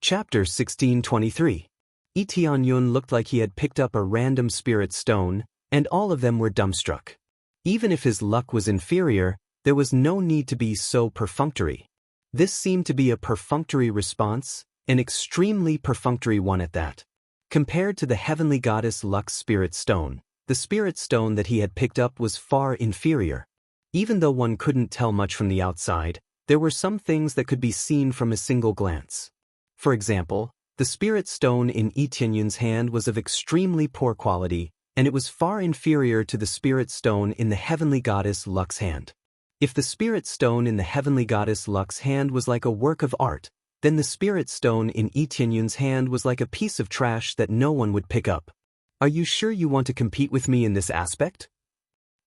Chapter 1623. Lee Tianyun looked like he had picked up a random spirit stone, and all of them were dumbstruck. Even if his luck was inferior, there was no need to be so perfunctory. This seemed to be a perfunctory response, an extremely perfunctory one at that. Compared to the heavenly goddess Luck's spirit stone, the spirit stone that he had picked up was far inferior. Even though one couldn't tell much from the outside, there were some things that could be seen from a single glance. For example, the spirit stone in Lee Tianyun's hand was of extremely poor quality, and it was far inferior to the spirit stone in the heavenly goddess Luck's hand. If the spirit stone in the heavenly goddess Luck's hand was like a work of art, then the spirit stone in Lee Tianyun's hand was like a piece of trash that no one would pick up. Are you sure you want to compete with me in this aspect?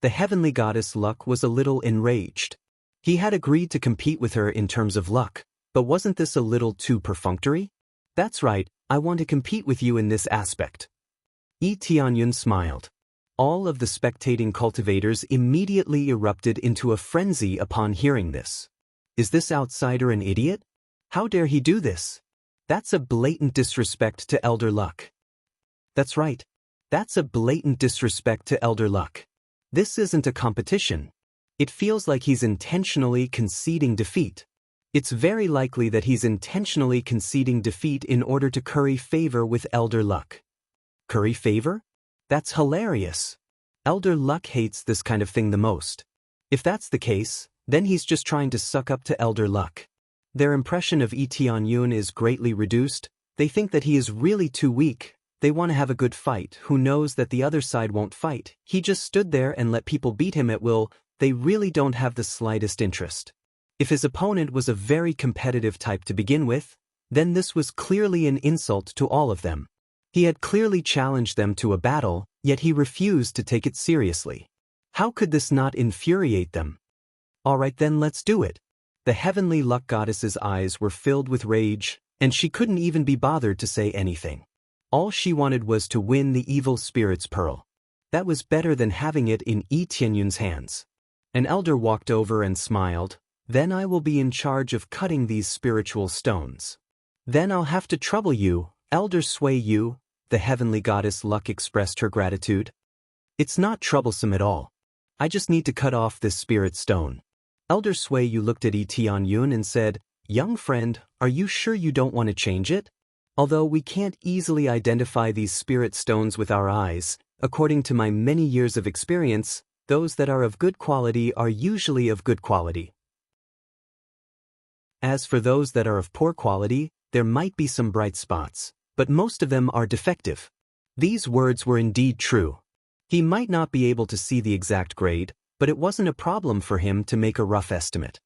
The heavenly goddess Luck was a little enraged. He had agreed to compete with her in terms of luck, but wasn't this a little too perfunctory? That's right, I want to compete with you in this aspect. Lee Tianyun smiled. All of the spectating cultivators immediately erupted into a frenzy upon hearing this. Is this outsider an idiot? How dare he do this? That's a blatant disrespect to Elder Luck. That's right. That's a blatant disrespect to Elder Luck. This isn't a competition. It feels like he's intentionally conceding defeat. It's very likely that he's intentionally conceding defeat in order to curry favor with Elder Luck. Curry favor? That's hilarious. Elder Luck hates this kind of thing the most. If that's the case, then he's just trying to suck up to Elder Luck. Their impression of Lee Tianyun is greatly reduced. They think that he is really too weak. They want to have a good fight. Who knows that the other side won't fight? He just stood there and let people beat him at will. They really don't have the slightest interest. If his opponent was a very competitive type to begin with, then this was clearly an insult to all of them. He had clearly challenged them to a battle, yet he refused to take it seriously. How could this not infuriate them? All right then, let's do it. The heavenly luck goddess's eyes were filled with rage, and she couldn't even be bothered to say anything. All she wanted was to win the evil spirit's pearl. That was better than having it in Lee Tianyun's hands. An elder walked over and smiled. Then I will be in charge of cutting these spiritual stones. Then I'll have to trouble you, Elder Sway Yu, the heavenly goddess Luck expressed her gratitude. It's not troublesome at all. I just need to cut off this spirit stone. Elder Sway Yu looked at Lee Tianyun and said, Young friend, are you sure you don't want to change it? Although we can't easily identify these spirit stones with our eyes, according to my many years of experience, those that are of good quality are usually of good quality. As for those that are of poor quality, there might be some bright spots, but most of them are defective. These words were indeed true. He might not be able to see the exact grade, but it wasn't a problem for him to make a rough estimate.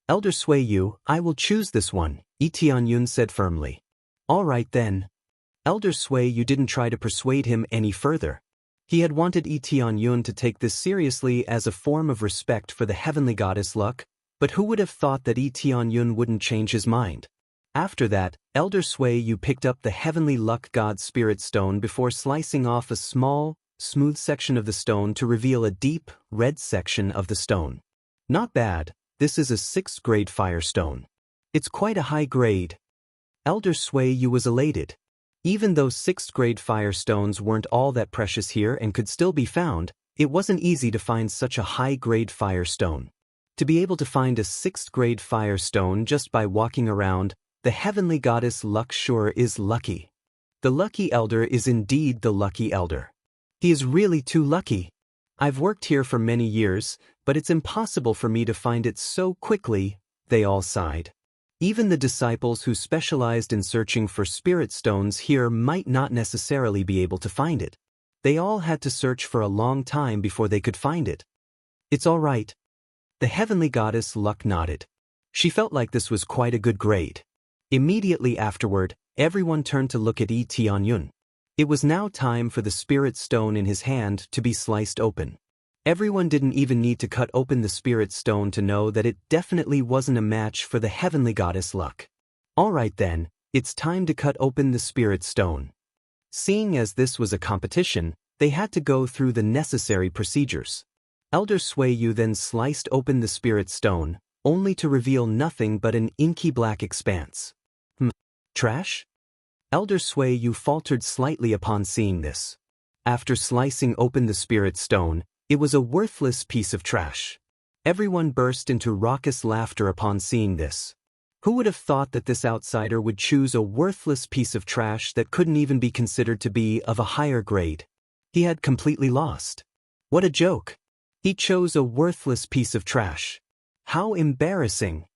Elder Sway Yu, I will choose this one, Lee Tianyun said firmly. All right then. Elder Sway Yu didn't try to persuade him any further. He had wanted Lee Tianyun to take this seriously as a form of respect for the heavenly goddess Luck, but who would have thought that Lee Tianyun wouldn't change his mind? After that, Elder Sway Yu picked up the heavenly luck god spirit stone before slicing off a small, smooth section of the stone to reveal a deep, red section of the stone. Not bad, this is a 6th grade fire stone. It's quite a high grade. Elder Sway Yu was elated. Even though 6th grade fire stones weren't all that precious here and could still be found, it wasn't easy to find such a high grade fire stone. To be able to find a 6th grade fire stone just by walking around, the heavenly goddess Luck sure is lucky. The lucky elder is indeed the lucky elder. He is really too lucky. I've worked here for many years, but it's impossible for me to find it so quickly, they all sighed. Even the disciples who specialized in searching for spirit stones here might not necessarily be able to find it. They all had to search for a long time before they could find it. It's all right. The heavenly goddess Luck nodded. She felt like this was quite a good grade. Immediately afterward, everyone turned to look at Lee Tianyun. It was now time for the spirit stone in his hand to be sliced open. Everyone didn't even need to cut open the spirit stone to know that it definitely wasn't a match for the heavenly goddess Luck. All right then, it's time to cut open the spirit stone. Seeing as this was a competition, they had to go through the necessary procedures. Elder Sway Yu then sliced open the spirit stone, only to reveal nothing but an inky black expanse. Trash? Elder Sui Yu faltered slightly upon seeing this. After slicing open the spirit stone, it was a worthless piece of trash. Everyone burst into raucous laughter upon seeing this. Who would have thought that this outsider would choose a worthless piece of trash that couldn't even be considered to be of a higher grade? He had completely lost. What a joke! He chose a worthless piece of trash. How embarrassing!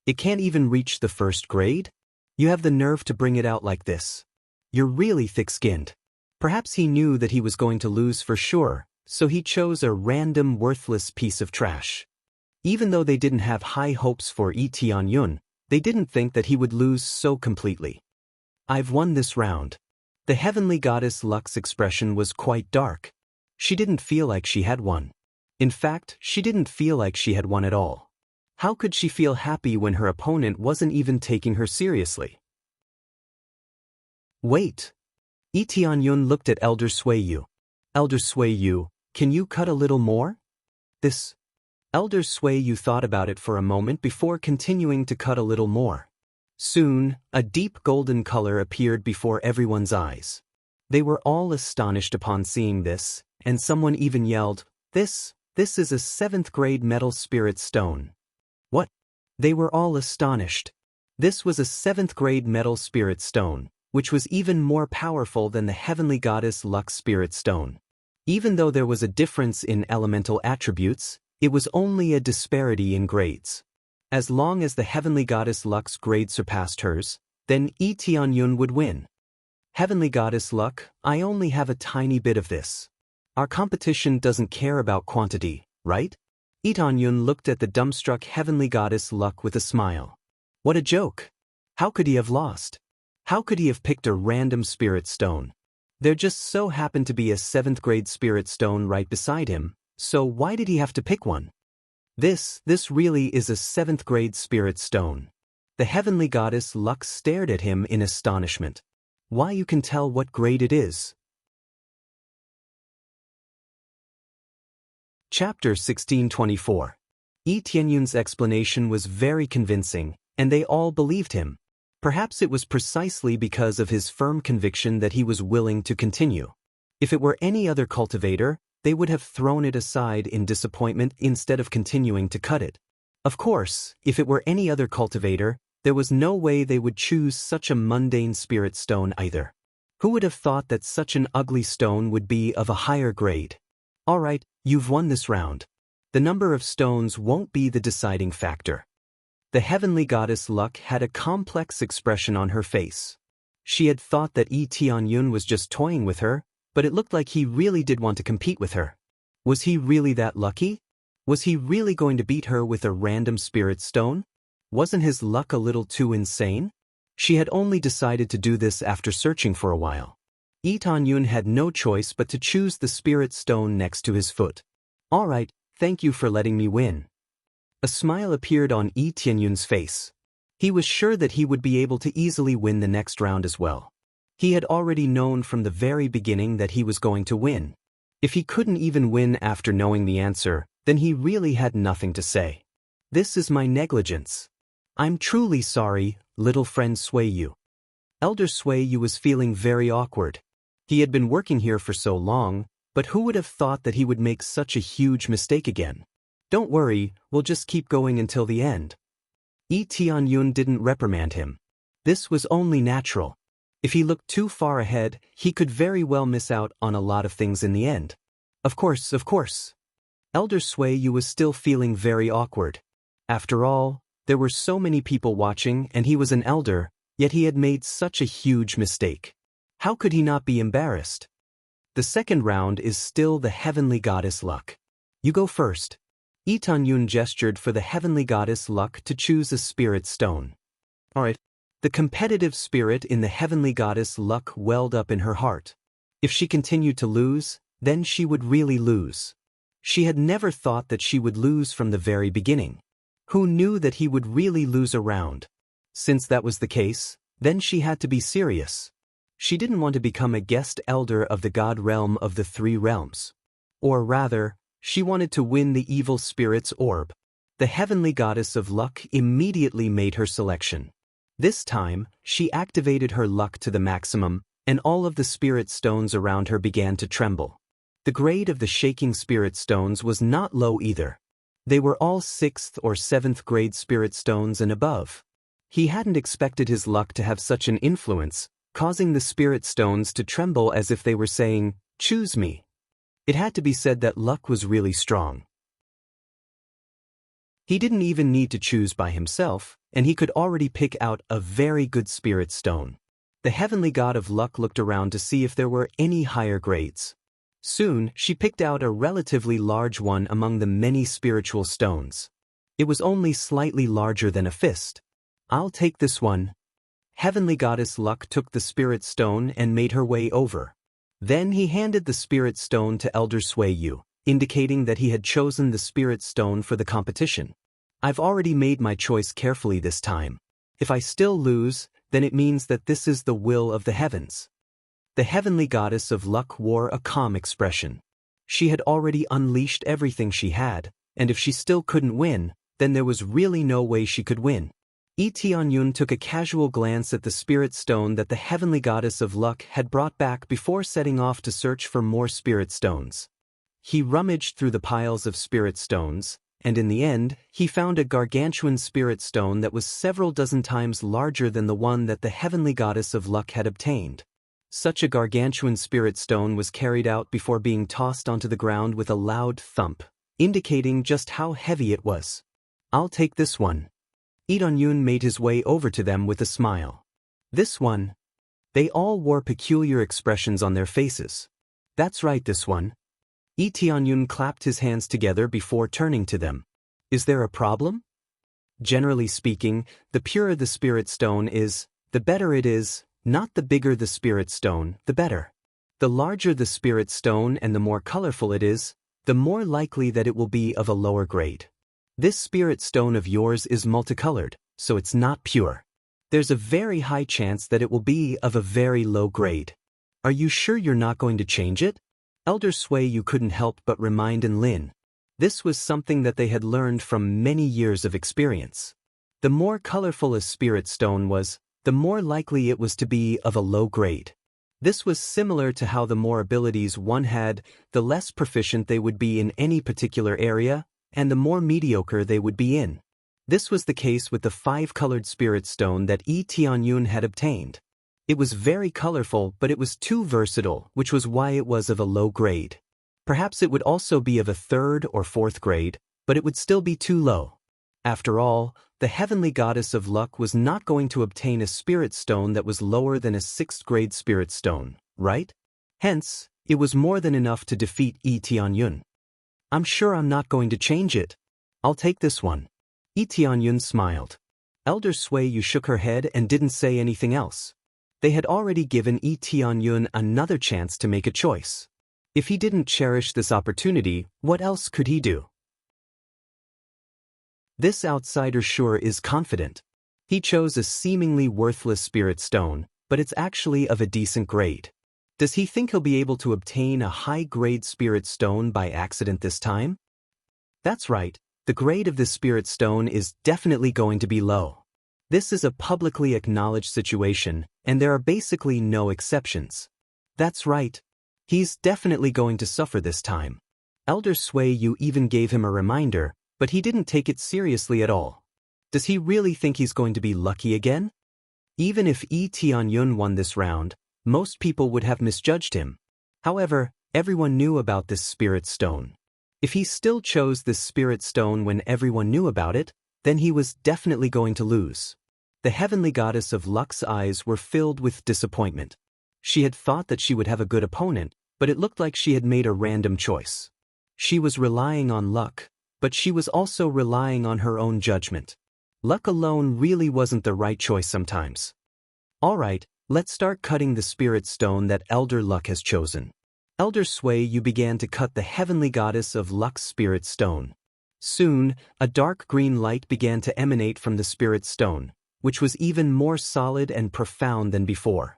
It can't even reach the first grade? You have the nerve to bring it out like this. You're really thick-skinned. Perhaps he knew that he was going to lose for sure, so he chose a random worthless piece of trash. Even though they didn't have high hopes for Yi Tianyun, they didn't think that he would lose so completely. I've won this round. The heavenly goddess Luck's expression was quite dark. She didn't feel like she had won. In fact, she didn't feel like she had won at all. How could she feel happy when her opponent wasn't even taking her seriously? Wait. Yi Tianyun looked at Elder Sui Yu. Elder Sui Yu, can you cut a little more? This. Elder Sui Yu thought about it for a moment before continuing to cut a little more. Soon, a deep golden color appeared before everyone's eyes. They were all astonished upon seeing this, and someone even yelled, This is a 7th grade metal spirit stone. What? They were all astonished. This was a 7th grade metal spirit stone, which was even more powerful than the heavenly goddess Luck's spirit stone. Even though there was a difference in elemental attributes, it was only a disparity in grades. As long as the heavenly goddess Luck's grade surpassed hers, then Yi Tianyun would win. Heavenly goddess Luck, I only have a tiny bit of this. Our competition doesn't care about quantity, right? Yi Tianyun looked at the dumbstruck heavenly goddess Luck with a smile. What a joke! How could he have lost? How could he have picked a random spirit stone? There just so happened to be a 7th grade spirit stone right beside him, so why did he have to pick one? This really is a 7th grade spirit stone. The heavenly goddess Luck stared at him in astonishment. Why, you can tell what grade it is. Chapter 1624. Yi Tianyun's explanation was very convincing, and they all believed him. Perhaps it was precisely because of his firm conviction that he was willing to continue. If it were any other cultivator, they would have thrown it aside in disappointment instead of continuing to cut it. Of course, if it were any other cultivator, there was no way they would choose such a mundane spirit stone either. Who would have thought that such an ugly stone would be of a higher grade? Alright, you've won this round. The number of stones won't be the deciding factor. The heavenly goddess Luck had a complex expression on her face. She had thought that Yi Tianyun was just toying with her, but it looked like he really did want to compete with her. Was he really that lucky? Was he really going to beat her with a random spirit stone? Wasn't his luck a little too insane? She had only decided to do this after searching for a while. Yi Tianyun had no choice but to choose the spirit stone next to his foot. Alright, thank you for letting me win. A smile appeared on Yi Tianyun's face. He was sure that he would be able to easily win the next round as well. He had already known from the very beginning that he was going to win. If he couldn't even win after knowing the answer, then he really had nothing to say. This is my negligence. I'm truly sorry, little friend Sui Yu. Elder Sui Yu was feeling very awkward. He had been working here for so long, but who would have thought that he would make such a huge mistake again? Don't worry, we'll just keep going until the end. Yi Tianyun didn't reprimand him. This was only natural. If he looked too far ahead, he could very well miss out on a lot of things in the end. Of course. Elder Sui Yu was still feeling very awkward. After all, there were so many people watching and he was an elder, yet he had made such a huge mistake. How could he not be embarrassed? The second round is still the heavenly goddess Luck. You go first. Yi Tianyun gestured for the heavenly goddess Luck to choose a spirit stone. Alright. The competitive spirit in the heavenly goddess Luck welled up in her heart. If she continued to lose, then she would really lose. She had never thought that she would lose from the very beginning. Who knew that he would really lose a round? Since that was the case, then she had to be serious. She didn't want to become a guest elder of the god realm of the 3 realms. Or rather, she wanted to win the evil spirit's orb. The heavenly goddess of Luck immediately made her selection. This time, she activated her luck to the maximum, and all of the spirit stones around her began to tremble. The grade of the shaking spirit stones was not low either. They were all 6th or 7th grade spirit stones and above. He hadn't expected his luck to have such an influence, causing the spirit stones to tremble as if they were saying, "Choose me." It had to be said that luck was really strong. He didn't even need to choose by himself, and he could already pick out a very good spirit stone. The heavenly god of luck looked around to see if there were any higher grades. Soon, she picked out a relatively large one among the many spiritual stones. It was only slightly larger than a fist. "I'll take this one." Heavenly goddess Luck took the spirit stone and made her way over. Then he handed the spirit stone to Elder Sui Yu, indicating that he had chosen the spirit stone for the competition. "I've already made my choice carefully this time. If I still lose, then it means that this is the will of the heavens." The heavenly goddess of luck wore a calm expression. She had already unleashed everything she had, and if she still couldn't win, then there was really no way she could win. Tianyun took a casual glance at the spirit stone that the heavenly goddess of luck had brought back before setting off to search for more spirit stones. He rummaged through the piles of spirit stones, and in the end, he found a gargantuan spirit stone that was several dozen times larger than the one that the heavenly goddess of luck had obtained. Such a gargantuan spirit stone was carried out before being tossed onto the ground with a loud thump, indicating just how heavy it was. "I'll take this one." Lee-Yun made his way over to them with a smile. "This one?" They all wore peculiar expressions on their faces. "That's right, this one." Lee-Yun clapped his hands together before turning to them. "Is there a problem?" Generally speaking, the purer the spirit stone is, the better it is, not the bigger the spirit stone, the better. The larger the spirit stone and the more colorful it is, the more likely that it will be of a lower grade. This spirit stone of yours is multicolored, so it's not pure. There's a very high chance that it will be of a very low grade. Are you sure you're not going to change it? Elder Sui Yu couldn't help but remind Lin. This was something that they had learned from many years of experience. The more colorful a spirit stone was, the more likely it was to be of a low grade. This was similar to how the more abilities one had, the less proficient they would be in any particular area, and the more mediocre they would be in. This was the case with the 5-colored spirit stone that Tianyun had obtained. It was very colorful, but it was too versatile, which was why it was of a low grade. Perhaps it would also be of a 3rd or 4th grade, but it would still be too low. After all, the heavenly goddess of luck was not going to obtain a spirit stone that was lower than a 6th grade spirit stone, right? Hence, it was more than enough to defeat Tianyun. "I'm sure I'm not going to change it. I'll take this one." Tianyun smiled. Elder Sui Yu shook her head and didn't say anything else. They had already given Tianyun another chance to make a choice. If he didn't cherish this opportunity, what else could he do? This outsider sure is confident. He chose a seemingly worthless spirit stone, but it's actually of a decent grade. Does he think he'll be able to obtain a high-grade spirit stone by accident this time? That's right, the grade of this spirit stone is definitely going to be low. This is a publicly acknowledged situation, and there are basically no exceptions. That's right. He's definitely going to suffer this time. Elder Sui Yu even gave him a reminder, but he didn't take it seriously at all. Does he really think he's going to be lucky again? Even if Tianyun won this round, most people would have misjudged him. However, everyone knew about this spirit stone. If he still chose this spirit stone when everyone knew about it, then he was definitely going to lose. The heavenly goddess of luck's eyes were filled with disappointment. She had thought that she would have a good opponent, but it looked like she had made a random choice. She was relying on luck, but she was also relying on her own judgment. Luck alone really wasn't the right choice sometimes. All right, let's start cutting the spirit stone that Elder Luck has chosen. Elder Sui Yu began to cut the heavenly goddess of luck's spirit stone. Soon, a dark green light began to emanate from the spirit stone, which was even more solid and profound than before.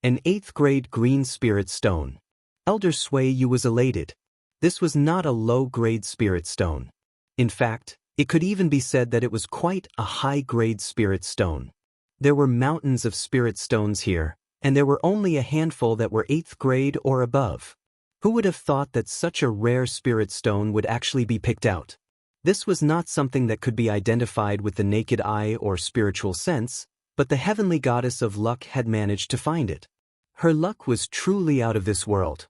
An 8th grade green spirit stone. Elder Sui Yu was elated. This was not a low-grade spirit stone. In fact, It could even be said that it was quite a high-grade spirit stone. There were mountains of spirit stones here, and there were only a handful that were 8th grade or above. Who would have thought that such a rare spirit stone would actually be picked out? This was not something that could be identified with the naked eye or spiritual sense, but the heavenly goddess of luck had managed to find it. Her luck was truly out of this world.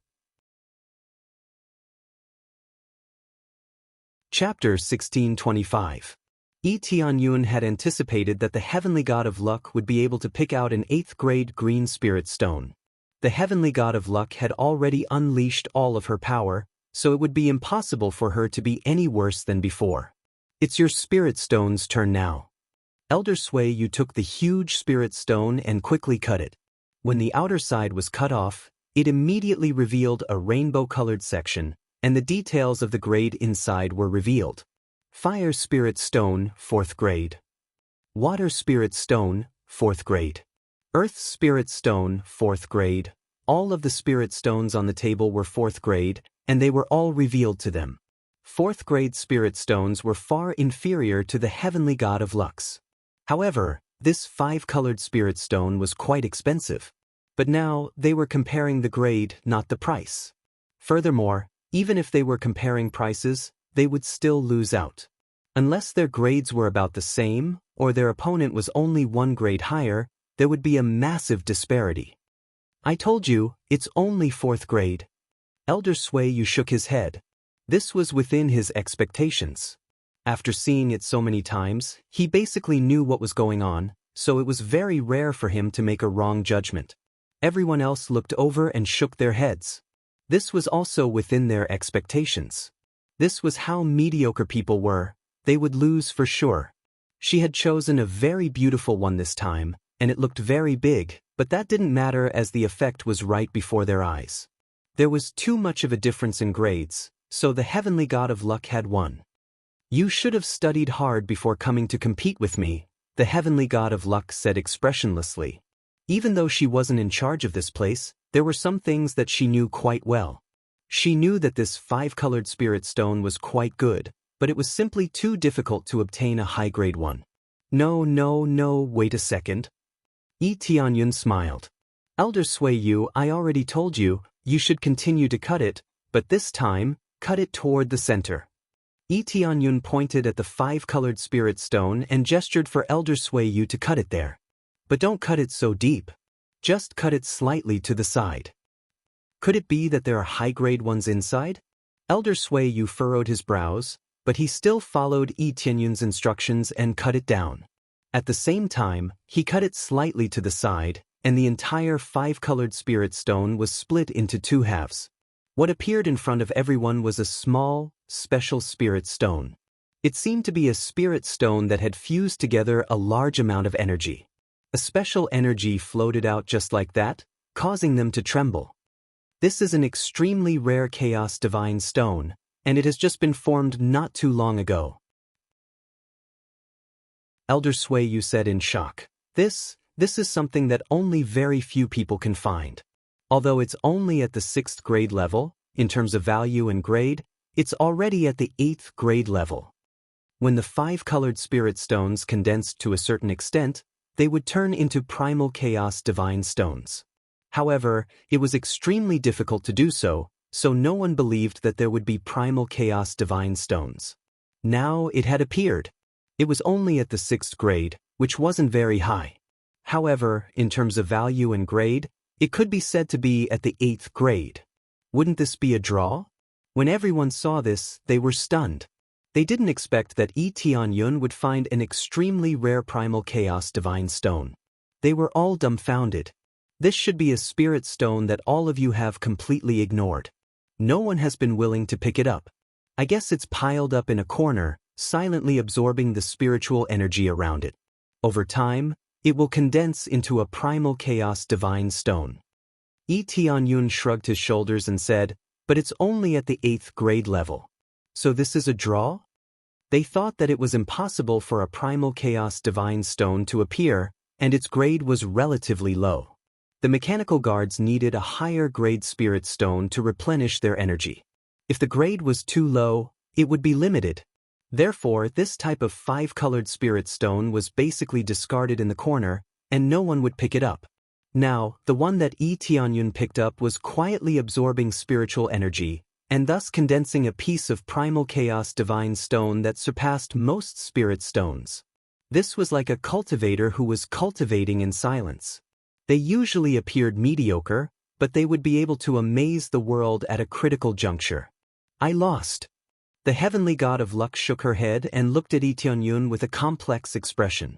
Chapter 1625. Tianyun had anticipated that the heavenly god of luck would be able to pick out an 8th grade green spirit stone. The heavenly god of luck had already unleashed all of her power, so it would be impossible for her to be any worse than before. It's your spirit stone's turn now. Elder Sui Yu took the huge spirit stone and quickly cut it. When the outer side was cut off, it immediately revealed a rainbow-colored section, and the details of the grade inside were revealed. Fire Spirit Stone, 4th grade. Water Spirit Stone, 4th grade. Earth Spirit Stone, 4th grade. All of the spirit stones on the table were 4th grade, and they were all revealed to them. 4th grade spirit stones were far inferior to the heavenly god of Lux. However, this 5-colored spirit stone was quite expensive. But now, they were comparing the grade, not the price. Furthermore, even if they were comparing prices, they would still lose out. Unless their grades were about the same, or their opponent was only 1 grade higher, there would be a massive disparity. I told you, it's only 4th grade. Elder Sui Yu shook his head. This was within his expectations. After seeing it so many times, he basically knew what was going on, so it was very rare for him to make a wrong judgment. Everyone else looked over and shook their heads. This was also within their expectations. This was how mediocre people were. They would lose for sure. She had chosen a very beautiful one this time, and it looked very big, but that didn't matter as the effect was right before their eyes. There was too much of a difference in grades, so the heavenly god of luck had won. You should have studied hard before coming to compete with me, the heavenly god of luck said expressionlessly. Even though she wasn't in charge of this place, there were some things that she knew quite well. She knew that this 5-colored spirit stone was quite good, but it was simply too difficult to obtain a high-grade one. No, wait a second. Tianyun smiled. Elder Sui Yu, I already told you, you should continue to cut it, but this time, cut it toward the center. Tianyun pointed at the 5-colored spirit stone and gestured for Elder Sui Yu to cut it there. But don't cut it so deep. Just cut it slightly to the side. Could it be that there are high-grade ones inside? Elder Sui Yu furrowed his brows, but he still followed Tianyun's instructions and cut it down. At the same time, he cut it slightly to the side, and the entire 5-colored spirit stone was split into 2 halves. What appeared in front of everyone was a small, special spirit stone. It seemed to be a spirit stone that had fused together a large amount of energy. A special energy floated out just like that, causing them to tremble. This is an extremely rare Chaos Divine Stone, and it has just been formed not too long ago. Elder Sui Yu said in shock. This is something that only very few people can find. Although it's only at the 6th grade level, in terms of value and grade, it's already at the 8th grade level. When the 5-colored spirit stones condensed to a certain extent, they would turn into primal chaos divine stones. However, it was extremely difficult to do so, so no one believed that there would be primal chaos divine stones. Now it had appeared. It was only at the 6th grade, which wasn't very high. However, in terms of value and grade, it could be said to be at the 8th grade. Wouldn't this be a draw? When everyone saw this, they were stunned. They didn't expect that Tianyun would find an extremely rare primal chaos divine stone. They were all dumbfounded. This should be a spirit stone that all of you have completely ignored. No one has been willing to pick it up. I guess it's piled up in a corner, silently absorbing the spiritual energy around it. Over time, it will condense into a primal chaos divine stone. Tianyun shrugged his shoulders and said, but it's only at the 8th grade level. So this is a draw? They thought that it was impossible for a primal chaos divine stone to appear, and its grade was relatively low. The mechanical guards needed a higher grade spirit stone to replenish their energy. If the grade was too low, it would be limited. Therefore, this type of 5-colored spirit stone was basically discarded in the corner, and no one would pick it up. Now, the one that Lee Tianyun picked up was quietly absorbing spiritual energy, and thus condensing a piece of primal chaos divine stone that surpassed most spirit stones. This was like a cultivator who was cultivating in silence. They usually appeared mediocre, but they would be able to amaze the world at a critical juncture. I lost. The heavenly god of luck shook her head and looked at Lee Tianyun with a complex expression.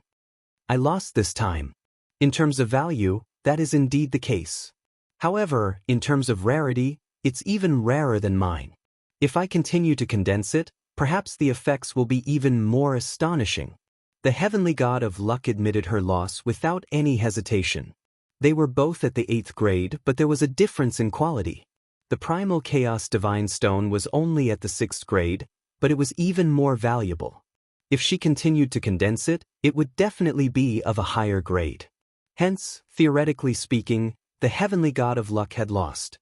I lost this time. In terms of value, that is indeed the case. However, in terms of rarity, it's even rarer than mine. If I continue to condense it, perhaps the effects will be even more astonishing. The heavenly god of luck admitted her loss without any hesitation. They were both at the 8th grade, but there was a difference in quality. The primal chaos divine stone was only at the 6th grade, but it was even more valuable. If she continued to condense it, it would definitely be of a higher grade. Hence, theoretically speaking, the heavenly god of luck had lost.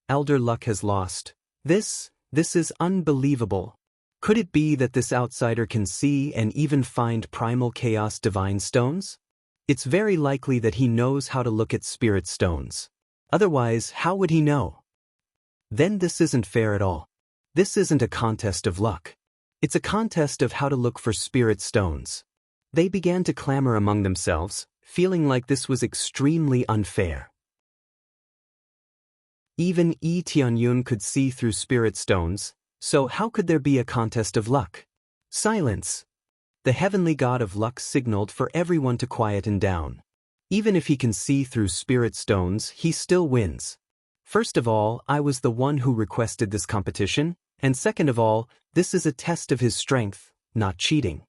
Elder Luck has lost. This is unbelievable. Could it be that this outsider can see and even find primal chaos divine stones? It's very likely that he knows how to look at spirit stones. Otherwise, how would he know? Then this isn't fair at all. This isn't a contest of luck. It's a contest of how to look for spirit stones. They began to clamor among themselves, feeling like this was extremely unfair. Even Lee Tianyun could see through spirit stones, so how could there be a contest of luck? Silence. The heavenly god of luck signaled for everyone to quieten down. Even if he can see through spirit stones, he still wins. First of all, I was the one who requested this competition, and second of all, this is a test of his strength, not cheating.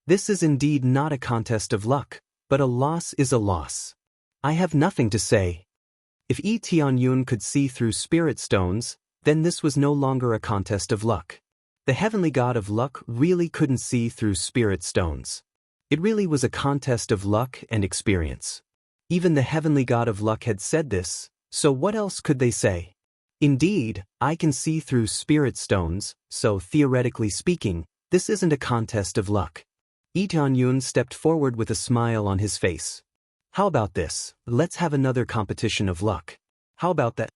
This is indeed not a contest of luck, but a loss is a loss. I have nothing to say. If Lee Tianyun could see through spirit stones, then this was no longer a contest of luck. The heavenly god of luck really couldn't see through spirit stones. It really was a contest of luck and experience. Even the heavenly god of luck had said this, so what else could they say? Indeed, I can see through spirit stones, so theoretically speaking, this isn't a contest of luck. Lee Tianyun stepped forward with a smile on his face. How about this? Let's have another competition of luck. How about that?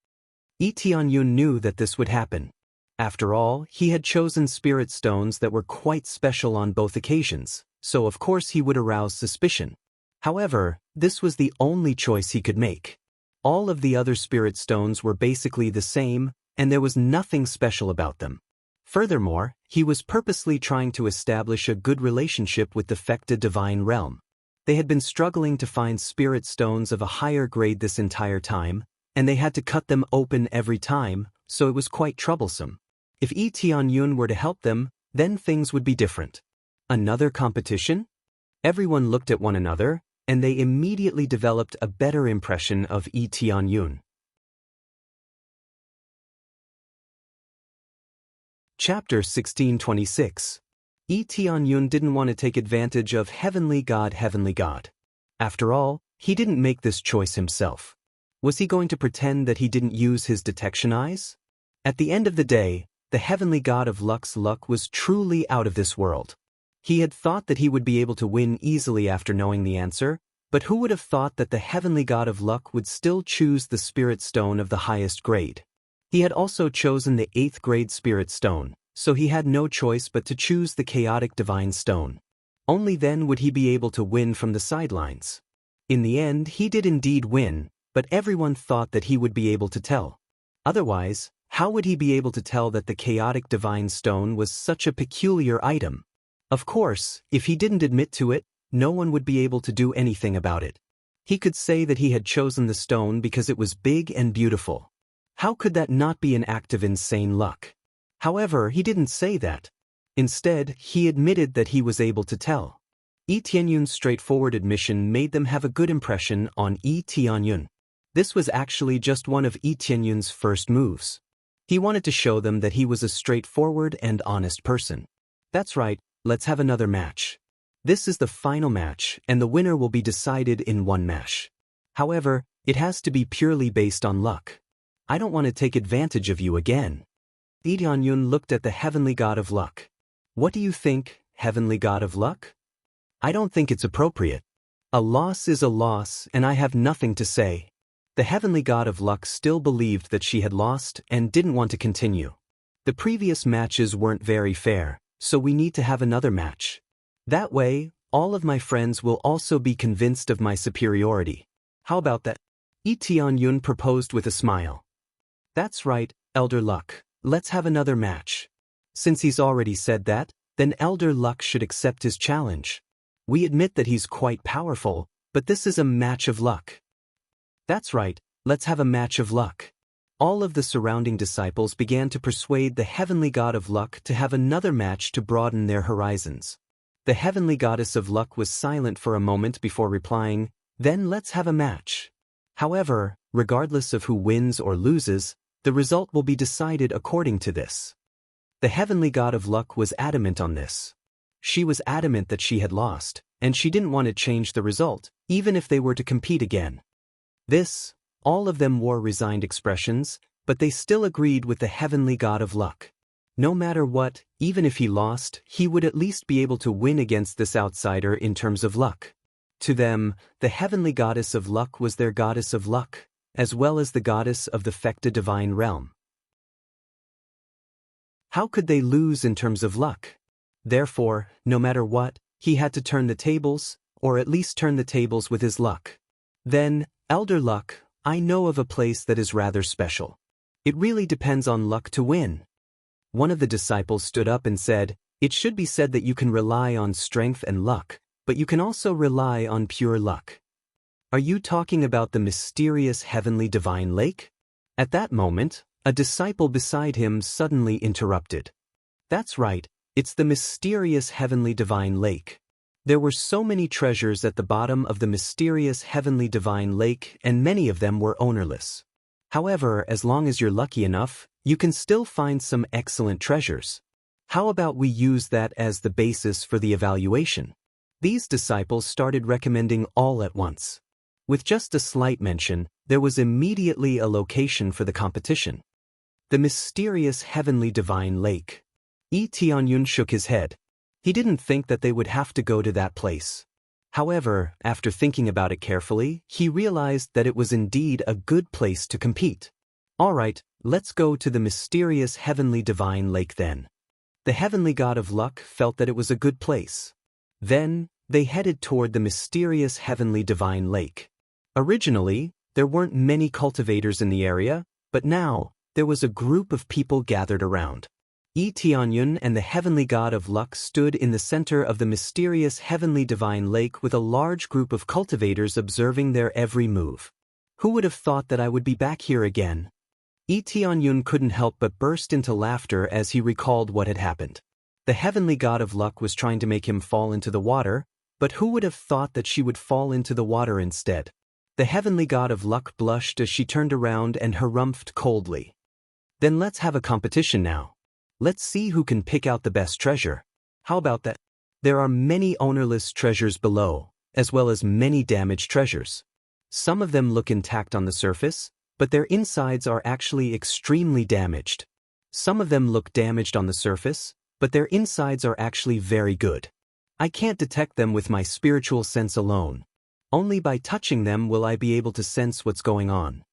Lee Tianyun knew that this would happen. After all, he had chosen spirit stones that were quite special on both occasions, so of course he would arouse suspicion. However, this was the only choice he could make. All of the other spirit stones were basically the same, and there was nothing special about them. Furthermore, he was purposely trying to establish a good relationship with the Fekta divine realm. They had been struggling to find spirit stones of a higher grade this entire time, and they had to cut them open every time, so it was quite troublesome. If Lee Tianyun were to help them, then things would be different. Another competition? Everyone looked at one another, and they immediately developed a better impression of Lee Tianyun. Chapter 1626. Lee Tianyun didn't want to take advantage of Heavenly God. After all, he didn't make this choice himself. Was he going to pretend that he didn't use his detection eyes? At the end of the day, the heavenly god of luck's luck was truly out of this world. He had thought that he would be able to win easily after knowing the answer, but who would have thought that the heavenly god of luck would still choose the spirit stone of the highest grade? He had also chosen the 8th grade spirit stone, so he had no choice but to choose the chaotic divine stone. Only then would he be able to win from the sidelines. In the end, he did indeed win, but everyone thought that he would be able to tell. Otherwise, how would he be able to tell that the chaotic divine stone was such a peculiar item? Of course, if he didn't admit to it, no one would be able to do anything about it. He could say that he had chosen the stone because it was big and beautiful. How could that not be an act of insane luck? However, he didn't say that. Instead, he admitted that he was able to tell. Lee Tianyun's straightforward admission made them have a good impression on Lee Tianyun. This was actually just one of Lee Tianyun's first moves. He wanted to show them that he was a straightforward and honest person. That's right, let's have another match. This is the final match, and the winner will be decided in one match. However, it has to be purely based on luck. I don't want to take advantage of you again. Lee Tianyun looked at the heavenly god of luck. What do you think, Heavenly God of Luck? I don't think it's appropriate. A loss is a loss, and I have nothing to say. The Heavenly God of Luck still believed that she had lost and didn't want to continue. The previous matches weren't very fair, so we need to have another match. That way, all of my friends will also be convinced of my superiority. How about that? Yun proposed with a smile. That's right, Elder Luck. Let's have another match. Since he's already said that, then Elder Luck should accept his challenge. We admit that he's quite powerful, but this is a match of luck. That's right, let's have a match of luck. All of the surrounding disciples began to persuade the Heavenly God of Luck to have another match to broaden their horizons. The Heavenly Goddess of Luck was silent for a moment before replying, "Then let's have a match." However, regardless of who wins or loses, the result will be decided according to this. The Heavenly God of Luck was adamant on this. She was adamant that she had lost, and she didn't want to change the result, even if they were to compete again. All of them wore resigned expressions, but they still agreed with the Heavenly God of Luck. No matter what, even if he lost, he would at least be able to win against this outsider in terms of luck. To them, the Heavenly Goddess of Luck was their goddess of luck, as well as the goddess of the Fecta divine realm. How could they lose in terms of luck? Therefore, no matter what, he had to turn the tables, or at least turn the tables with his luck. Then, Elder Luck, I know of a place that is rather special. It really depends on luck to win. One of the disciples stood up and said, "It should be said that you can rely on strength and luck, but you can also rely on pure luck." Are you talking about the mysterious heavenly divine lake? At that moment, a disciple beside him suddenly interrupted. That's right, it's the mysterious heavenly divine lake. There were so many treasures at the bottom of the mysterious heavenly divine lake, and many of them were ownerless. However, as long as you're lucky enough, you can still find some excellent treasures. How about we use that as the basis for the evaluation? These disciples started recommending all at once. With just a slight mention, there was immediately a location for the competition. The mysterious heavenly divine lake. Yun shook his head. He didn't think that they would have to go to that place. However, after thinking about it carefully, he realized that it was indeed a good place to compete. All right, let's go to the mysterious heavenly divine lake then. The Heavenly God of Luck felt that it was a good place. Then, they headed toward the mysterious heavenly divine lake. Originally, there weren't many cultivators in the area, but now, there was a group of people gathered around. Yun and the Heavenly God of Luck stood in the center of the mysterious heavenly divine lake with a large group of cultivators observing their every move. Who would have thought that I would be back here again? Yun couldn't help but burst into laughter as he recalled what had happened. The Heavenly God of Luck was trying to make him fall into the water, but who would have thought that she would fall into the water instead? The Heavenly God of Luck blushed as she turned around and harumphed coldly. Then let's have a competition now. Let's see who can pick out the best treasure. How about that? There are many ownerless treasures below, as well as many damaged treasures. Some of them look intact on the surface, but their insides are actually extremely damaged. Some of them look damaged on the surface, but their insides are actually very good. I can't detect them with my spiritual sense alone. Only by touching them will I be able to sense what's going on.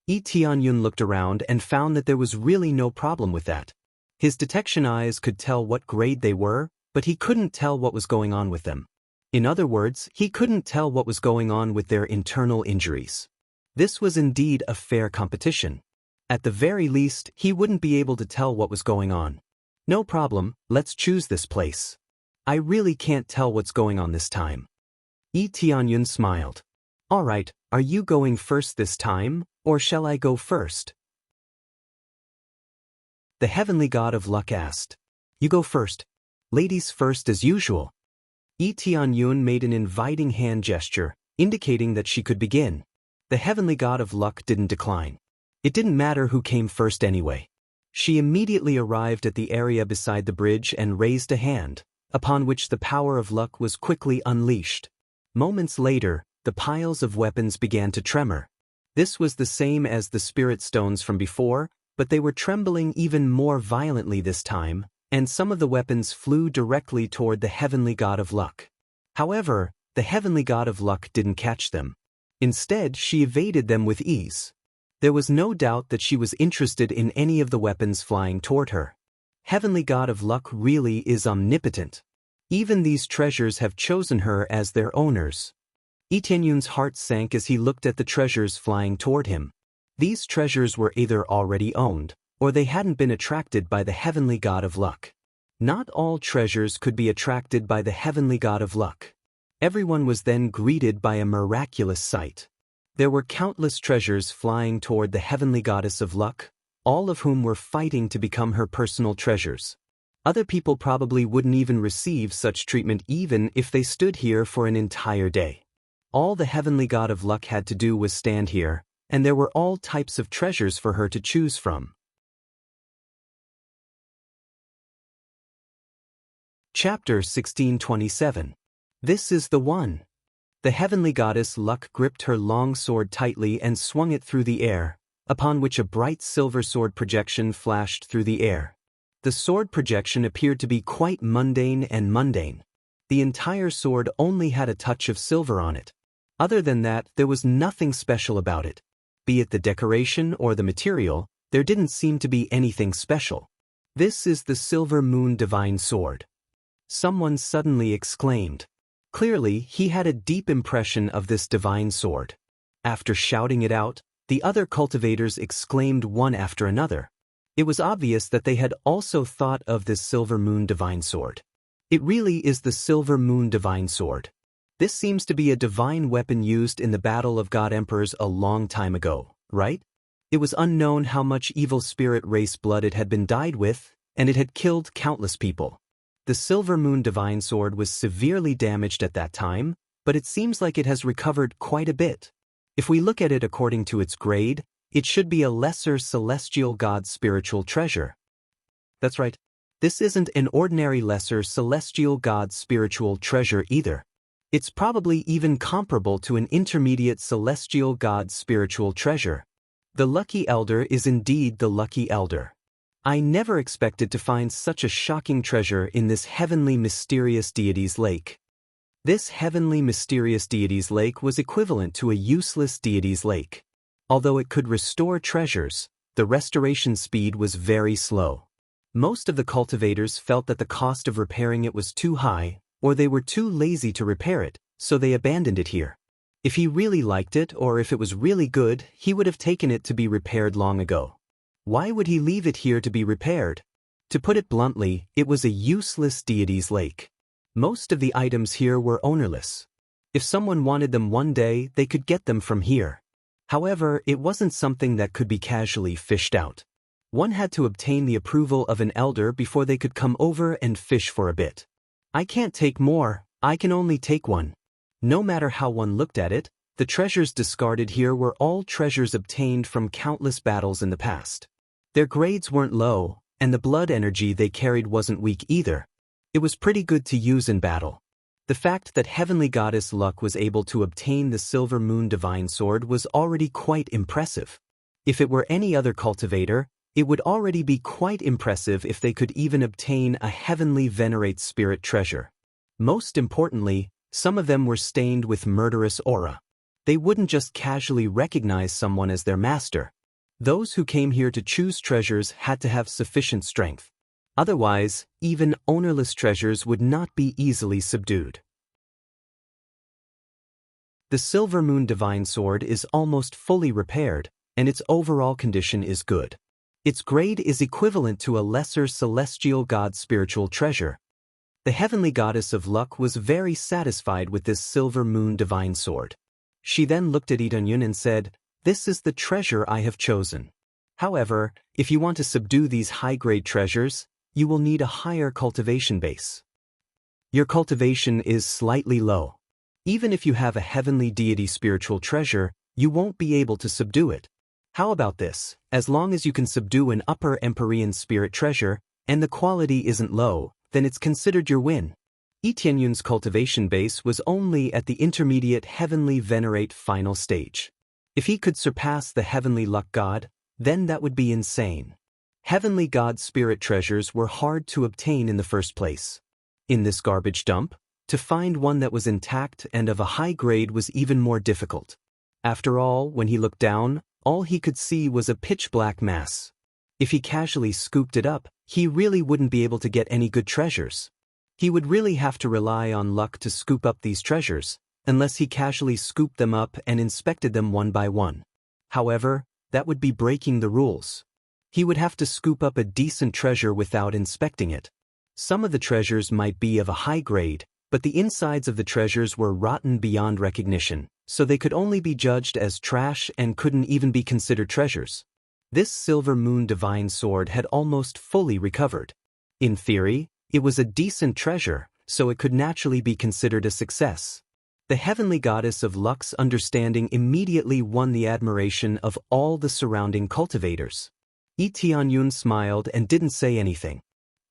Yun looked around and found that there was really no problem with that. His detection eyes could tell what grade they were, but he couldn't tell what was going on with them. In other words, he couldn't tell what was going on with their internal injuries. This was indeed a fair competition. At the very least, he wouldn't be able to tell what was going on. No problem, let's choose this place. I really can't tell what's going on this time. Yun smiled. All right, are you going first this time, or shall I go first? The Heavenly God of Luck asked. You go first. Ladies first as usual. Yun made an inviting hand gesture, indicating that she could begin. The Heavenly God of Luck didn't decline. It didn't matter who came first anyway. She immediately arrived at the area beside the bridge and raised a hand, upon which the power of luck was quickly unleashed. Moments later, the piles of weapons began to tremor. This was the same as the spirit stones from before, but they were trembling even more violently this time, and some of the weapons flew directly toward the heavenly god of luck. However, the heavenly god of luck didn't catch them. Instead, she evaded them with ease. There was no doubt that she was interested in any of the weapons flying toward her. Heavenly god of luck really is omnipotent. Even these treasures have chosen her as their owners. Lee Tianyun's heart sank as he looked at the treasures flying toward him. These treasures were either already owned, or they hadn't been attracted by the heavenly god of luck. Not all treasures could be attracted by the heavenly god of luck. Everyone was then greeted by a miraculous sight. There were countless treasures flying toward the heavenly goddess of luck, all of whom were fighting to become her personal treasures. Other people probably wouldn't even receive such treatment even if they stood here for an entire day. All the heavenly god of luck had to do was stand here, and there were all types of treasures for her to choose from. Chapter 1627. This is the one. The heavenly goddess Luck gripped her long sword tightly and swung it through the air, upon which a bright silver sword projection flashed through the air. The sword projection appeared to be quite mundane and mundane. The entire sword only had a touch of silver on it. Other than that, there was nothing special about it. Be it the decoration or the material, there didn't seem to be anything special. This is the Silver Moon Divine Sword. Someone suddenly exclaimed. Clearly, he had a deep impression of this divine sword. After shouting it out, the other cultivators exclaimed one after another. It was obvious that they had also thought of this Silver Moon Divine Sword. It really is the Silver Moon Divine Sword. This seems to be a divine weapon used in the Battle of God Emperors a long time ago, right? It was unknown how much evil spirit race blood it had been dyed with, and it had killed countless people. The Silver Moon Divine Sword was severely damaged at that time, but it seems like it has recovered quite a bit. If we look at it according to its grade, it should be a lesser celestial god spiritual treasure. That's right. This isn't an ordinary lesser celestial god spiritual treasure either. It's probably even comparable to an intermediate celestial god spiritual treasure. The Lucky Elder is indeed the Lucky Elder. I never expected to find such a shocking treasure in this heavenly mysterious deity's lake. This heavenly mysterious deity's lake was equivalent to a useless deity's lake. Although it could restore treasures, the restoration speed was very slow. Most of the cultivators felt that the cost of repairing it was too high, or they were too lazy to repair it, so they abandoned it here. If he really liked it or if it was really good, he would have taken it to be repaired long ago. Why would he leave it here to be repaired? To put it bluntly, it was a useless deity's lake. Most of the items here were ownerless. If someone wanted them one day, they could get them from here. However, it wasn't something that could be casually fished out. One had to obtain the approval of an elder before they could come over and fish for a bit. I can't take more, I can only take one. No matter how one looked at it, the treasures discarded here were all treasures obtained from countless battles in the past. Their grades weren't low, and the blood energy they carried wasn't weak either. It was pretty good to use in battle. The fact that Heavenly Goddess Luck was able to obtain the Silver Moon Divine Sword was already quite impressive. If it were any other cultivator, it would already be quite impressive if they could even obtain a Heavenly Venerate Spirit treasure. Most importantly, some of them were stained with murderous aura. They wouldn't just casually recognize someone as their master. Those who came here to choose treasures had to have sufficient strength. Otherwise, even ownerless treasures would not be easily subdued. The Silver Moon Divine Sword is almost fully repaired, and its overall condition is good. Its grade is equivalent to a lesser celestial god spiritual treasure. The Heavenly Goddess of Luck was very satisfied with this Silver Moon Divine Sword. She then looked at Lee Tianyun and said, "This is the treasure I have chosen. However, if you want to subdue these high-grade treasures, you will need a higher cultivation base. Your cultivation is slightly low. Even if you have a heavenly deity spiritual treasure, you won't be able to subdue it. How about this? As long as you can subdue an upper Empyrean spirit treasure, and the quality isn't low, then it's considered your win." Lee Tianyun's cultivation base was only at the intermediate Heavenly Venerate final stage. If he could surpass the Heavenly Luck God, then that would be insane. Heavenly God spirit treasures were hard to obtain in the first place. In this garbage dump, to find one that was intact and of a high grade was even more difficult. After all, when he looked down, all he could see was a pitch-black mass. If he casually scooped it up, he really wouldn't be able to get any good treasures. He would really have to rely on luck to scoop up these treasures, unless he casually scooped them up and inspected them one by one. However, that would be breaking the rules. He would have to scoop up a decent treasure without inspecting it. Some of the treasures might be of a high grade, but the insides of the treasures were rotten beyond recognition, so they could only be judged as trash and couldn't even be considered treasures. This Silver Moon Divine Sword had almost fully recovered. In theory, it was a decent treasure, so it could naturally be considered a success. The heavenly goddess of luck's understanding immediately won the admiration of all the surrounding cultivators. Yi Tianyun smiled and didn't say anything.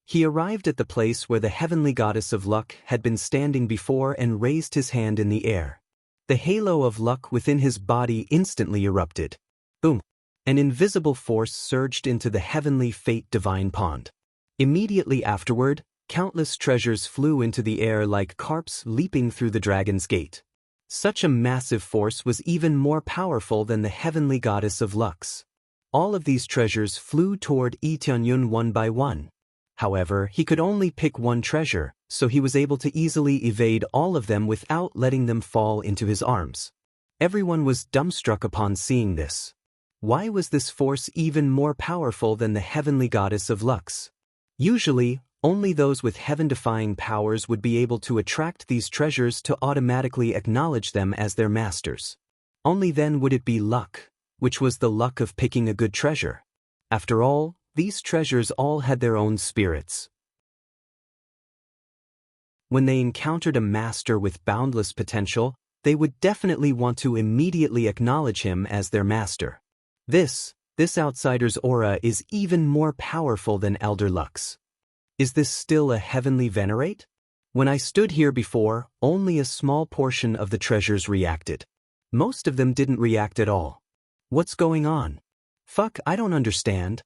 He arrived at the place where the heavenly goddess of luck had been standing before and raised his hand in the air. The halo of luck within his body instantly erupted. Boom! An invisible force surged into the heavenly fate divine pond. Immediately afterward, countless treasures flew into the air like carps leaping through the dragon's gate. Such a massive force was even more powerful than the heavenly goddess of luck's. All of these treasures flew toward Yi Tianyun one by one. However, he could only pick one treasure, so he was able to easily evade all of them without letting them fall into his arms. Everyone was dumbstruck upon seeing this. Why was this force even more powerful than the heavenly goddess of luck's? Usually, only those with heaven-defying powers would be able to attract these treasures to automatically acknowledge them as their masters. Only then would it be luck, which was the luck of picking a good treasure. After all, these treasures all had their own spirits. When they encountered a master with boundless potential, they would definitely want to immediately acknowledge him as their master. This outsider's aura is even more powerful than Elder Luck's. Is this still a heavenly venerate? When I stood here before, only a small portion of the treasures reacted. Most of them didn't react at all. What's going on? Fuck, I don't understand.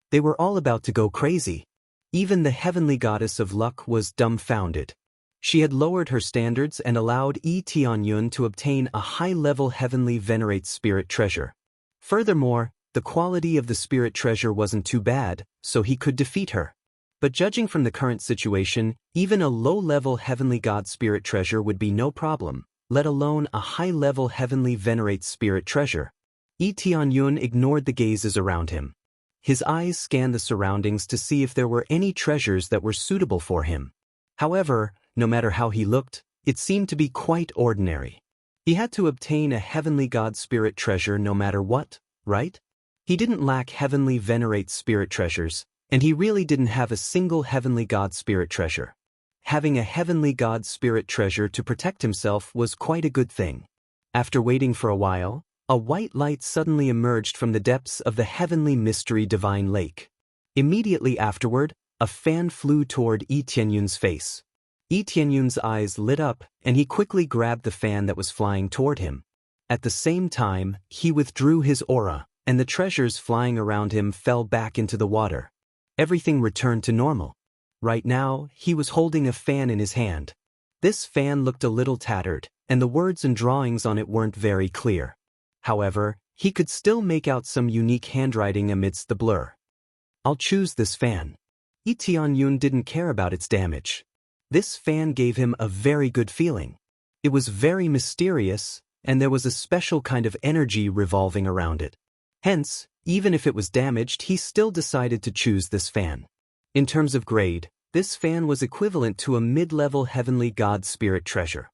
They were all about to go crazy. Even the heavenly goddess of luck was dumbfounded. She had lowered her standards and allowed Yi Tianyun to obtain a high-level heavenly venerate spirit treasure. Furthermore, the quality of the spirit treasure wasn't too bad, so he could defeat her. But judging from the current situation, even a low-level heavenly god spirit treasure would be no problem, let alone a high-level heavenly venerate spirit treasure. Yi Tianyun ignored the gazes around him. His eyes scanned the surroundings to see if there were any treasures that were suitable for him. However, no matter how he looked, it seemed to be quite ordinary. He had to obtain a heavenly god spirit treasure no matter what, right? He didn't lack heavenly venerate spirit treasures, and he really didn't have a single heavenly god spirit treasure. Having a heavenly god spirit treasure to protect himself was quite a good thing. After waiting for a while, a white light suddenly emerged from the depths of the heavenly mystery divine lake. Immediately afterward, a fan flew toward Yi Tianyun's face. Yi Tianyun's eyes lit up, and he quickly grabbed the fan that was flying toward him. At the same time, he withdrew his aura, and the treasures flying around him fell back into the water. Everything returned to normal. Right now, he was holding a fan in his hand. This fan looked a little tattered, and the words and drawings on it weren't very clear. However, he could still make out some unique handwriting amidst the blur. I'll choose this fan. Yi Tianyun didn't care about its damage. This fan gave him a very good feeling. It was very mysterious, and there was a special kind of energy revolving around it. Hence, even if it was damaged, he still decided to choose this fan. In terms of grade, this fan was equivalent to a mid-level heavenly god spirit treasure.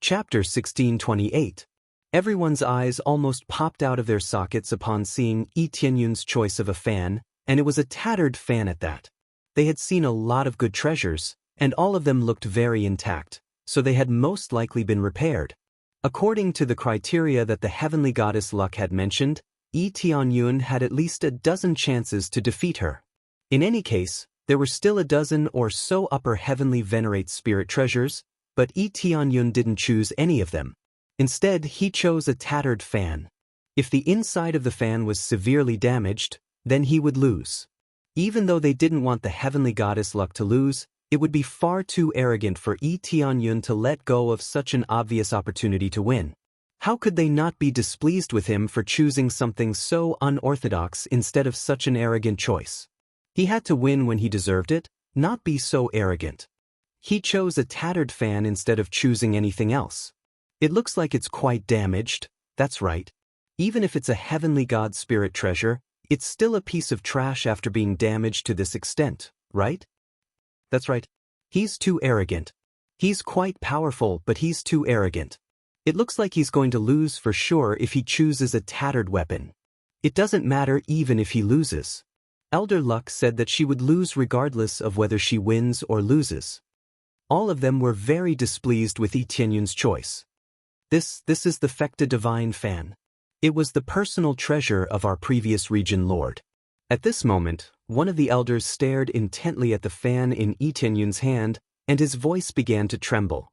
Chapter 1628. Everyone's eyes almost popped out of their sockets upon seeing Yi Tianyun's choice of a fan, and it was a tattered fan at that. They had seen a lot of good treasures, and all of them looked very intact, so they had most likely been repaired. According to the criteria that the heavenly goddess Luck had mentioned, Yi Tianyun had at least a dozen chances to defeat her. In any case, there were still a dozen or so upper heavenly venerate spirit treasures, but Yi Tianyun didn't choose any of them. Instead, he chose a tattered fan. If the inside of the fan was severely damaged, then he would lose. Even though they didn't want the heavenly goddess Luck to lose, it would be far too arrogant for Lee Tianyun to let go of such an obvious opportunity to win. How could they not be displeased with him for choosing something so unorthodox instead of such an arrogant choice? He had to win when he deserved it, not be so arrogant. He chose a tattered fan instead of choosing anything else. It looks like it's quite damaged, that's right. Even if it's a heavenly god spirit treasure, it's still a piece of trash after being damaged to this extent, right? That's right. He's too arrogant. He's quite powerful, but he's too arrogant. It looks like he's going to lose for sure if he chooses a tattered weapon. It doesn't matter even if he loses. Elder Luck said that she would lose regardless of whether she wins or loses. All of them were very displeased with Lee Tianyun's choice. This is the Fecta Divine Fan. It was the personal treasure of our previous region lord. At this moment, one of the elders stared intently at the fan in Lee Tianyun's hand, and his voice began to tremble.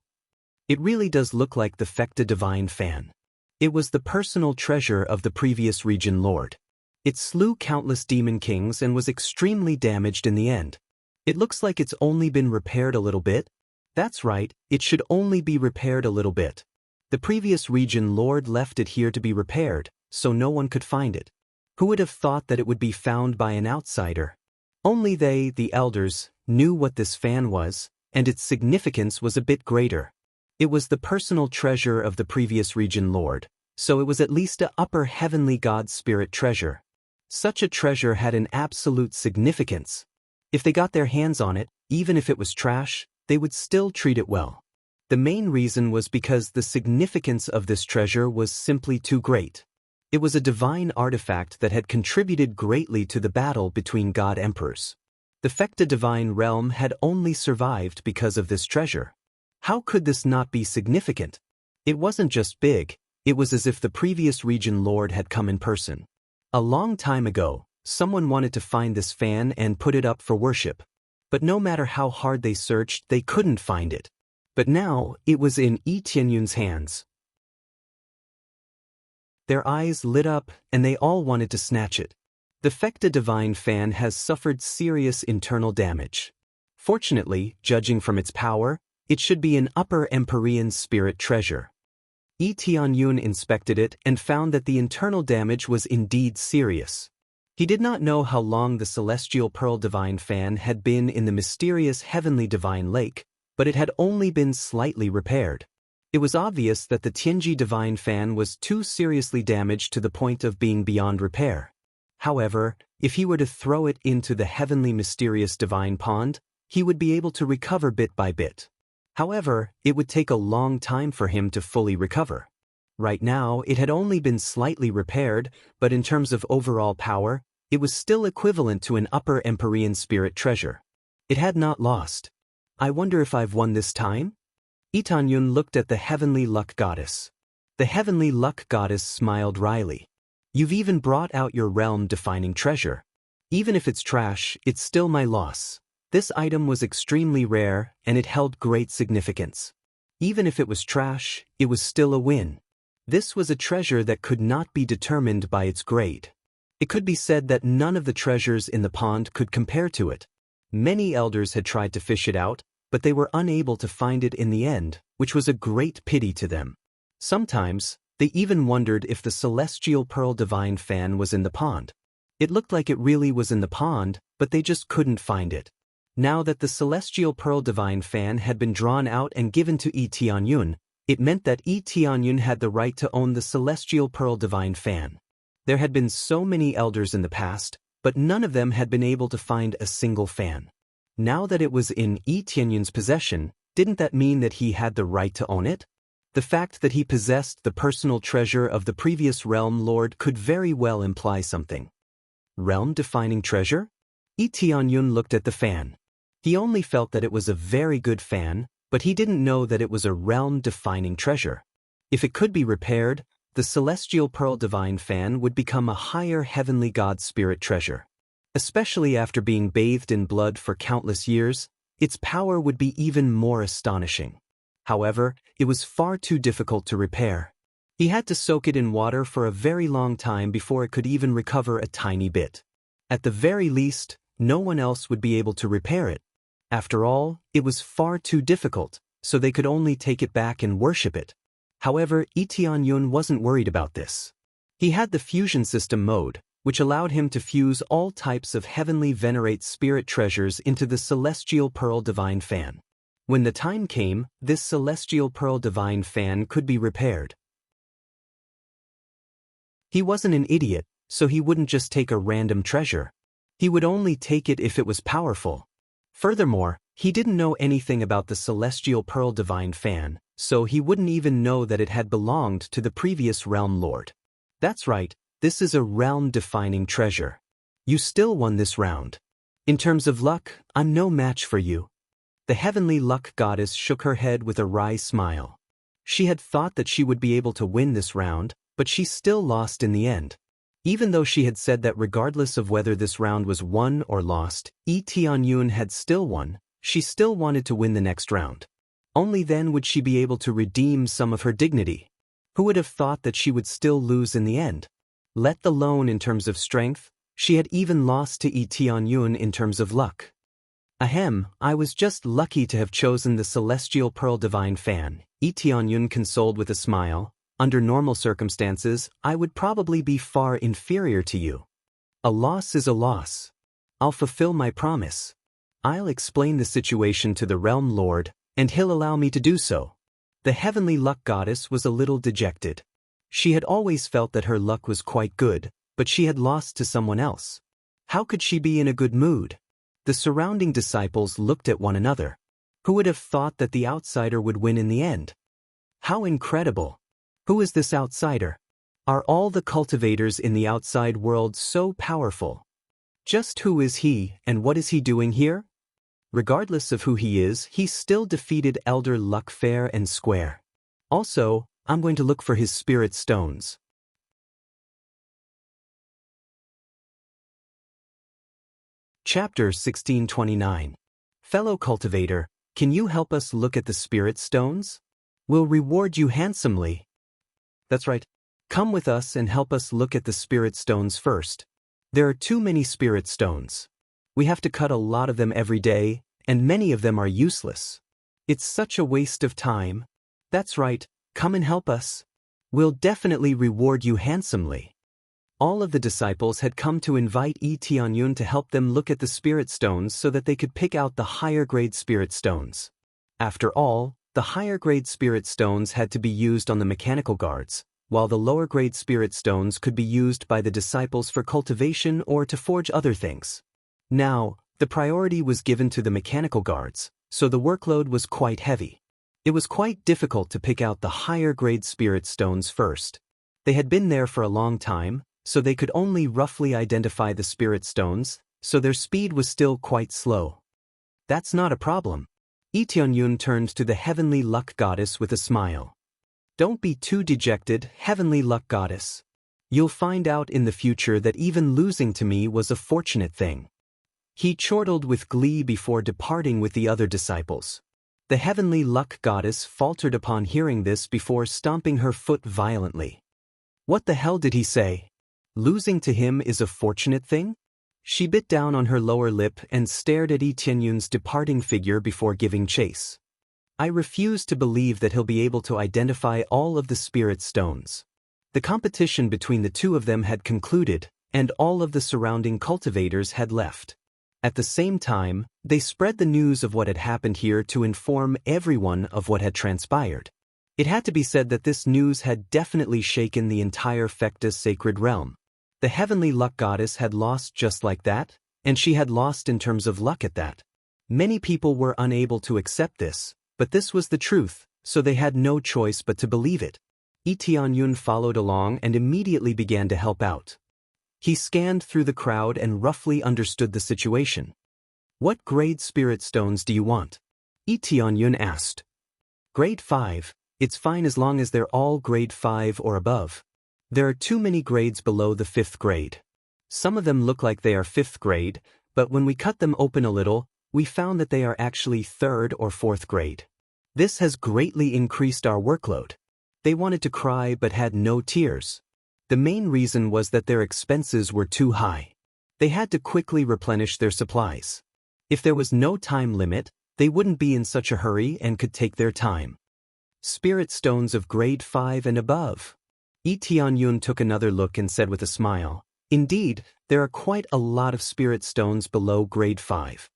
It really does look like the Fecta Divine Fan. It was the personal treasure of the previous region lord. It slew countless demon kings and was extremely damaged in the end. It looks like it's only been repaired a little bit. That's right, it should only be repaired a little bit. The previous region lord left it here to be repaired, so no one could find it. Who would have thought that it would be found by an outsider? Only they, the elders, knew what this fan was, and its significance was a bit greater. It was the personal treasure of the previous region lord, so it was at least a upper heavenly god spirit treasure. Such a treasure had an absolute significance. If they got their hands on it, even if it was trash, they would still treat it well. The main reason was because the significance of this treasure was simply too great. It was a divine artifact that had contributed greatly to the battle between god emperors. The Fecta Divine Realm had only survived because of this treasure. How could this not be significant? It wasn't just big, it was as if the previous region lord had come in person. A long time ago, someone wanted to find this fan and put it up for worship. But no matter how hard they searched, they couldn't find it. But now, it was in Lee Tianyun's hands. Their eyes lit up, and they all wanted to snatch it. The Fecta Divine Fan has suffered serious internal damage. Fortunately, judging from its power, it should be an upper Empyrean spirit treasure. Lee Tianyun inspected it and found that the internal damage was indeed serious. He did not know how long the Celestial Pearl Divine Fan had been in the mysterious Heavenly Divine Lake, but it had only been slightly repaired. It was obvious that the Tianji Divine Fan was too seriously damaged to the point of being beyond repair. However, if he were to throw it into the Heavenly Mysterious Divine Pond, he would be able to recover bit by bit. However, it would take a long time for him to fully recover. Right now, it had only been slightly repaired, but in terms of overall power, it was still equivalent to an upper Empyrean spirit treasure. It had not lost. I wonder if I've won this time? Lee Tianyun looked at the Heavenly Luck Goddess. The Heavenly Luck Goddess smiled wryly. You've even brought out your realm-defining treasure. Even if it's trash, it's still my loss. This item was extremely rare, and it held great significance. Even if it was trash, it was still a win. This was a treasure that could not be determined by its grade. It could be said that none of the treasures in the pond could compare to it. Many elders had tried to fish it out, but they were unable to find it in the end, which was a great pity to them. Sometimes, they even wondered if the Celestial Pearl Divine Fan was in the pond. It looked like it really was in the pond, but they just couldn't find it. Now that the Celestial Pearl Divine Fan had been drawn out and given to Lee Tianyun, it meant that Lee Tianyun had the right to own the Celestial Pearl Divine Fan. There had been so many elders in the past, but none of them had been able to find a single fan. Now that it was in Lee Tianyun's possession, didn't that mean that he had the right to own it? The fact that he possessed the personal treasure of the previous realm lord could very well imply something. Realm-defining treasure? Lee Tianyun looked at the fan. He only felt that it was a very good fan, but he didn't know that it was a realm-defining treasure. If it could be repaired, the Celestial Pearl Divine Fan would become a higher heavenly god spirit treasure. Especially after being bathed in blood for countless years, its power would be even more astonishing. However, it was far too difficult to repair. He had to soak it in water for a very long time before it could even recover a tiny bit. At the very least, no one else would be able to repair it. After all, it was far too difficult, so they could only take it back and worship it. However, Lee Tianyun wasn't worried about this. He had the fusion system mode, which allowed him to fuse all types of heavenly venerate spirit treasures into the celestial pearl divine fan. When the time came, this celestial pearl divine fan could be repaired. He wasn't an idiot, so he wouldn't just take a random treasure. He would only take it if it was powerful. Furthermore, he didn't know anything about the celestial pearl divine fan, so he wouldn't even know that it had belonged to the previous realm lord. That's right, this is a realm-defining treasure. You still won this round. In terms of luck, I'm no match for you. The heavenly luck goddess shook her head with a wry smile. She had thought that she would be able to win this round, but she still lost in the end. Even though she had said that regardless of whether this round was won or lost, Lee Tianyun had still won, she still wanted to win the next round. Only then would she be able to redeem some of her dignity. Who would have thought that she would still lose in the end? Let alone in terms of strength, she had even lost to Lee Tianyun in terms of luck. Ahem, I was just lucky to have chosen the celestial pearl divine fan, Lee Tianyun consoled with a smile. Under normal circumstances, I would probably be far inferior to you. A loss is a loss. I'll fulfill my promise. I'll explain the situation to the realm lord, and he'll allow me to do so. The heavenly luck goddess was a little dejected. She had always felt that her luck was quite good, but she had lost to someone else. How could she be in a good mood? The surrounding disciples looked at one another. Who would have thought that the outsider would win in the end? How incredible! Who is this outsider? Are all the cultivators in the outside world so powerful? Just who is he, and what is he doing here? Regardless of who he is, he still defeated Elder Luck fair and square. Also, I'm going to look for his spirit stones. Chapter 1629. Fellow cultivator, can you help us look at the spirit stones? We'll reward you handsomely. That's right. Come with us and help us look at the spirit stones first. There are too many spirit stones. We have to cut a lot of them every day, and many of them are useless. It's such a waste of time. That's right. Come and help us. We'll definitely reward you handsomely. All of the disciples had come to invite Lee Tianyun to help them look at the spirit stones so that they could pick out the higher-grade spirit stones. After all, the higher-grade spirit stones had to be used on the mechanical guards, while the lower-grade spirit stones could be used by the disciples for cultivation or to forge other things. Now, the priority was given to the mechanical guards, so the workload was quite heavy. It was quite difficult to pick out the higher-grade spirit stones first. They had been there for a long time, so they could only roughly identify the spirit stones, so their speed was still quite slow. That's not a problem. Lee Tianyun turned to the heavenly luck goddess with a smile. Don't be too dejected, heavenly luck goddess. You'll find out in the future that even losing to me was a fortunate thing. He chortled with glee before departing with the other disciples. The heavenly luck goddess faltered upon hearing this before stomping her foot violently. What the hell did he say? Losing to him is a fortunate thing? She bit down on her lower lip and stared at Lee Tianyun's departing figure before giving chase. I refuse to believe that he'll be able to identify all of the spirit stones. The competition between the two of them had concluded, and all of the surrounding cultivators had left. At the same time, they spread the news of what had happened here to inform everyone of what had transpired. It had to be said that this news had definitely shaken the entire Fecta sacred realm. The heavenly luck goddess had lost just like that, and she had lost in terms of luck at that. Many people were unable to accept this, but this was the truth, so they had no choice but to believe it. Lee Tianyun followed along and immediately began to help out. He scanned through the crowd and roughly understood the situation. What grade spirit stones do you want? Lee Tianyun asked. Grade 5, it's fine as long as they're all grade 5 or above. There are too many grades below the 5th grade. Some of them look like they are 5th grade, but when we cut them open a little, we found that they are actually 3rd or 4th grade. This has greatly increased our workload. They wanted to cry but had no tears. The main reason was that their expenses were too high. They had to quickly replenish their supplies. If there was no time limit, they wouldn't be in such a hurry and could take their time. Spirit stones of grade 5 and above. Lee Tianyun took another look and said with a smile, "Indeed, there are quite a lot of spirit stones below grade 5.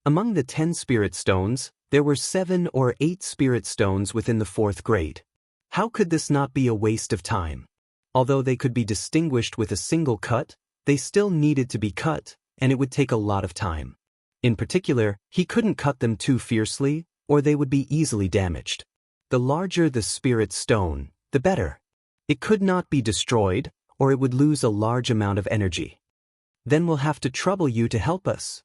Among the 10 spirit stones, there were 7 or 8 spirit stones within the 4th grade. How could this not be a waste of time? Although they could be distinguished with a single cut, they still needed to be cut, and it would take a lot of time. In particular, he couldn't cut them too fiercely, or they would be easily damaged. The larger the spirit stone, the better. It could not be destroyed, or it would lose a large amount of energy. Then we'll have to trouble you to help us."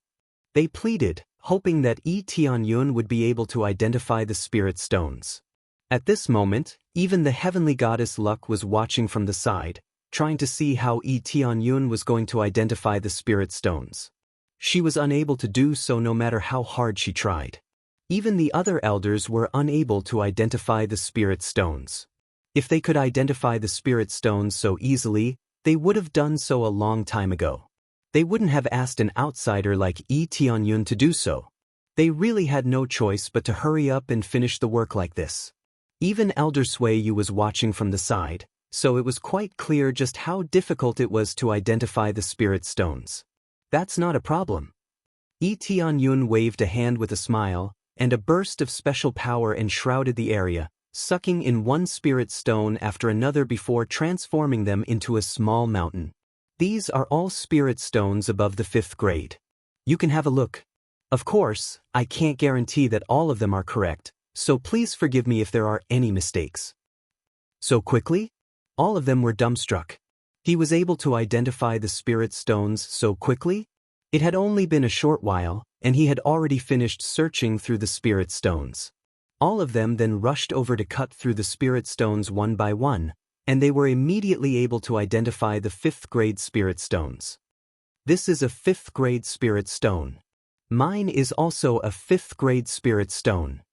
They pleaded, hoping that Lee Tianyun would be able to identify the spirit stones. At this moment, even the heavenly goddess Luck was watching from the side, trying to see how Lee Tianyun was going to identify the spirit stones. She was unable to do so no matter how hard she tried. Even the other elders were unable to identify the spirit stones. If they could identify the spirit stones so easily, they would have done so a long time ago. They wouldn't have asked an outsider like Lee Tianyun to do so. They really had no choice but to hurry up and finish the work like this. Even Elder Suiyu was watching from the side, so it was quite clear just how difficult it was to identify the spirit stones. "That's not a problem." Lee Tianyun waved a hand with a smile, and a burst of special power enshrouded the area, sucking in one spirit stone after another before transforming them into a small mountain. These are all spirit stones above the 5th grade. You can have a look. Of course, I can't guarantee that all of them are correct, so please forgive me if there are any mistakes. So quickly? All of them were dumbstruck. He was able to identify the spirit stones so quickly? It had only been a short while, and he had already finished searching through the spirit stones. All of them then rushed over to cut through the spirit stones one by one, and they were immediately able to identify the 5th grade spirit stones. This is a 5th grade spirit stone. Mine is also a 5th grade spirit stone.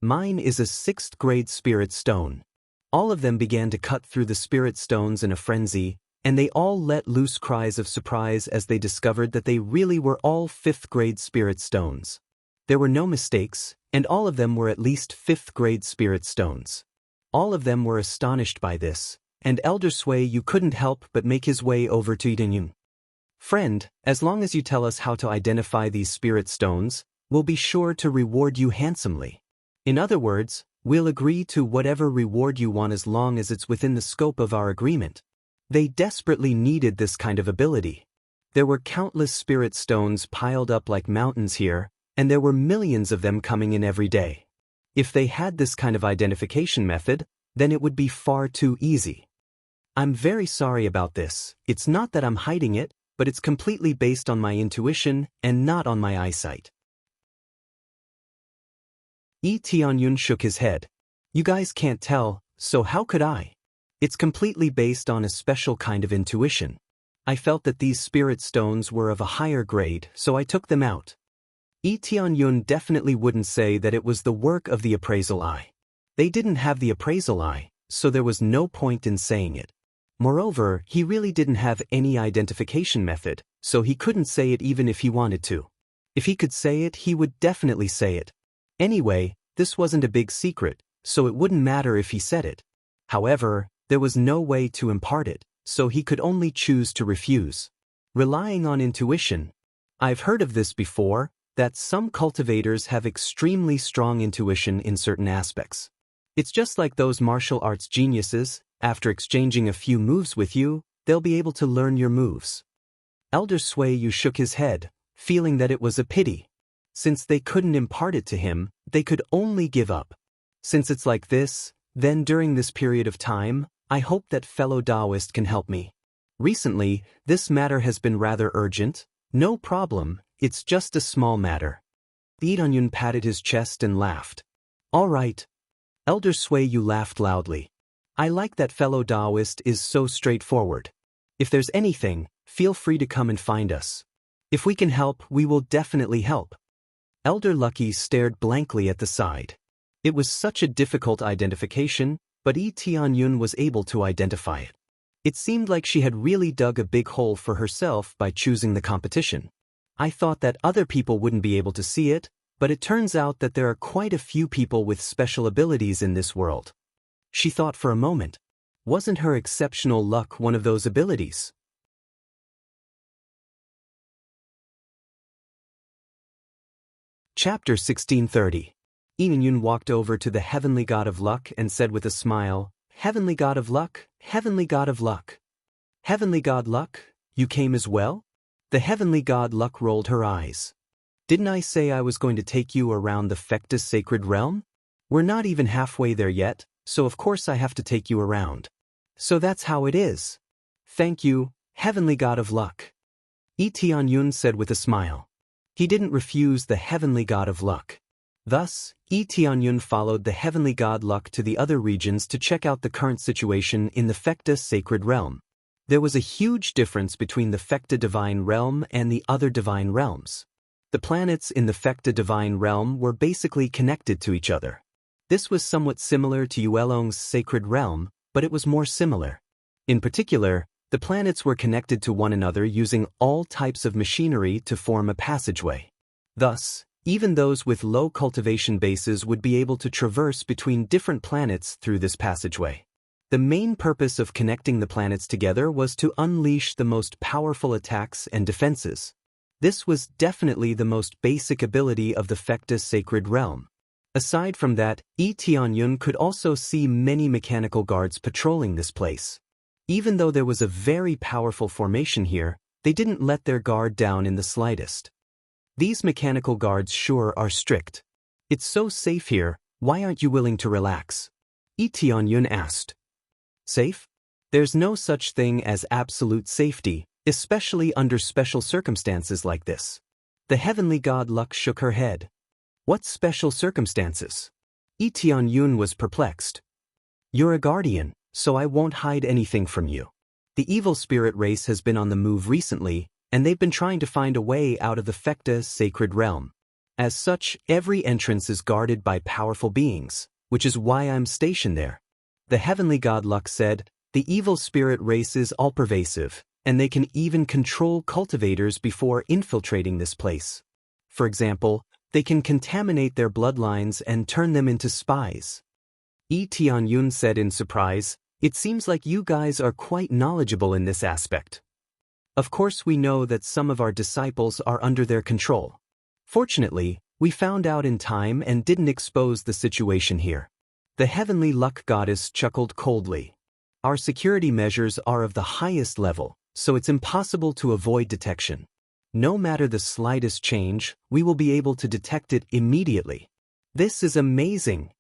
Mine is a 6th grade spirit stone. All of them began to cut through the spirit stones in a frenzy, and they all let loose cries of surprise as they discovered that they really were all 5th grade spirit stones. There were no mistakes, and all of them were at least 5th grade spirit stones. All of them were astonished by this, and Elder Suiyu couldn't help but make his way over to Tianyun. "Friend, as long as you tell us how to identify these spirit stones, we'll be sure to reward you handsomely. In other words, we'll agree to whatever reward you want as long as it's within the scope of our agreement." They desperately needed this kind of ability. There were countless spirit stones piled up like mountains here, and there were millions of them coming in every day. If they had this kind of identification method, then it would be far too easy. "I'm very sorry about this. It's not that I'm hiding it, but it's completely based on my intuition and not on my eyesight." Lee Tianyun shook his head. "You guys can't tell, so how could I? It's completely based on a special kind of intuition. I felt that these spirit stones were of a higher grade, so I took them out." Lee Tianyun definitely wouldn't say that it was the work of the appraisal eye. They didn't have the appraisal eye, so there was no point in saying it. Moreover, he really didn't have any identification method, so he couldn't say it even if he wanted to. If he could say it, he would definitely say it. Anyway, this wasn't a big secret, so it wouldn't matter if he said it. However, there was no way to impart it, so he could only choose to refuse. Relying on intuition. I've heard of this before, that some cultivators have extremely strong intuition in certain aspects. It's just like those martial arts geniuses, after exchanging a few moves with you, they'll be able to learn your moves. Elder Suiyu shook his head, feeling that it was a pity. Since they couldn't impart it to him, they could only give up. Since it's like this, then during this period of time, I hope that fellow Taoist can help me. Recently, this matter has been rather urgent. No problem, it's just a small matter. Lee Tianyun patted his chest and laughed. All right. Elder Suiyu laughed loudly. I like that fellow Taoist is so straightforward. If there's anything, feel free to come and find us. If we can help, we will definitely help. Elder Lucky stared blankly at the side. It was such a difficult identification, but Yi Tianyun was able to identify it. It seemed like she had really dug a big hole for herself by choosing the competition. I thought that other people wouldn't be able to see it, but it turns out that there are quite a few people with special abilities in this world. She thought for a moment. Wasn't her exceptional luck one of those abilities? Chapter 1630. Tianyun walked over to the heavenly god of luck and said with a smile, "Heavenly god of luck, heavenly god of luck." "Heavenly god luck, you came as well?" The heavenly god luck rolled her eyes. "Didn't I say I was going to take you around the Fectus sacred realm? We're not even halfway there yet, so of course I have to take you around. So that's how it is." "Thank you, heavenly god of luck," Yi Tianyun said with a smile. He didn't refuse the heavenly god of luck. Thus, Yi Tianyun followed the heavenly god luck to the other regions to check out the current situation in the Fecta sacred realm. There was a huge difference between the Fecta divine realm and the other divine realms. The planets in the Fecta divine realm were basically connected to each other. This was somewhat similar to Yuelong's sacred realm, but it was more similar. In particular, the planets were connected to one another using all types of machinery to form a passageway. Thus, even those with low cultivation bases would be able to traverse between different planets through this passageway. The main purpose of connecting the planets together was to unleash the most powerful attacks and defenses. This was definitely the most basic ability of the Fecta sacred realm. Aside from that, Yi Tianyun could also see many mechanical guards patrolling this place. Even though there was a very powerful formation here, they didn't let their guard down in the slightest. "These mechanical guards sure are strict. It's so safe here, why aren't you willing to relax?" Yi Tianyun asked. "Safe? There's no such thing as absolute safety, especially under special circumstances like this." The heavenly god Luck shook her head. "What special circumstances?" Yi Tianyun was perplexed. "You're a guardian, so I won't hide anything from you. The evil spirit race has been on the move recently, and they've been trying to find a way out of the Fecta sacred realm. As such, every entrance is guarded by powerful beings, which is why I'm stationed there." The heavenly god Luck said, "The evil spirit race is all-pervasive, and they can even control cultivators before infiltrating this place. For example, they can contaminate their bloodlines and turn them into spies." Yi Tianyun said in surprise, "It seems like you guys are quite knowledgeable in this aspect." "Of course we know that some of our disciples are under their control. Fortunately, we found out in time and didn't expose the situation here." The heavenly luck goddess chuckled coldly. "Our security measures are of the highest level, so it's impossible to avoid detection. No matter the slightest change, we will be able to detect it immediately." "This is amazing."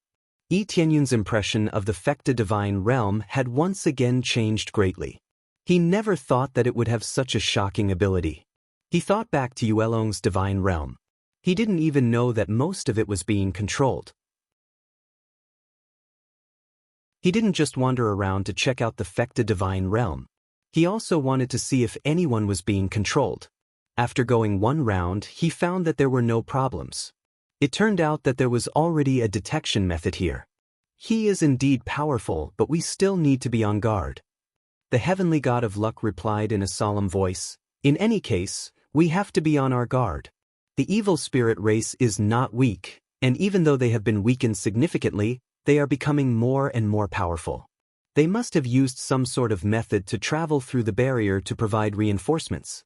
Yi Tianyun's impression of the Fecta divine realm had once again changed greatly. He never thought that it would have such a shocking ability. He thought back to Yuelong's divine realm. He didn't even know that most of it was being controlled. He didn't just wander around to check out the Fecta divine realm. He also wanted to see if anyone was being controlled. After going one round, he found that there were no problems. It turned out that there was already a detection method here. "He is indeed powerful, but we still need to be on guard." The heavenly god of luck replied in a solemn voice, "In any case, we have to be on our guard. The evil spirit race is not weak, and even though they have been weakened significantly, they are becoming more and more powerful. They must have used some sort of method to travel through the barrier to provide reinforcements."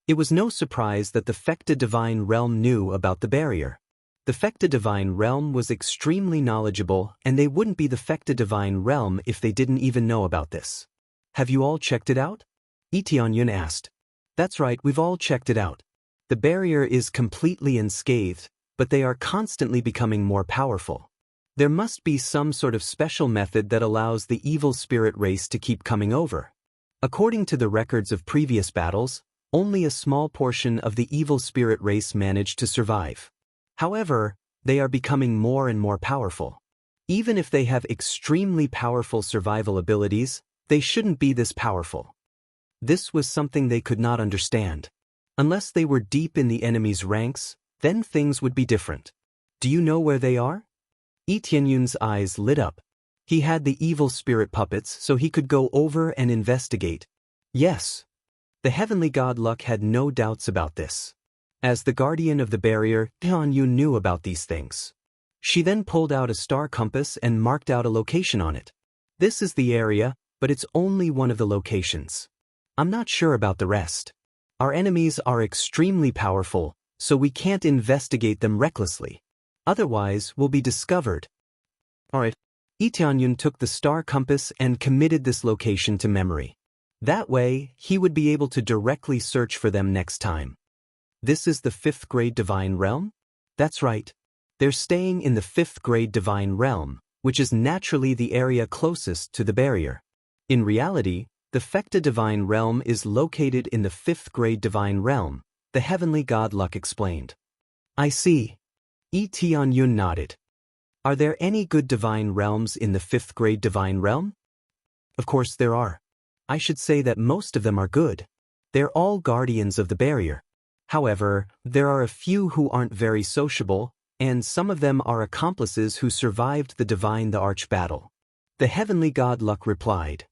It was no surprise that the Fecta divine realm knew about the barrier. The Fecta divine realm was extremely knowledgeable, and they wouldn't be the Fecta divine realm if they didn't even know about this. "Have you all checked it out?" Yi Tianyun asked. "That's right, we've all checked it out. The barrier is completely unscathed, but they are constantly becoming more powerful. There must be some sort of special method that allows the evil spirit race to keep coming over. According to the records of previous battles, only a small portion of the evil spirit race managed to survive. However, they are becoming more and more powerful. Even if they have extremely powerful survival abilities, they shouldn't be this powerful." This was something they could not understand. Unless they were deep in the enemy's ranks, then things would be different. "Do you know where they are?" Lee Tianyun's eyes lit up. He had the evil spirit puppets, so he could go over and investigate. Yes. The heavenly god Luck had no doubts about this. As the guardian of the barrier, Tianyun knew about these things. She then pulled out a star compass and marked out a location on it. This is the area, but it's only one of the locations. I'm not sure about the rest. Our enemies are extremely powerful, so we can't investigate them recklessly. Otherwise, we'll be discovered. Alright. Lee Tianyun took the star compass and committed this location to memory. That way, he would be able to directly search for them next time. This is the 5th grade divine realm? That's right. They're staying in the 5th grade divine realm, which is naturally the area closest to the barrier. In reality, the Fecta divine realm is located in the 5th grade divine realm, the heavenly god Luck explained. I see. Lee Tianyun nodded. Are there any good divine realms in the 5th grade divine realm? Of course there are. I should say that most of them are good. They're all guardians of the barrier. However, there are a few who aren't very sociable, and some of them are accomplices who survived the Divine the Arch battle. The heavenly god Luck replied.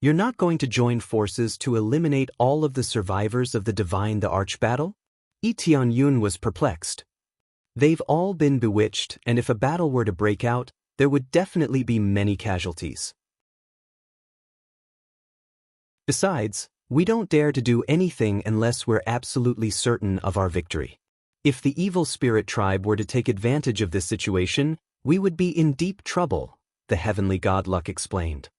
You're not going to join forces to eliminate all of the survivors of the Divine the Arch battle? Lee Tianyun was perplexed. They've all been bewitched, and if a battle were to break out, there would definitely be many casualties. Besides, we don't dare to do anything unless we're absolutely certain of our victory. If the evil spirit tribe were to take advantage of this situation, we would be in deep trouble, the heavenly god Luck explained.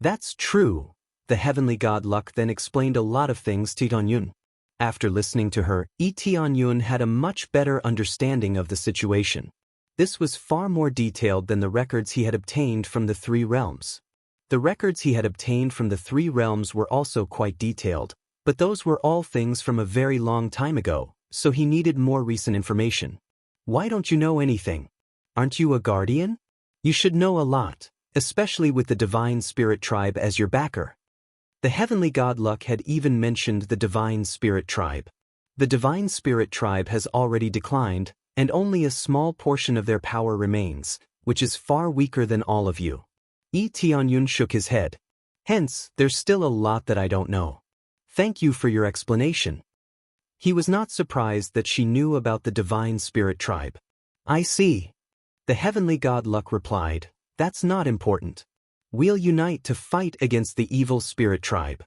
That's true. The heavenly god Luck then explained a lot of things to Tianyun. After listening to her, Lee Tianyun had a much better understanding of the situation. This was far more detailed than the records he had obtained from the 3 realms. The records he had obtained from the 3 realms were also quite detailed, but those were all things from a very long time ago, so he needed more recent information. Why don't you know anything? Aren't you a guardian? You should know a lot, especially with the Divine Spirit Tribe as your backer. The heavenly god Luck had even mentioned the Divine Spirit Tribe. The Divine Spirit Tribe has already declined, and only a small portion of their power remains, which is far weaker than all of you. Lee Tianyun shook his head. Hence, there's still a lot that I don't know. Thank you for your explanation. He was not surprised that she knew about the Divine Spirit Tribe. I see. The heavenly god Luck replied, That's not important. We'll unite to fight against the evil spirit tribe.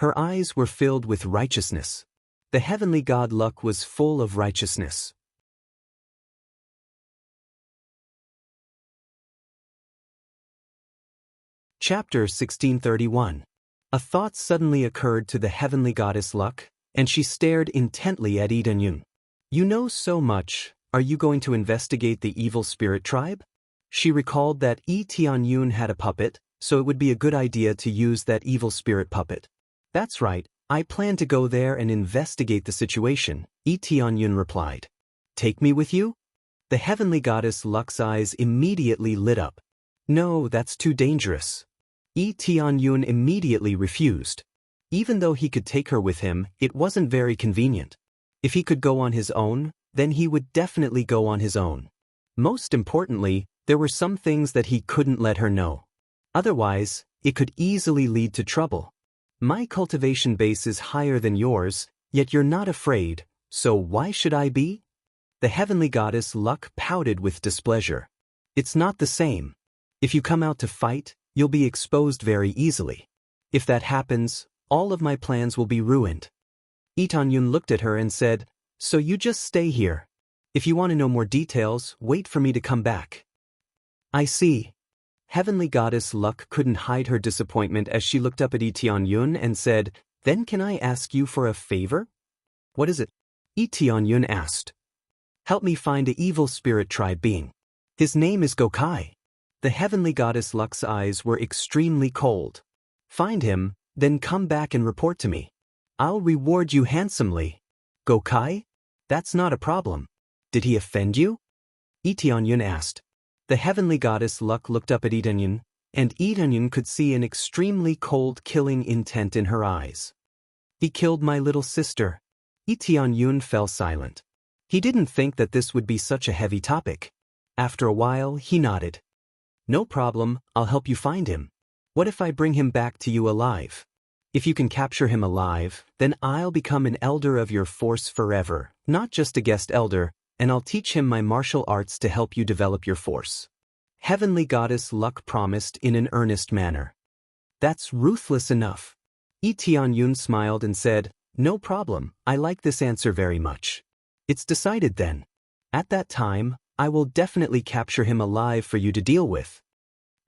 Her eyes were filled with righteousness. The heavenly god Luck was full of righteousness. Chapter 1631. A thought suddenly occurred to the heavenly goddess Luck, and she stared intently at Lee Tianyun. You know so much, are you going to investigate the evil spirit tribe? She recalled that Lee Tianyun had a puppet, so it would be a good idea to use that evil spirit puppet. That's right, I plan to go there and investigate the situation, Lee Tianyun replied. Take me with you? The heavenly goddess Luck's eyes immediately lit up. No, that's too dangerous. Lee Tianyun immediately refused. Even though he could take her with him, it wasn't very convenient. If he could go on his own, then he would definitely go on his own. Most importantly, there were some things that he couldn't let her know. Otherwise, it could easily lead to trouble. My cultivation base is higher than yours, yet you're not afraid, so why should I be? The heavenly goddess Luck pouted with displeasure. It's not the same. If you come out to fight, you'll be exposed very easily. If that happens, all of my plans will be ruined. Lee Tianyun looked at her and said, So you just stay here. If you want to know more details, wait for me to come back. I see. Heavenly goddess Luck couldn't hide her disappointment as she looked up at Lee Tianyun and said, Then can I ask you for a favor? What is it? Lee Tianyun asked. Help me find a evil spirit tribe being. His name is Gokai. The heavenly goddess Luck's eyes were extremely cold. Find him, then come back and report to me. I'll reward you handsomely. Gokai? That's not a problem. Did he offend you? Lee Tianyun asked. The heavenly goddess Luck looked up at Lee Tianyun, and Lee Tianyun could see an extremely cold killing intent in her eyes. He killed my little sister. Lee Tianyun fell silent. He didn't think that this would be such a heavy topic. After a while, he nodded. No problem, I'll help you find him. What if I bring him back to you alive? If you can capture him alive, then I'll become an elder of your force forever, not just a guest elder, and I'll teach him my martial arts to help you develop your force. Heavenly Goddess Luck promised in an earnest manner. That's ruthless enough. Tianyun smiled and said, no problem, I like this answer very much. It's decided then. At that time, I will definitely capture him alive for you to deal with.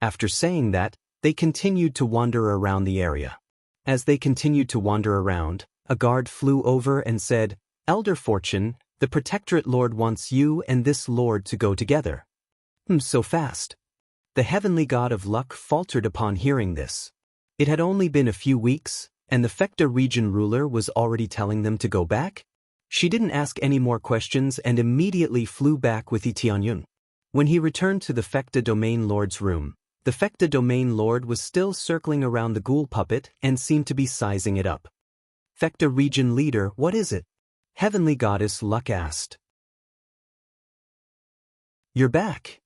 After saying that, they continued to wander around the area. As they continued to wander around, a guard flew over and said, Elder Fortune, the Protectorate Lord wants you and this Lord to go together. So fast. The heavenly god of luck faltered upon hearing this. It had only been a few weeks, and the Fekta region ruler was already telling them to go back? She didn't ask any more questions and immediately flew back with Tianyun. When he returned to the Fekta Domain Lord's room, the Fekta Domain Lord was still circling around the ghoul puppet and seemed to be sizing it up. Fekta region leader, what is it? Heavenly Goddess Luck asked. You're back.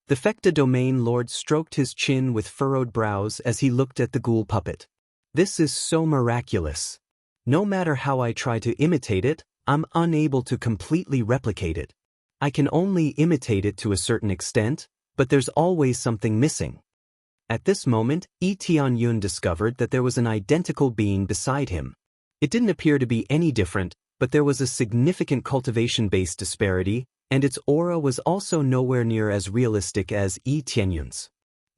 The Fekta Domain Lord stroked his chin with furrowed brows as he looked at the ghoul puppet. This is so miraculous. No matter how I try to imitate it, I'm unable to completely replicate it. I can only imitate it to a certain extent, but there's always something missing. At this moment, Tianyun discovered that there was an identical being beside him. It didn't appear to be any different, but there was a significant cultivation-based disparity, and its aura was also nowhere near as realistic as Tianyun's.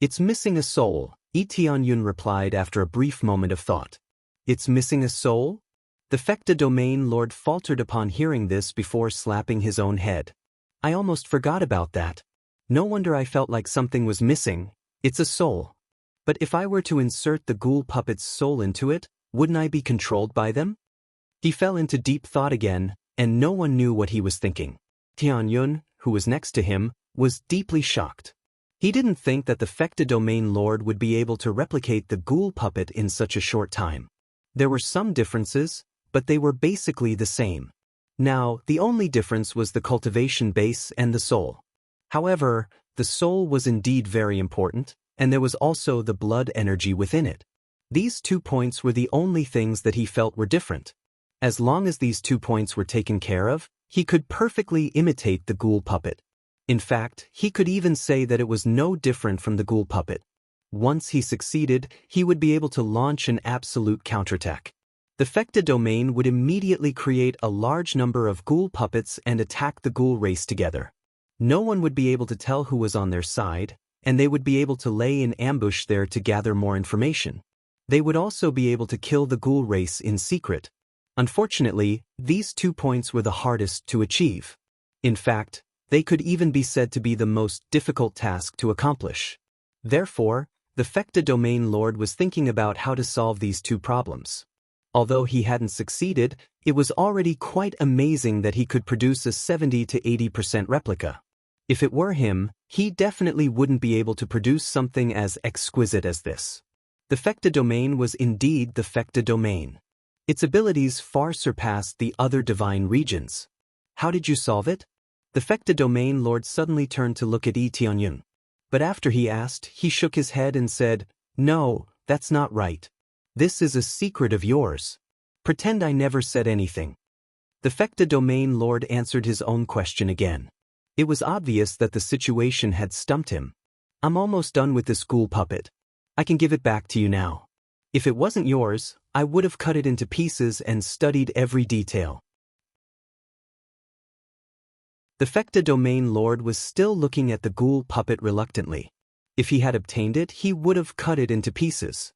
It's missing a soul, Tianyun replied after a brief moment of thought. It's missing a soul? The Fekta Domain Lord faltered upon hearing this before slapping his own head. I almost forgot about that. No wonder I felt like something was missing. It's a soul. But if I were to insert the ghoul puppet's soul into it, wouldn't I be controlled by them? He fell into deep thought again, and no one knew what he was thinking. Tianyun, who was next to him, was deeply shocked. He didn't think that the Fekta Domain Lord would be able to replicate the ghoul puppet in such a short time. There were some differences, but they were basically the same. Now, the only difference was the cultivation base and the soul. However, the soul was indeed very important, and there was also the blood energy within it. These 2 points were the only things that he felt were different. As long as these 2 points were taken care of, he could perfectly imitate the ghoul puppet. In fact, he could even say that it was no different from the ghoul puppet. Once he succeeded, he would be able to launch an absolute counterattack. The Fekta domain would immediately create a large number of ghoul puppets and attack the ghoul race together. No one would be able to tell who was on their side, and they would be able to lay in ambush there to gather more information. They would also be able to kill the ghoul race in secret. Unfortunately, these 2 points were the hardest to achieve. In fact, they could even be said to be the most difficult task to accomplish. Therefore, the Fekta Domain Lord was thinking about how to solve these 2 problems. Although he hadn't succeeded, it was already quite amazing that he could produce a 70 to 80% replica. If it were him, he definitely wouldn't be able to produce something as exquisite as this. The Fekta domain was indeed the Fekta domain. Its abilities far surpassed the other divine regions. How did you solve it? The Fekta domain Lord suddenly turned to look at Tianyun. But after he asked, he shook his head and said, "No, that's not right. This is a secret of yours. Pretend I never said anything." The Fekta domain Lord answered his own question again. It was obvious that the situation had stumped him. "I'm almost done with this ghoul puppet. I can give it back to you now. If it wasn't yours, I would have cut it into pieces and studied every detail." The Fekta domain Lord was still looking at the ghoul puppet reluctantly. If he had obtained it, he would have cut it into pieces.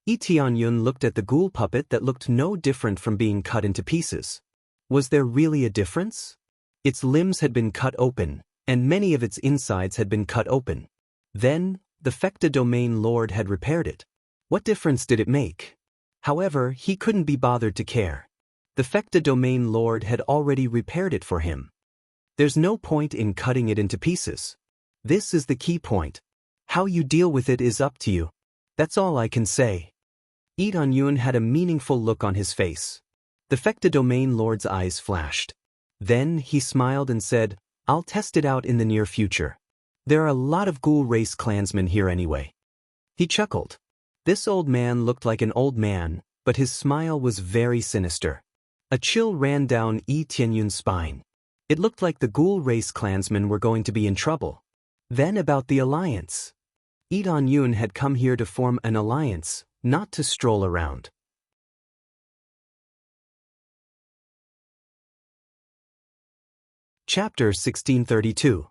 Tianyun looked at the ghoul puppet that looked no different from being cut into pieces. Was there really a difference? Its limbs had been cut open, and many of its insides had been cut open. Then, the Fekta domain Lord had repaired it. What difference did it make? However, he couldn't be bothered to care. The Fekta domain Lord had already repaired it for him. There's no point in cutting it into pieces. This is the key point. How you deal with it is up to you. That's all I can say. Tianyun had a meaningful look on his face. The Fekta domain Lord's eyes flashed. Then he smiled and said, I'll test it out in the near future. There are a lot of ghoul race clansmen here anyway. He chuckled. This old man looked like an old man, but his smile was very sinister. A chill ran down Yi Tianyun's spine. It looked like the ghoul race clansmen were going to be in trouble. Then about the alliance. Yi Tianyun had come here to form an alliance, not to stroll around. Chapter 1632.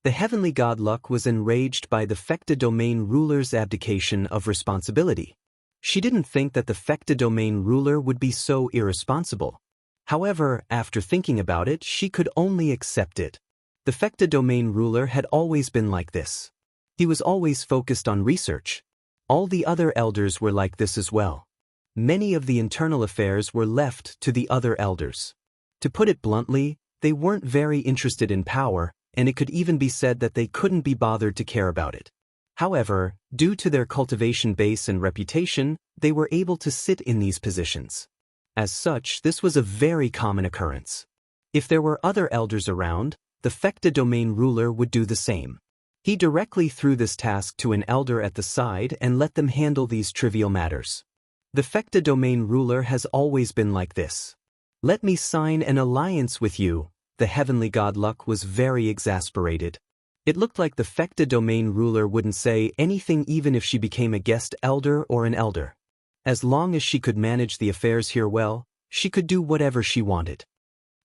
The heavenly god Luck was enraged by the Fecta domain ruler's abdication of responsibility. She didn't think that the Fecta domain ruler would be so irresponsible. However, after thinking about it, she could only accept it. The Fecta domain ruler had always been like this. He was always focused on research. All the other elders were like this as well. Many of the internal affairs were left to the other elders. To put it bluntly, they weren't very interested in power, and it could even be said that they couldn't be bothered to care about it. However, due to their cultivation base and reputation, they were able to sit in these positions. As such, this was a very common occurrence. If there were other elders around, the Fecta domain ruler would do the same. He directly threw this task to an elder at the side and let them handle these trivial matters. The Fecta domain ruler has always been like this. Let me sign an alliance with you. The heavenly god Luck was very exasperated. It looked like the Fecta domain ruler wouldn't say anything even if she became a guest elder or an elder. As long as she could manage the affairs here well, she could do whatever she wanted.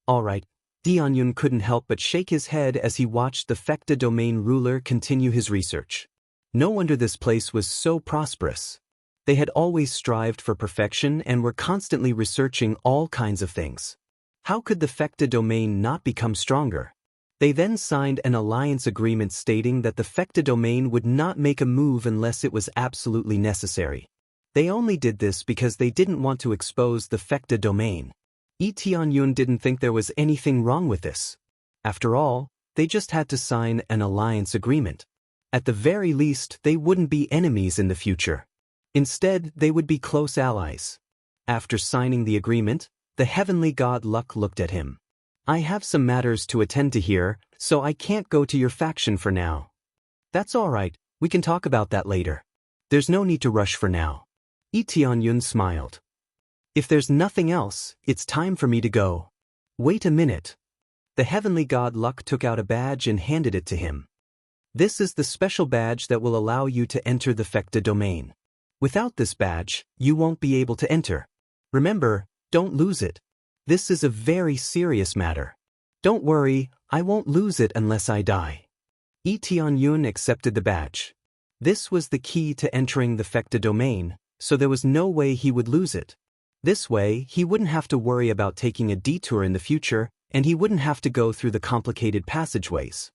Alright, Tianyun couldn't help but shake his head as he watched the Fecta domain ruler continue his research. No wonder this place was so prosperous. They had always strived for perfection and were constantly researching all kinds of things. How could the Fecta domain not become stronger? They then signed an alliance agreement stating that the Fecta domain would not make a move unless it was absolutely necessary. They only did this because they didn't want to expose the Fecta domain. Yi Tianyun didn't think there was anything wrong with this. After all, they just had to sign an alliance agreement. At the very least, they wouldn't be enemies in the future. Instead, they would be close allies. After signing the agreement, the heavenly god Luck looked at him. I have some matters to attend to here, so I can't go to your faction for now. That's alright, we can talk about that later. There's no need to rush for now. Yi Tianyun smiled. If there's nothing else, it's time for me to go. Wait a minute. The heavenly god Luck took out a badge and handed it to him. This is the special badge that will allow you to enter the Fecta domain. Without this badge, you won't be able to enter. Remember, don't lose it. This is a very serious matter. Don't worry, I won't lose it unless I die. Yi Tianyun accepted the badge. This was the key to entering the Fecta domain, so there was no way he would lose it. This way, he wouldn't have to worry about taking a detour in the future, and he wouldn't have to go through the complicated passageways.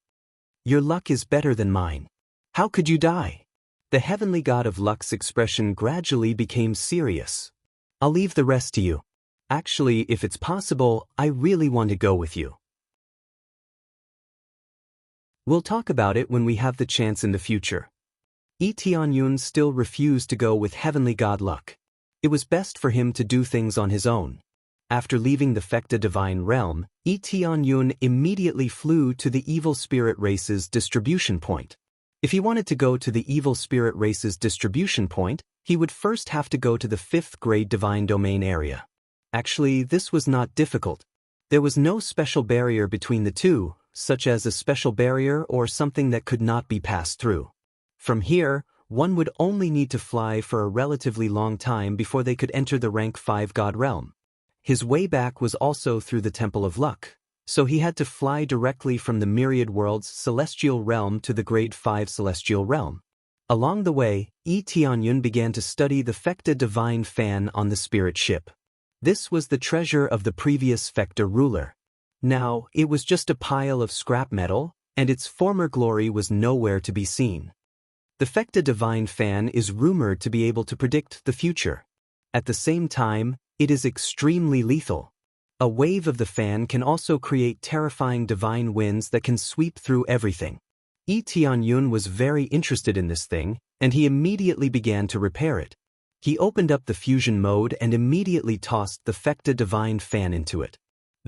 Your luck is better than mine. How could you die? The heavenly god of Luck's expression gradually became serious. I'll leave the rest to you. Actually, if it's possible, I really want to go with you. We'll talk about it when we have the chance in the future. Yi Tianyun still refused to go with heavenly god Luck. It was best for him to do things on his own. After leaving the Fecta divine realm, Yi Tianyun immediately flew to the evil spirit race's distribution point. If he wanted to go to the evil spirit race's distribution point, he would first have to go to the 5th grade divine domain area. Actually, this was not difficult. There was no special barrier between the two, such as a special barrier or something that could not be passed through. From here, one would only need to fly for a relatively long time before they could enter the rank 5 god realm. His way back was also through the Temple of Luck, so he had to fly directly from the Myriad World's celestial realm to the grade 5 celestial realm. Along the way, Yi Tianyun began to study the Fecta divine fan on the spirit ship. This was the treasure of the previous Fecta ruler. Now, it was just a pile of scrap metal, and its former glory was nowhere to be seen. The Fecta divine fan is rumored to be able to predict the future. At the same time, it is extremely lethal. A wave of the fan can also create terrifying divine winds that can sweep through everything. Yi Tianyun was very interested in this thing, and he immediately began to repair it. He opened up the fusion mode and immediately tossed the Fecta divine fan into it.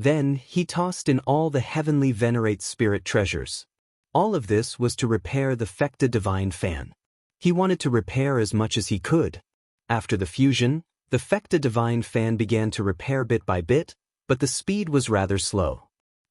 Then, he tossed in all the heavenly venerate spirit treasures. All of this was to repair the Fecta divine fan. He wanted to repair as much as he could. After the fusion, the Fecta divine fan began to repair bit by bit, but the speed was rather slow.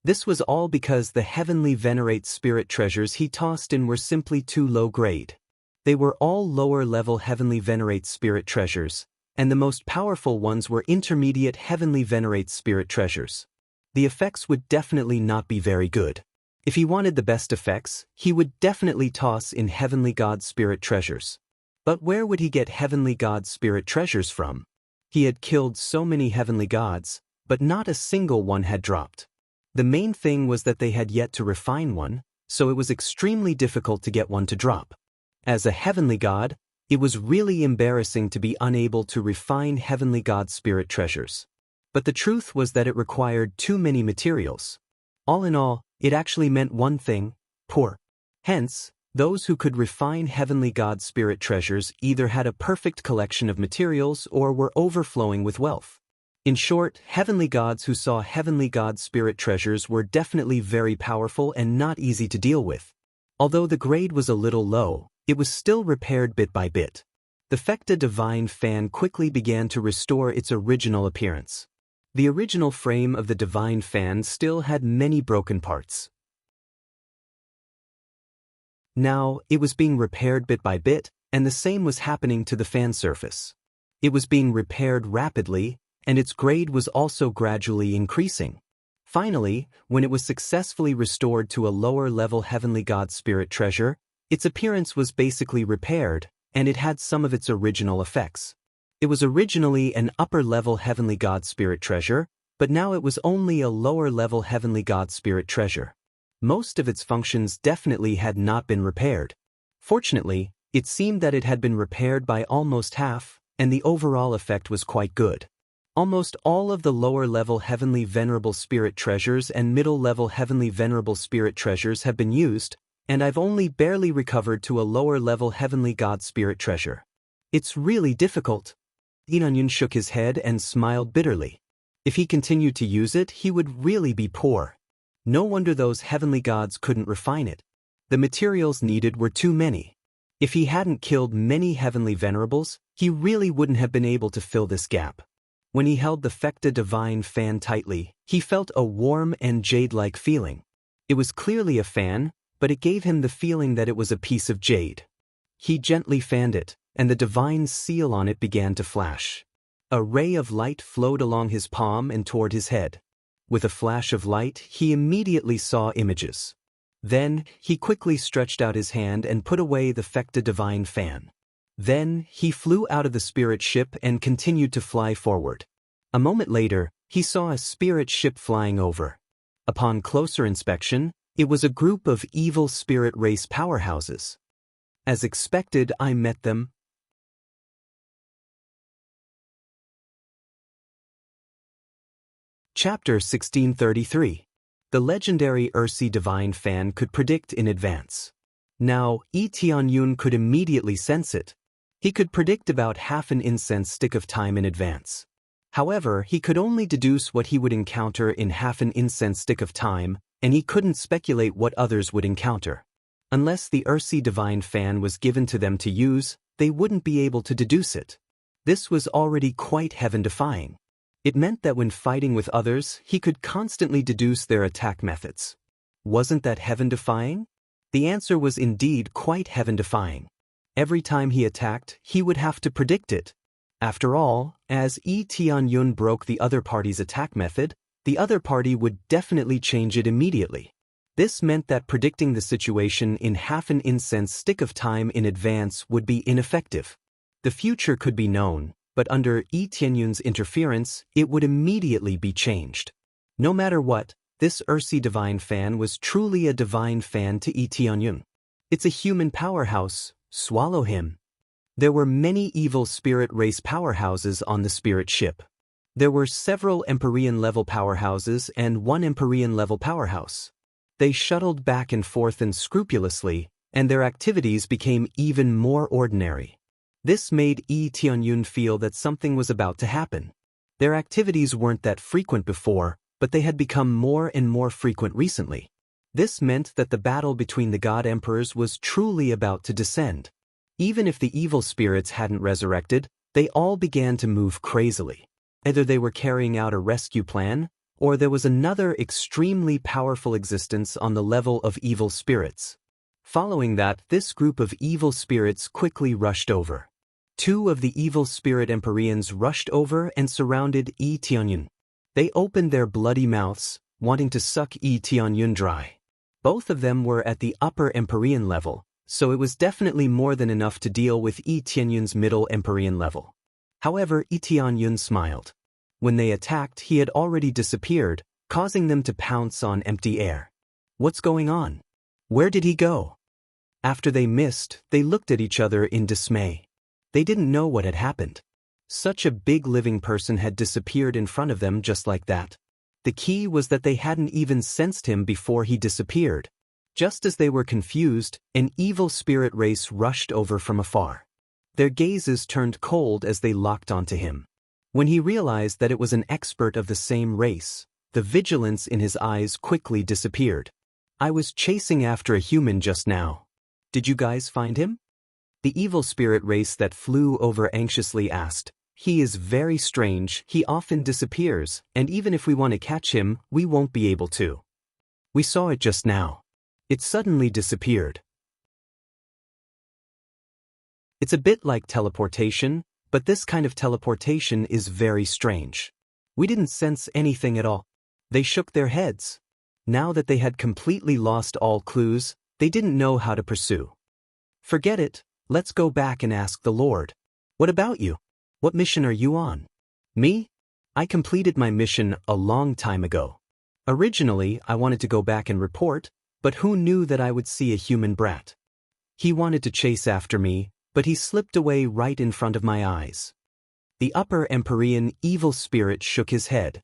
This was all because the heavenly venerate spirit treasures he tossed in were simply too low grade. They were all lower-level heavenly venerate spirit treasures, and the most powerful ones were intermediate heavenly venerate spirit treasures. The effects would definitely not be very good. If he wanted the best effects, he would definitely toss in heavenly god spirit treasures. But where would he get heavenly god spirit treasures from? He had killed so many heavenly gods, but not a single one had dropped. The main thing was that they had yet to refine one, so it was extremely difficult to get one to drop. As a heavenly god, it was really embarrassing to be unable to refine heavenly god spirit treasures. But the truth was that it required too many materials. All in all, it actually meant one thing: poor. Hence, those who could refine heavenly god spirit treasures either had a perfect collection of materials or were overflowing with wealth. In short, heavenly gods who saw heavenly god spirit treasures were definitely very powerful and not easy to deal with. Although the grade was a little low, it was still repaired bit by bit. The Fecta divine fan quickly began to restore its original appearance. The original frame of the divine fan still had many broken parts. Now, it was being repaired bit by bit, and the same was happening to the fan surface. It was being repaired rapidly, and its grade was also gradually increasing. Finally, when it was successfully restored to a lower-level heavenly god spirit treasure, its appearance was basically repaired, and it had some of its original effects. It was originally an upper-level heavenly god spirit treasure, but now it was only a lower-level heavenly god spirit treasure. Most of its functions definitely had not been repaired. Fortunately, it seemed that it had been repaired by almost half, and the overall effect was quite good. Almost all of the lower-level heavenly venerable spirit treasures and middle-level heavenly venerable spirit treasures have been used, and I've only barely recovered to a lower-level heavenly god spirit treasure. It's really difficult. Inanyun shook his head and smiled bitterly. If he continued to use it, he would really be poor. No wonder those heavenly gods couldn't refine it. The materials needed were too many. If he hadn't killed many heavenly venerables, he really wouldn't have been able to fill this gap. When he held the Fecta divine fan tightly, he felt a warm and jade-like feeling. It was clearly a fan, but it gave him the feeling that it was a piece of jade. He gently fanned it, and the divine seal on it began to flash. A ray of light flowed along his palm and toward his head. With a flash of light, he immediately saw images. Then, he quickly stretched out his hand and put away the Fecta divine fan. Then, he flew out of the spirit ship and continued to fly forward. A moment later, he saw a spirit ship flying over. Upon closer inspection, it was a group of evil spirit race powerhouses. As expected, I met them. Chapter 1633. The legendary Ursi divine fan could predict in advance. Now, Tianyun could immediately sense it. He could predict about half an incense stick of time in advance. However, he could only deduce what he would encounter in half an incense stick of time, and he couldn't speculate what others would encounter. Unless the Ursi divine fan was given to them to use, they wouldn't be able to deduce it. This was already quite heaven-defying. It meant that when fighting with others, he could constantly deduce their attack methods. Wasn't that heaven-defying? The answer was indeed quite heaven-defying. Every time he attacked, he would have to predict it. After all, as Tianyun broke the other party's attack method, the other party would definitely change it immediately. This meant that predicting the situation in half an incense stick of time in advance would be ineffective. The future could be known, but under Tianyun's interference, it would immediately be changed. No matter what, this Ursi divine fan was truly a divine fan to Tianyun. It's a human powerhouse. Swallow him. There were many evil spirit race powerhouses on the spirit ship. There were several Empyrean-level powerhouses and one Empyrean-level powerhouse. They shuttled back and forth unscrupulously, and their activities became even more ordinary. This made Tianyun feel that something was about to happen. Their activities weren't that frequent before, but they had become more and more frequent recently. This meant that the battle between the god emperors was truly about to descend. Even if the evil spirits hadn't resurrected, they all began to move crazily. Either they were carrying out a rescue plan, or there was another extremely powerful existence on the level of evil spirits. Following that, this group of evil spirits quickly rushed over. Two of the evil spirit Empyreans rushed over and surrounded Yi Tianyun. They opened their bloody mouths, wanting to suck Yi Tianyun dry. Both of them were at the upper Empyrean level, so it was definitely more than enough to deal with Yi Tianyun's middle Empyrean level. However, Yi Tianyun smiled. When they attacked, he had already disappeared, causing them to pounce on empty air. What's going on? Where did he go? After they missed, they looked at each other in dismay. They didn't know what had happened. Such a big living person had disappeared in front of them just like that. The key was that they hadn't even sensed him before he disappeared. Just as they were confused, an evil spirit race rushed over from afar. Their gazes turned cold as they locked onto him. When he realized that it was an expert of the same race, the vigilance in his eyes quickly disappeared. I was chasing after a human just now. Did you guys find him? The evil spirit race that flew over anxiously asked. He is very strange, he often disappears, and even if we want to catch him, we won't be able to. We saw it just now. It suddenly disappeared. It's a bit like teleportation, but this kind of teleportation is very strange. We didn't sense anything at all. They shook their heads. Now that they had completely lost all clues, they didn't know how to pursue. Forget it, let's go back and ask the Lord. What about you? What mission are you on? Me? I completed my mission a long time ago. Originally, I wanted to go back and report, but who knew that I would see a human brat? He wanted to chase after me, but he slipped away right in front of my eyes. The upper Empyrean evil spirit shook his head.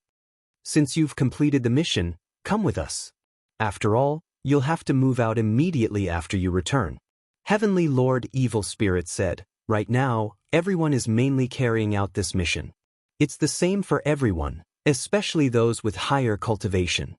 Since you've completed the mission, come with us. After all, you'll have to move out immediately after you return. Heavenly Lord Evil Spirit said, right now, everyone is mainly carrying out this mission. It's the same for everyone, especially those with higher cultivation.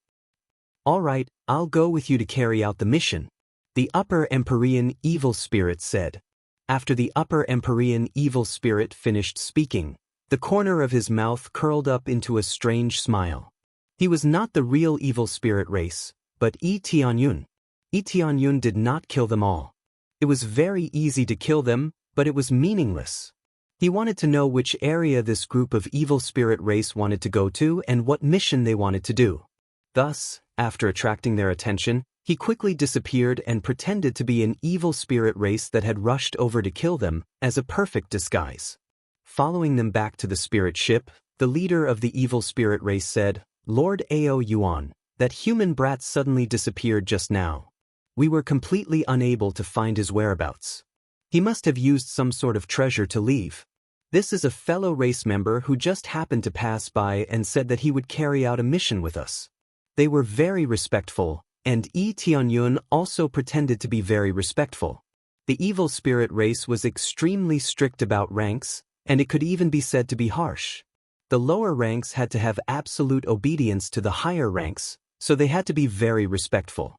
All right, I'll go with you to carry out the mission, the upper Empyrean Evil Spirit said. After the upper Empyrean Evil Spirit finished speaking, the corner of his mouth curled up into a strange smile. He was not the real evil spirit race, but Yi Tianyun. Yi Tianyun did not kill them all. It was very easy to kill them, but it was meaningless. He wanted to know which area this group of evil spirit race wanted to go to and what mission they wanted to do. Thus, after attracting their attention, he quickly disappeared and pretended to be an evil spirit race that had rushed over to kill them as a perfect disguise. Following them back to the spirit ship, the leader of the evil spirit race said, Lord Ao Yuan, that human brat suddenly disappeared just now. We were completely unable to find his whereabouts. He must have used some sort of treasure to leave. This is a fellow race member who just happened to pass by and said that he would carry out a mission with us. They were very respectful, and Yi Tianyun also pretended to be very respectful. The evil spirit race was extremely strict about ranks, and it could even be said to be harsh. The lower ranks had to have absolute obedience to the higher ranks, so they had to be very respectful.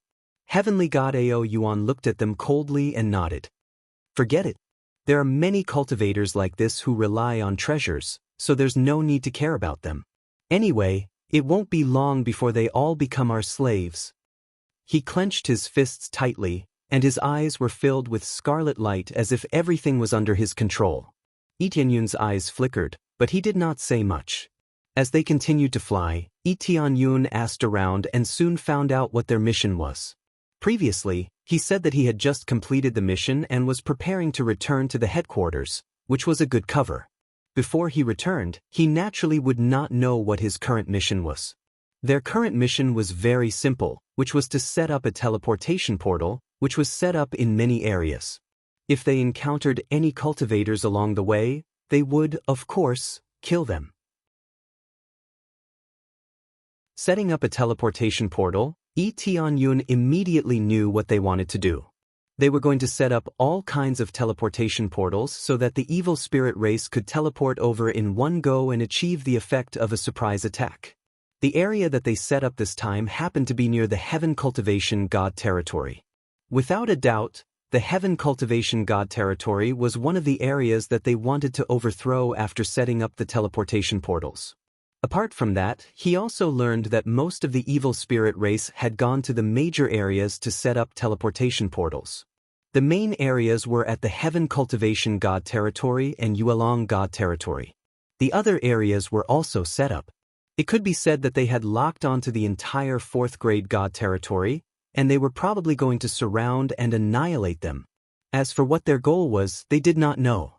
Heavenly God Ao Yuan looked at them coldly and nodded. Forget it. There are many cultivators like this who rely on treasures, so there's no need to care about them. Anyway, it won't be long before they all become our slaves. He clenched his fists tightly, and his eyes were filled with scarlet light as if everything was under his control. Yi Tianyun's eyes flickered, but he did not say much. As they continued to fly, Yi Tianyun asked around and soon found out what their mission was. Previously, he said that he had just completed the mission and was preparing to return to the headquarters, which was a good cover. Before he returned, he naturally would not know what his current mission was. Their current mission was very simple, which was to set up a teleportation portal, which was set up in many areas. If they encountered any cultivators along the way, they would, of course, kill them. Setting up a teleportation portal, Yi Tianyun immediately knew what they wanted to do. They were going to set up all kinds of teleportation portals so that the evil spirit race could teleport over in one go and achieve the effect of a surprise attack. The area that they set up this time happened to be near the Heaven Cultivation God territory. Without a doubt, the Heaven Cultivation God territory was one of the areas that they wanted to overthrow after setting up the teleportation portals. Apart from that, he also learned that most of the evil spirit race had gone to the major areas to set up teleportation portals. The main areas were at the Heaven Cultivation God territory and Yuelong God territory. The other areas were also set up. It could be said that they had locked onto the entire 4th grade God territory, and they were probably going to surround and annihilate them. As for what their goal was, they did not know.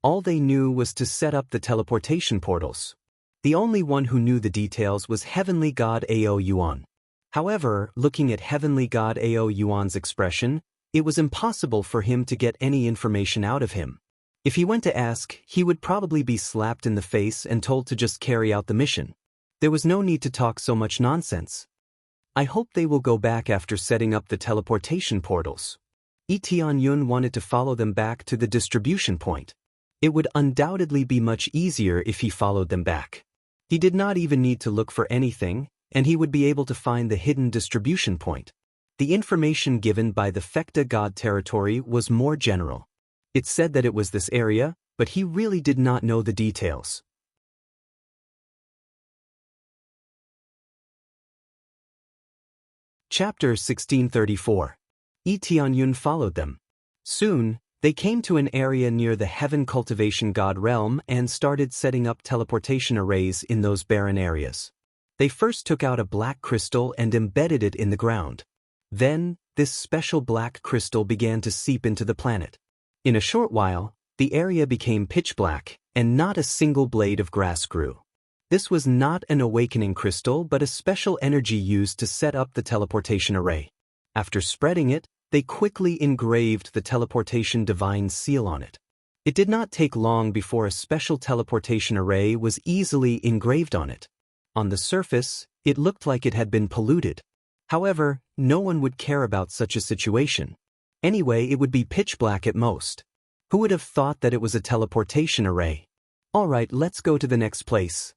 All they knew was to set up the teleportation portals. The only one who knew the details was Heavenly God Ao Yuan. However, looking at Heavenly God Ao Yuan's expression, it was impossible for him to get any information out of him. If he went to ask, he would probably be slapped in the face and told to just carry out the mission. There was no need to talk so much nonsense. I hope they will go back after setting up the teleportation portals. Tianyun wanted to follow them back to the distribution point. It would undoubtedly be much easier if he followed them back. He did not even need to look for anything, and he would be able to find the hidden distribution point. The information given by the Fekta God territory was more general. It said that it was this area, but he really did not know the details. Chapter 1634. Tianyun followed them. Soon, they came to an area near the Heaven Cultivation God realm and started setting up teleportation arrays in those barren areas. They first took out a black crystal and embedded it in the ground. Then, this special black crystal began to seep into the planet. In a short while, the area became pitch black, and not a single blade of grass grew. This was not an awakening crystal but a special energy used to set up the teleportation array. After spreading it, they quickly engraved the teleportation divine seal on it. It did not take long before a special teleportation array was easily engraved on it. On the surface, it looked like it had been polluted. However, no one would care about such a situation. Anyway, it would be pitch black at most. Who would have thought that it was a teleportation array? Alright, let's go to the next place.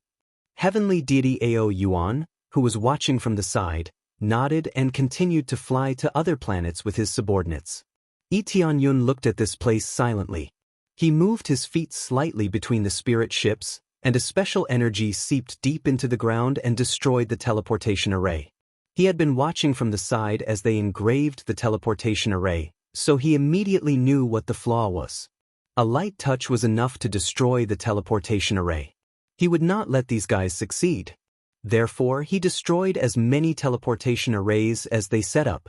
Heavenly Deity Ao Yuan, who was watching from the side, nodded and continued to fly to other planets with his subordinates. Tianyun looked at this place silently. He moved his feet slightly between the spirit ships, and a special energy seeped deep into the ground and destroyed the teleportation array. He had been watching from the side as they engraved the teleportation array, so he immediately knew what the flaw was. A light touch was enough to destroy the teleportation array. He would not let these guys succeed. Therefore, he destroyed as many teleportation arrays as they set up.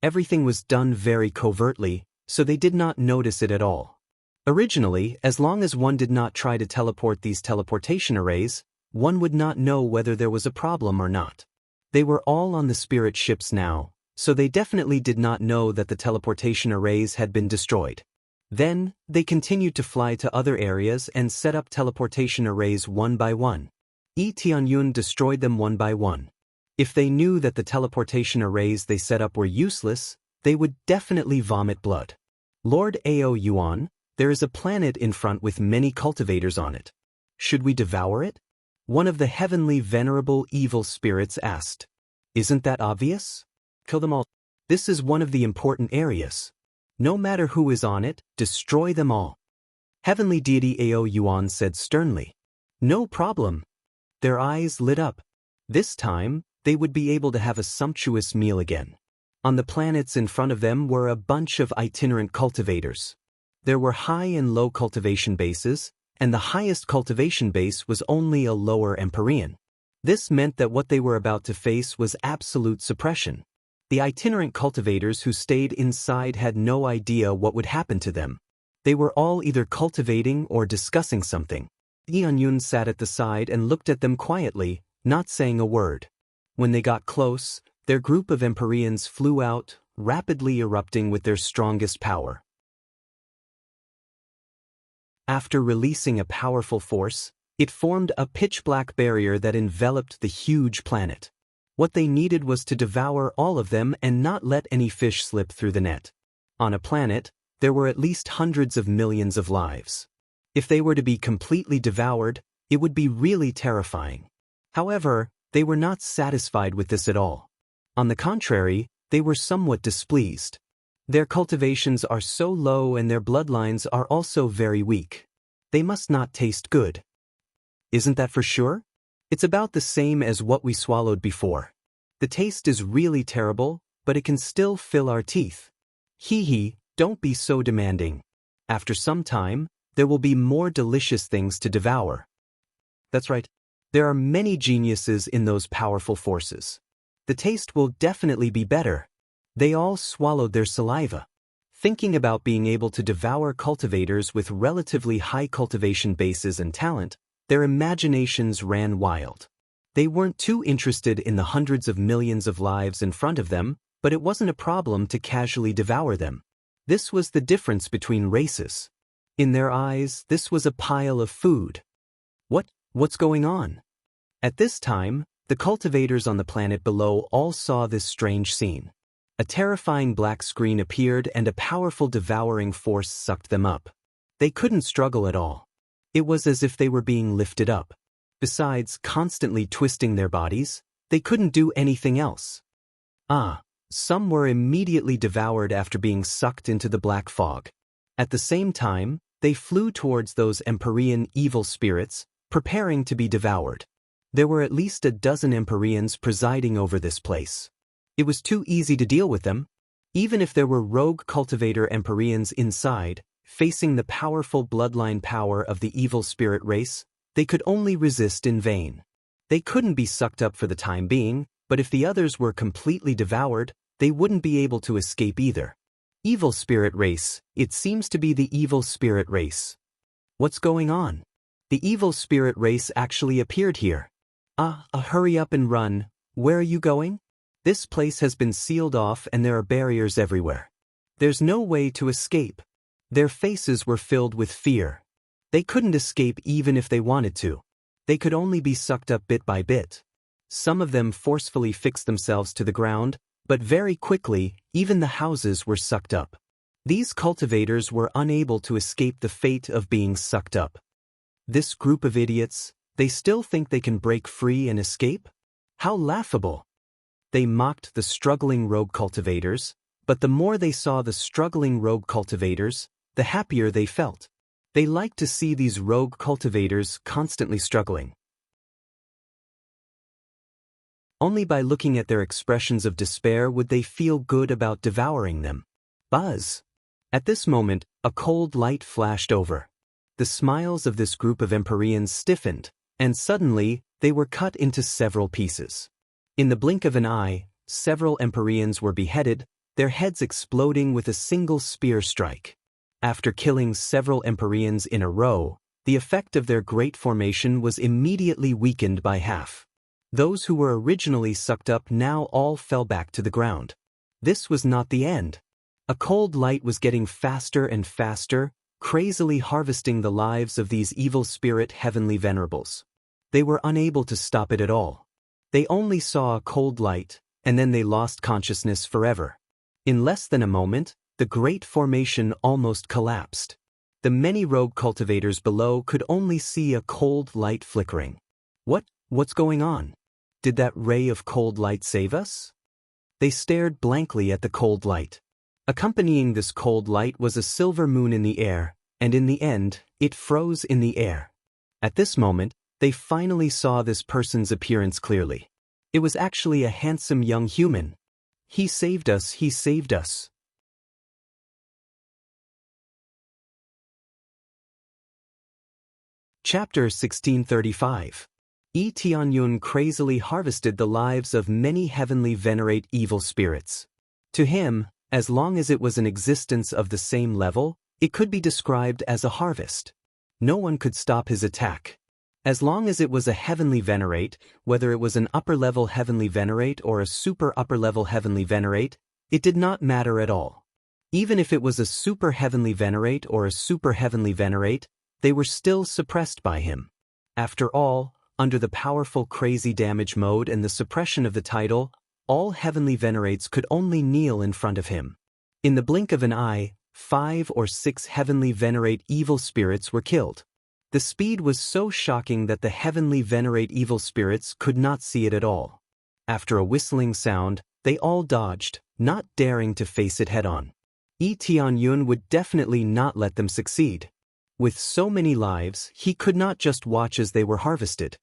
Everything was done very covertly, so they did not notice it at all. Originally, as long as one did not try to teleport these teleportation arrays, one would not know whether there was a problem or not. They were all on the spirit ships now, so they definitely did not know that the teleportation arrays had been destroyed. Then, they continued to fly to other areas and set up teleportation arrays one by one. Tianyun destroyed them one by one. If they knew that the teleportation arrays they set up were useless, they would definitely vomit blood. Lord Ao Yuan, there is a planet in front with many cultivators on it. Should we devour it? One of the heavenly venerable evil spirits asked. Isn't that obvious? Kill them all. This is one of the important areas. No matter who is on it, destroy them all. Heavenly Deity Ao Yuan said sternly. No problem. Their eyes lit up. This time, they would be able to have a sumptuous meal again. On the planets in front of them were a bunch of itinerant cultivators. There were high and low cultivation bases, and the highest cultivation base was only a lower Empyrean. This meant that what they were about to face was absolute suppression. The itinerant cultivators who stayed inside had no idea what would happen to them. They were all either cultivating or discussing something. Tianyun sat at the side and looked at them quietly, not saying a word. When they got close, their group of Empyreans flew out, rapidly erupting with their strongest power. After releasing a powerful force, it formed a pitch-black barrier that enveloped the huge planet. What they needed was to devour all of them and not let any fish slip through the net. On a planet, there were at least hundreds of millions of lives. If they were to be completely devoured, it would be really terrifying. However, They were not satisfied with this at all. On the contrary, they were somewhat displeased. Their cultivations are so low and their bloodlines are also very weak. They must not taste good. Isn't that for sure? It's about the same as what we swallowed before. The taste is really terrible, but it can still fill our teeth. Hee, don't be so demanding. After some time, there will be more delicious things to devour. That's right. There are many geniuses in those powerful forces. The taste will definitely be better. They all swallowed their saliva. Thinking about being able to devour cultivators with relatively high cultivation bases and talent, their imaginations ran wild. They weren't too interested in the hundreds of millions of lives in front of them, but it wasn't a problem to casually devour them. This was the difference between races. In their eyes, this was a pile of food. What's going on? At this time, the cultivators on the planet below all saw this strange scene. A terrifying black screen appeared and a powerful devouring force sucked them up. They couldn't struggle at all. It was as if they were being lifted up. Besides constantly twisting their bodies, they couldn't do anything else. Some were immediately devoured after being sucked into the black fog. At the same time, they flew towards those Empyrean evil spirits, preparing to be devoured. There were at least a dozen Empyreans presiding over this place. It was too easy to deal with them. Even if there were rogue cultivator Empyreans inside, facing the powerful bloodline power of the evil spirit race, they could only resist in vain. They couldn't be sucked up for the time being, but if the others were completely devoured, they wouldn't be able to escape either. Evil spirit race, it seems to be the evil spirit race. What's going on? The evil spirit race actually appeared here. Hurry up and run. Where are you going? This place has been sealed off and there are barriers everywhere. There's no way to escape. Their faces were filled with fear. They couldn't escape even if they wanted to. They could only be sucked up bit by bit. Some of them forcefully fixed themselves to the ground, but very quickly, even the houses were sucked up. These cultivators were unable to escape the fate of being sucked up. This group of idiots, they still think they can break free and escape? How laughable! They mocked the struggling rogue cultivators, but the more they saw the struggling rogue cultivators, the happier they felt. They liked to see these rogue cultivators constantly struggling. Only by looking at their expressions of despair would they feel good about devouring them. Buzz! At this moment, a cold light flashed over. The smiles of this group of Empyreans stiffened, and suddenly, they were cut into several pieces. In the blink of an eye, several Empyreans were beheaded, their heads exploding with a single spear strike. After killing several Empyreans in a row, the effect of their great formation was immediately weakened by half. Those who were originally sucked up now all fell back to the ground. This was not the end. A cold light was getting faster and faster, crazily harvesting the lives of these evil spirit heavenly venerables. They were unable to stop it at all. They only saw a cold light, and then they lost consciousness forever. In less than a moment, the great formation almost collapsed. The many rogue cultivators below could only see a cold light flickering. What's going on? Did that ray of cold light save us? They stared blankly at the cold light. Accompanying this cold light was a silver moon in the air, and in the end, it froze in the air. At this moment, they finally saw this person's appearance clearly. It was actually a handsome young human. He saved us, he saved us. Chapter 1635. Tianyun crazily harvested the lives of many heavenly venerate evil spirits. To him, as long as it was an existence of the same level, it could be described as a harvest. No one could stop his attack. As long as it was a heavenly venerate, whether it was an upper-level heavenly venerate or a super upper-level heavenly venerate, it did not matter at all. Even if it was a super heavenly venerate or a super heavenly venerate, they were still suppressed by him. After all, under the powerful crazy damage mode and the suppression of the title, all heavenly venerates could only kneel in front of him. In the blink of an eye, 5 or 6 heavenly venerate evil spirits were killed. The speed was so shocking that the heavenly venerate evil spirits could not see it at all. After a whistling sound, they all dodged, not daring to face it head-on. Tianyun would definitely not let them succeed. With so many lives, he could not just watch as they were harvested.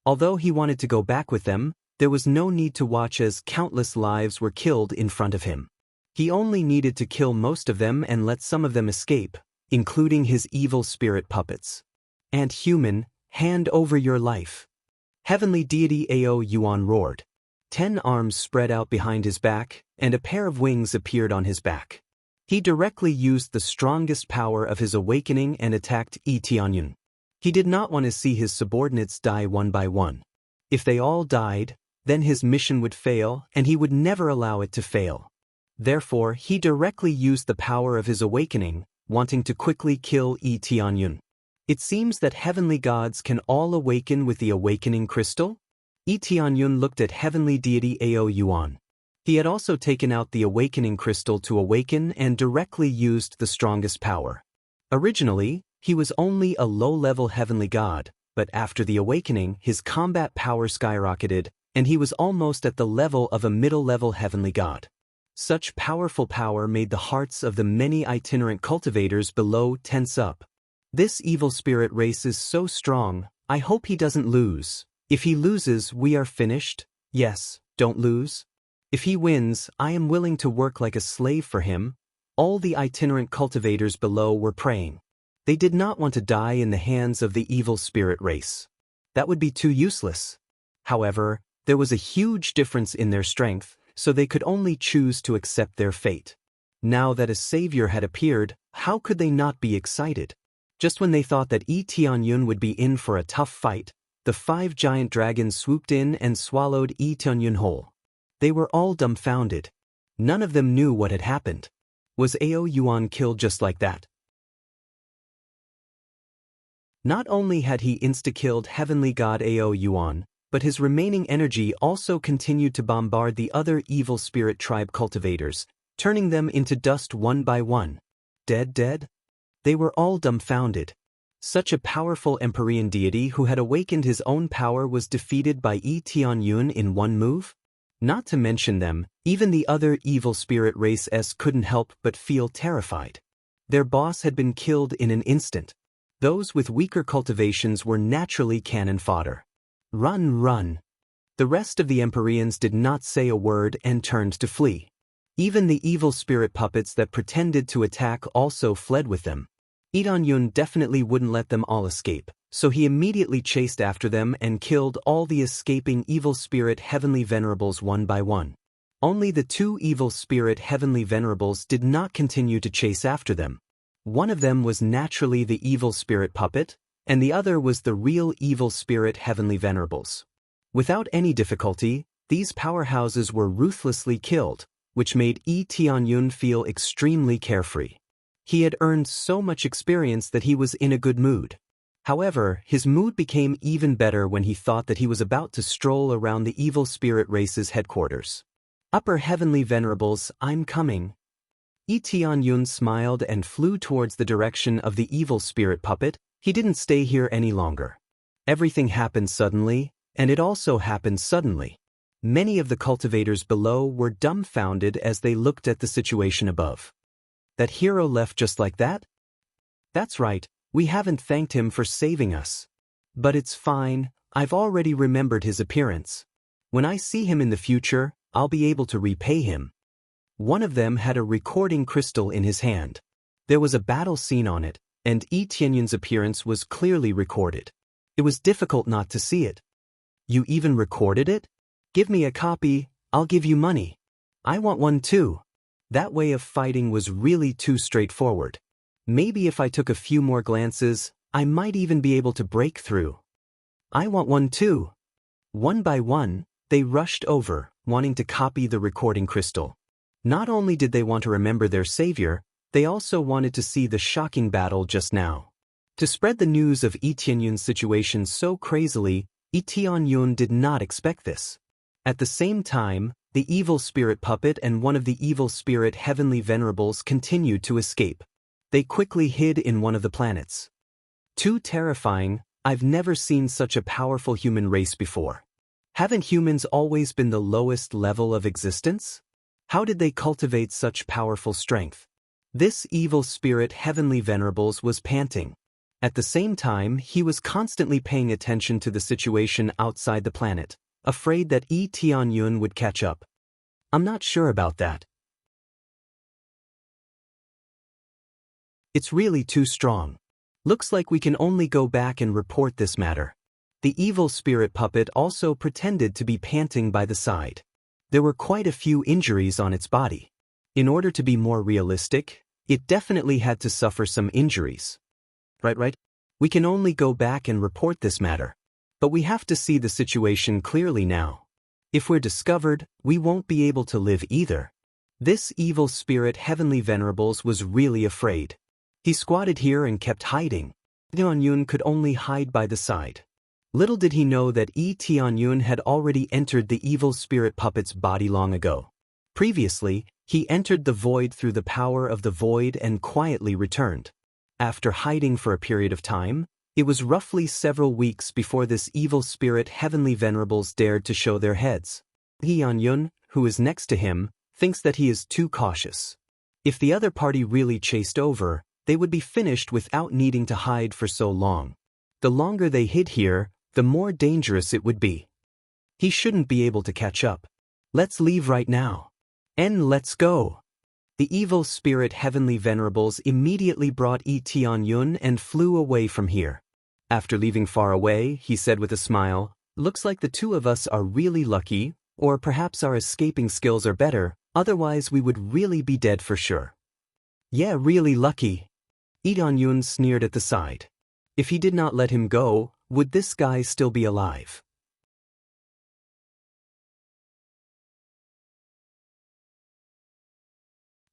Although he wanted to go back with them, there was no need to watch as countless lives were killed in front of him. He only needed to kill most of them and let some of them escape, including his evil spirit puppets. "And human, hand over your life." Heavenly deity Ao Yuan roared. 10 arms spread out behind his back, and a pair of wings appeared on his back. He directly used the strongest power of his awakening and attacked Tianyun. He did not want to see his subordinates die one by one. If they all died, then his mission would fail, and he would never allow it to fail. Therefore, he directly used the power of his awakening, wanting to quickly kill Tianyun. It seems that heavenly gods can all awaken with the awakening crystal? Tianyun looked at heavenly deity Ao Yuan. He had also taken out the awakening crystal to awaken and directly used the strongest power. Originally, he was only a low-level heavenly god, but after the awakening, his combat power skyrocketed, and he was almost at the level of a middle-level heavenly god. Such powerful power made the hearts of the many itinerant cultivators below tense up. This evil spirit race is so strong, I hope he doesn't lose. If he loses, we are finished. Yes, don't lose. If he wins, I am willing to work like a slave for him. All the itinerant cultivators below were praying. They did not want to die in the hands of the evil spirit race. That would be too useless. However, there was a huge difference in their strength, so they could only choose to accept their fate. Now that a savior had appeared, how could they not be excited? Just when they thought that Tianyun would be in for a tough fight, the 5 giant dragons swooped in and swallowed Tianyun whole. They were all dumbfounded. None of them knew what had happened. Was Ao Yuan killed just like that? Not only had he insta-killed heavenly god Ao Yuan, but his remaining energy also continued to bombard the other evil spirit tribe cultivators, turning them into dust one by one. Dead? They were all dumbfounded. Such a powerful Empyrean deity who had awakened his own power was defeated by Tianyun in one move? Not to mention them, even the other evil spirit races couldn't help but feel terrified. Their boss had been killed in an instant. Those with weaker cultivations were naturally cannon fodder. Run! The rest of the Empyreans did not say a word and turned to flee. Even the evil spirit puppets that pretended to attack also fled with them. Tianyun definitely wouldn't let them all escape, so he immediately chased after them and killed all the escaping evil spirit heavenly venerables one by one. Only the 2 evil spirit heavenly venerables did not continue to chase after them. One of them was naturally the evil spirit puppet, and the other was the real evil spirit heavenly venerables. Without any difficulty, these powerhouses were ruthlessly killed, which made Tianyun feel extremely carefree. He had earned so much experience that he was in a good mood. However, his mood became even better when he thought that he was about to stroll around the evil spirit race's headquarters. "Upper heavenly venerables, I'm coming." Tianyun smiled and flew towards the direction of the evil spirit puppet. He didn't stay here any longer. Everything happened suddenly, and it also happened suddenly. Many of the cultivators below were dumbfounded as they looked at the situation above. That hero left just like that? That's right, we haven't thanked him for saving us. But it's fine, I've already remembered his appearance. When I see him in the future, I'll be able to repay him. One of them had a recording crystal in his hand. There was a battle scene on it, and Tianyun's appearance was clearly recorded. It was difficult not to see it. "You even recorded it? Give me a copy, I'll give you money." "I want one too." That way of fighting was really too straightforward. Maybe if I took a few more glances, I might even be able to break through. "I want one too." One by one, they rushed over, wanting to copy the recording crystal. Not only did they want to remember their savior, they also wanted to see the shocking battle just now. To spread the news of Tianyun's situation so crazily, Tianyun did not expect this. At the same time, the evil spirit puppet and one of the evil spirit heavenly venerables continued to escape. They quickly hid in one of the planets. Too terrifying. I've never seen such a powerful human race before. Haven't humans always been the lowest level of existence? How did they cultivate such powerful strength? This evil spirit Heavenly Venerables was panting. At the same time, he was constantly paying attention to the situation outside the planet, afraid that Tianyun would catch up. I'm not sure about that. It's really too strong. Looks like we can only go back and report this matter. The evil spirit puppet also pretended to be panting by the side. There were quite a few injuries on its body. In order to be more realistic, it definitely had to suffer some injuries. Right? We can only go back and report this matter. But we have to see the situation clearly now. If we're discovered, we won't be able to live either. This evil spirit Heavenly Venerables was really afraid. He squatted here and kept hiding. Tianyun could only hide by the side. Little did he know that Tianyun had already entered the evil spirit puppet's body long ago. Previously, he entered the void through the power of the void and quietly returned. After hiding for a period of time, it was roughly several weeks before this evil spirit Heavenly Venerables dared to show their heads. Tianyun, who is next to him, thinks that he is too cautious. If the other party really chased over, they would be finished without needing to hide for so long. The longer they hid here, the more dangerous it would be. He shouldn't be able to catch up. Let's leave right now. And let's go. The evil spirit Heavenly Venerables immediately brought Tianyun and flew away from here. After leaving far away, he said with a smile, "Looks like the two of us are really lucky, or perhaps our escaping skills are better, otherwise we would really be dead for sure." "Yeah, really lucky." Tianyun sneered at the side. If he did not let him go, would this guy still be alive?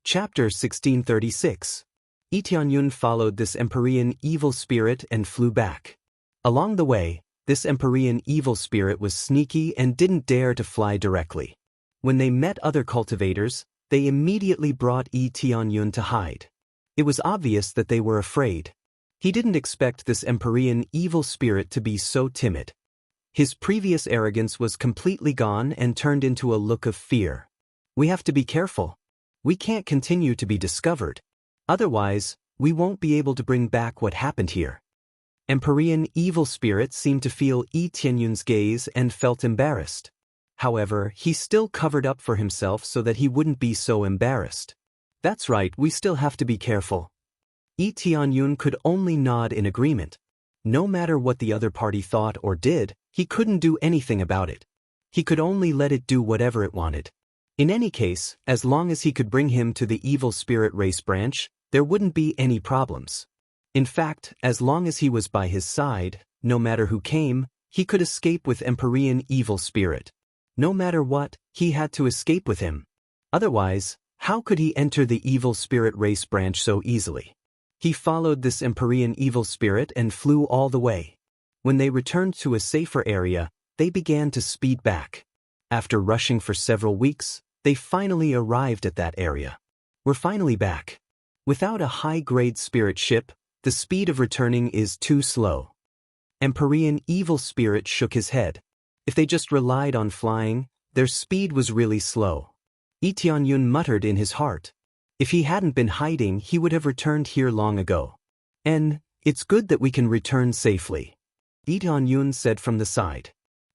Chapter 1636. Tianyun followed this Empyrean evil spirit and flew back. Along the way, this Empyrean evil spirit was sneaky and didn't dare to fly directly. When they met other cultivators, they immediately brought Tianyun to hide. It was obvious that they were afraid. He didn't expect this Empyrean evil spirit to be so timid. His previous arrogance was completely gone and turned into a look of fear. We have to be careful. We can't continue to be discovered. Otherwise, we won't be able to bring back what happened here. Empyrean evil spirit seemed to feel Tianyun's gaze and felt embarrassed. However, he still covered up for himself so that he wouldn't be so embarrassed. That's right, we still have to be careful. Tianyun could only nod in agreement. No matter what the other party thought or did, he couldn't do anything about it. He could only let it do whatever it wanted. In any case, as long as he could bring him to the evil spirit race branch, there wouldn't be any problems. In fact, as long as he was by his side, no matter who came, he could escape with Empyrean evil spirit. No matter what, he had to escape with him. Otherwise, how could he enter the evil spirit race branch so easily? He followed this Empyrean evil spirit and flew all the way. When they returned to a safer area, they began to speed back. After rushing for several weeks, they finally arrived at that area. We're finally back. Without a high-grade spirit ship, the speed of returning is too slow. Empyrean evil spirit shook his head. If they just relied on flying, their speed was really slow. Tianyun muttered in his heart. If he hadn't been hiding, he would have returned here long ago. And it's good that we can return safely. Tianyun said from the side.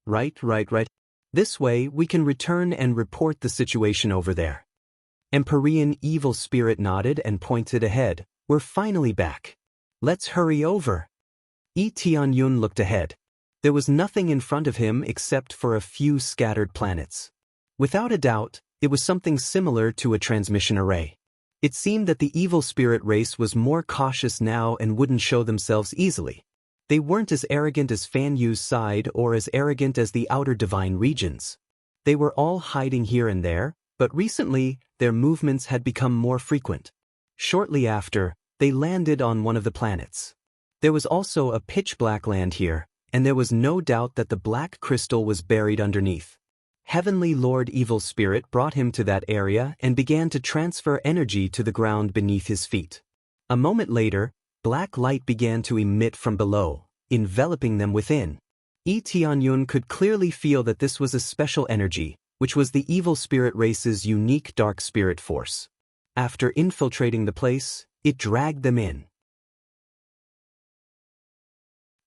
Right. This way we can return and report the situation over there. Empyrean evil spirit nodded and pointed ahead. We're finally back. Let's hurry over. Tianyun looked ahead. There was nothing in front of him except for a few scattered planets. Without a doubt, it was something similar to a transmission array. It seemed that the evil spirit race was more cautious now and wouldn't show themselves easily. They weren't as arrogant as Fan Yu's side or as arrogant as the outer divine regions. They were all hiding here and there, but recently, their movements had become more frequent. Shortly after, they landed on one of the planets. There was also a pitch-black land here, and there was no doubt that the black crystal was buried underneath. Heavenly Lord Evil Spirit brought him to that area and began to transfer energy to the ground beneath his feet. A moment later, black light began to emit from below, enveloping them within. Tianyun could clearly feel that this was a special energy, which was the evil spirit race's unique dark spirit force. After infiltrating the place, it dragged them in.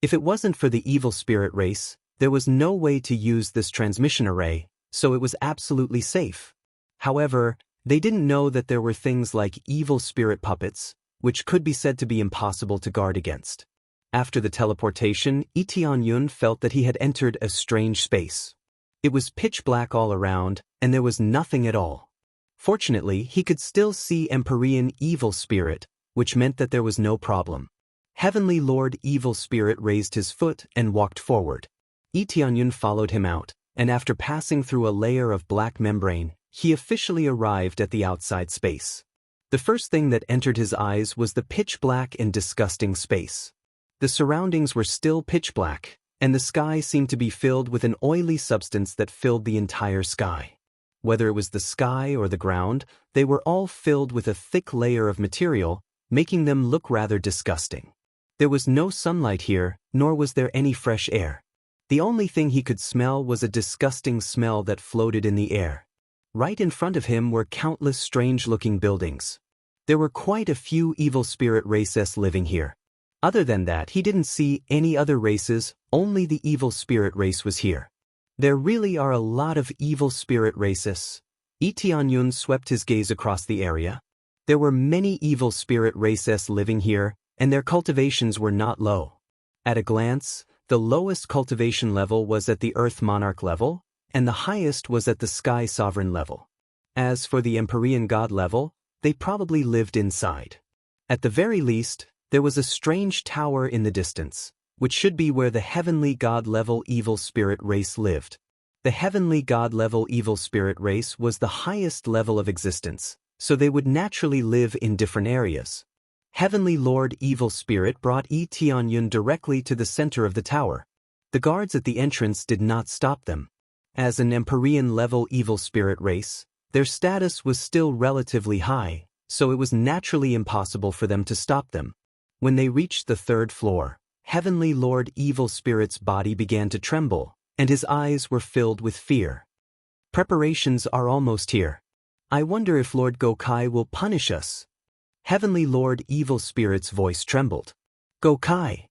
If it wasn't for the evil spirit race, there was no way to use this transmission array, so it was absolutely safe. However, they didn't know that there were things like evil spirit puppets, which could be said to be impossible to guard against. After the teleportation, Tianyun felt that he had entered a strange space. It was pitch black all around, and there was nothing at all. Fortunately, he could still see Empyrean Evil Spirit, which meant that there was no problem. Heavenly Lord Evil Spirit raised his foot and walked forward. Tianyun followed him out, and after passing through a layer of black membrane, he officially arrived at the outside space. The first thing that entered his eyes was the pitch black and disgusting space. The surroundings were still pitch black, and the sky seemed to be filled with an oily substance that filled the entire sky. Whether it was the sky or the ground, they were all filled with a thick layer of material, making them look rather disgusting. There was no sunlight here, nor was there any fresh air. The only thing he could smell was a disgusting smell that floated in the air. Right in front of him were countless strange-looking buildings. There were quite a few evil spirit races living here. Other than that, he didn't see any other races, only the evil spirit race was here. There really are a lot of evil spirit races. Tianyun swept his gaze across the area. There were many evil spirit races living here, and their cultivations were not low. At a glance, the lowest cultivation level was at the Earth Monarch level, and the highest was at the Sky Sovereign level. As for the Empyrean God level, they probably lived inside. At the very least, there was a strange tower in the distance, which should be where the Heavenly God level evil spirit race lived. The Heavenly God level evil spirit race was the highest level of existence, so they would naturally live in different areas. Heavenly Lord Evil Spirit brought Tianyun directly to the center of the tower. The guards at the entrance did not stop them. As an Empyrean-level evil spirit race, their status was still relatively high, so it was naturally impossible for them to stop them. When they reached the third floor, Heavenly Lord Evil Spirit's body began to tremble, and his eyes were filled with fear. Preparations are almost here. I wonder if Lord Gokai will punish us. Heavenly Lord Evil Spirit's voice trembled. Gokai!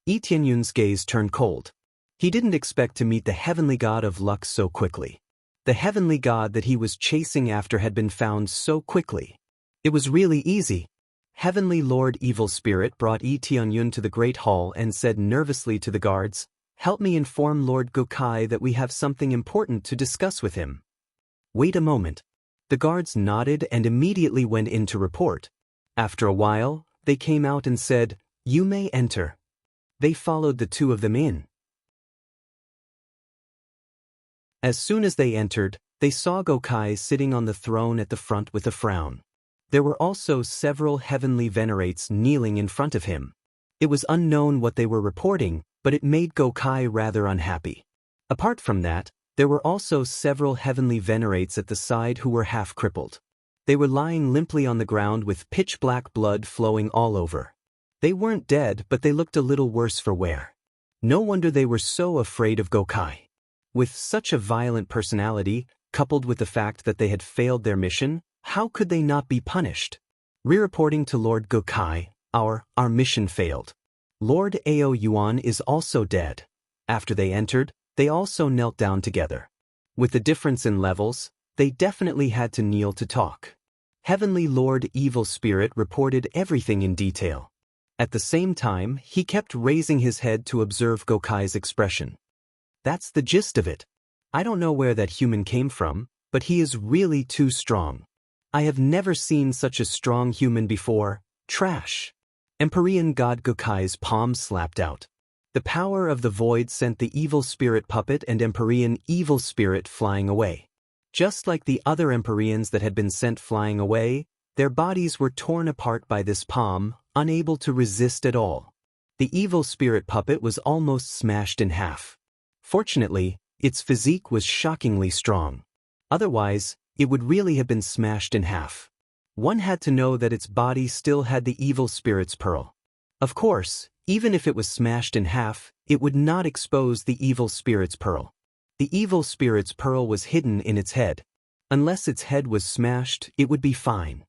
Tianyun's gaze turned cold. He didn't expect to meet the Heavenly God of Luck so quickly. The Heavenly God that he was chasing after had been found so quickly. It was really easy. Heavenly Lord Evil Spirit brought Tianyun to the Great Hall and said nervously to the guards, "Help me inform Lord Gokai that we have something important to discuss with him." Wait a moment. The guards nodded and immediately went in to report. After a while, they came out and said, "You may enter." They followed the two of them in. As soon as they entered, they saw Gokai sitting on the throne at the front with a frown. There were also several heavenly venerates kneeling in front of him. It was unknown what they were reporting, but it made Gokai rather unhappy. Apart from that, there were also several heavenly venerates at the side who were half crippled. They were lying limply on the ground with pitch-black blood flowing all over. They weren't dead, but they looked a little worse for wear. No wonder they were so afraid of Gokai. With such a violent personality, coupled with the fact that they had failed their mission, how could they not be punished? Re-reporting to Lord Gokai, our mission failed. Lord Ao Yuan is also dead. After they entered, they also knelt down together. With the difference in levels, they definitely had to kneel to talk. Heavenly Lord Evil Spirit reported everything in detail. At the same time, he kept raising his head to observe Gokai's expression. That's the gist of it. I don't know where that human came from, but he is really too strong. I have never seen such a strong human before. Trash. Empyrean God Gokai's palm slapped out. The power of the void sent the evil spirit puppet and Empyrean evil spirit flying away. Just like the other Empyreans that had been sent flying away, their bodies were torn apart by this palm, unable to resist at all. The evil spirit puppet was almost smashed in half. Fortunately, its physique was shockingly strong. Otherwise, it would really have been smashed in half. One had to know that its body still had the evil spirit's pearl. Of course, even if it was smashed in half, it would not expose the evil spirit's pearl. The evil spirit's pearl was hidden in its head. Unless its head was smashed, it would be fine.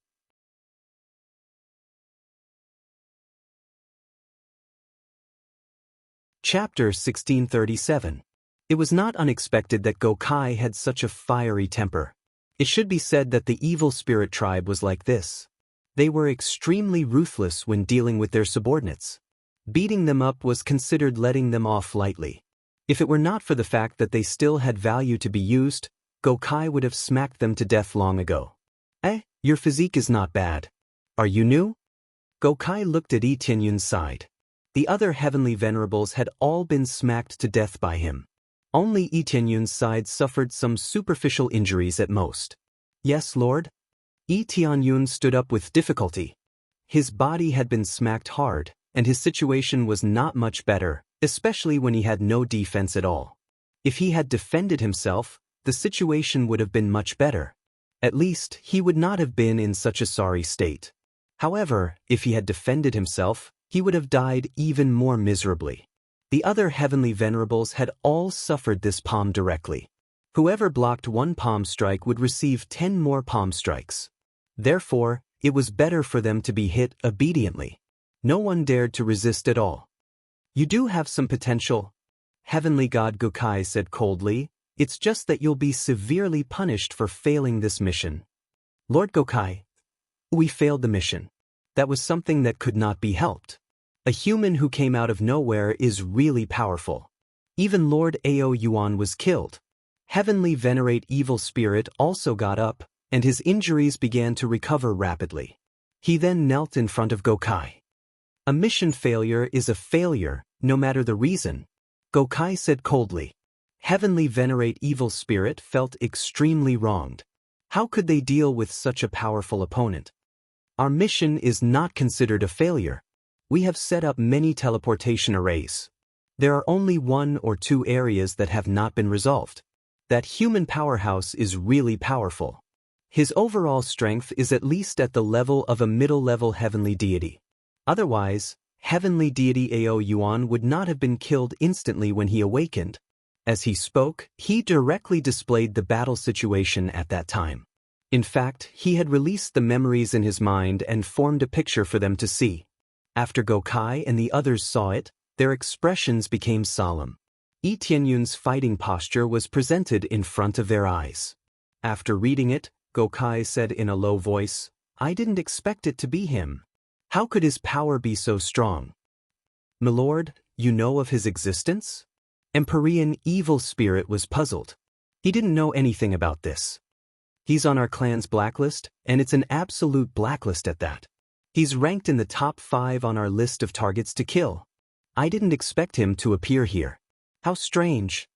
Chapter 1637. It was not unexpected that Gokai had such a fiery temper. It should be said that the evil spirit tribe was like this. They were extremely ruthless when dealing with their subordinates. Beating them up was considered letting them off lightly. If it were not for the fact that they still had value to be used, Gokai would have smacked them to death long ago. Your physique is not bad. Are you new? Gokai looked at Yi Tianyun's side. The other heavenly venerables had all been smacked to death by him. Only Yi Tianyun's side suffered some superficial injuries at most. Yes, Lord? Yi Tianyun stood up with difficulty. His body had been smacked hard, and his situation was not much better, especially when he had no defense at all. If he had defended himself, the situation would have been much better. At least, he would not have been in such a sorry state. However, if he had defended himself, he would have died even more miserably. The other heavenly venerables had all suffered this palm directly. Whoever blocked one palm strike would receive 10 more palm strikes. Therefore, it was better for them to be hit obediently. No one dared to resist at all. You do have some potential, Heavenly God Gokai said coldly. It's just that you'll be severely punished for failing this mission. Lord Gokai, we failed the mission. That was something that could not be helped. A human who came out of nowhere is really powerful. Even Lord Ao Yuan was killed. Heavenly Venerate Evil Spirit also got up, and his injuries began to recover rapidly. He then knelt in front of Gokai. A mission failure is a failure, no matter the reason, Gokai said coldly. Heavenly Venerate Evil Spirit felt extremely wronged. How could they deal with such a powerful opponent? Our mission is not considered a failure. We have set up many teleportation arrays. There are only 1 or 2 areas that have not been resolved. That human powerhouse is really powerful. His overall strength is at least at the level of a middle-level heavenly deity. Otherwise, heavenly deity Ao Yuan would not have been killed instantly when he awakened. As he spoke, he directly displayed the battle situation at that time. In fact, he had released the memories in his mind and formed a picture for them to see. After Gokai and the others saw it, their expressions became solemn. Yi Tianyun's fighting posture was presented in front of their eyes. After reading it, Gokai said in a low voice, I didn't expect it to be him. How could his power be so strong? Milord, you know of his existence? Empyrean Evil Spirit was puzzled. He didn't know anything about this. He's on our clan's blacklist, and it's an absolute blacklist at that. He's ranked in the top 5 on our list of targets to kill. I didn't expect him to appear here. How strange.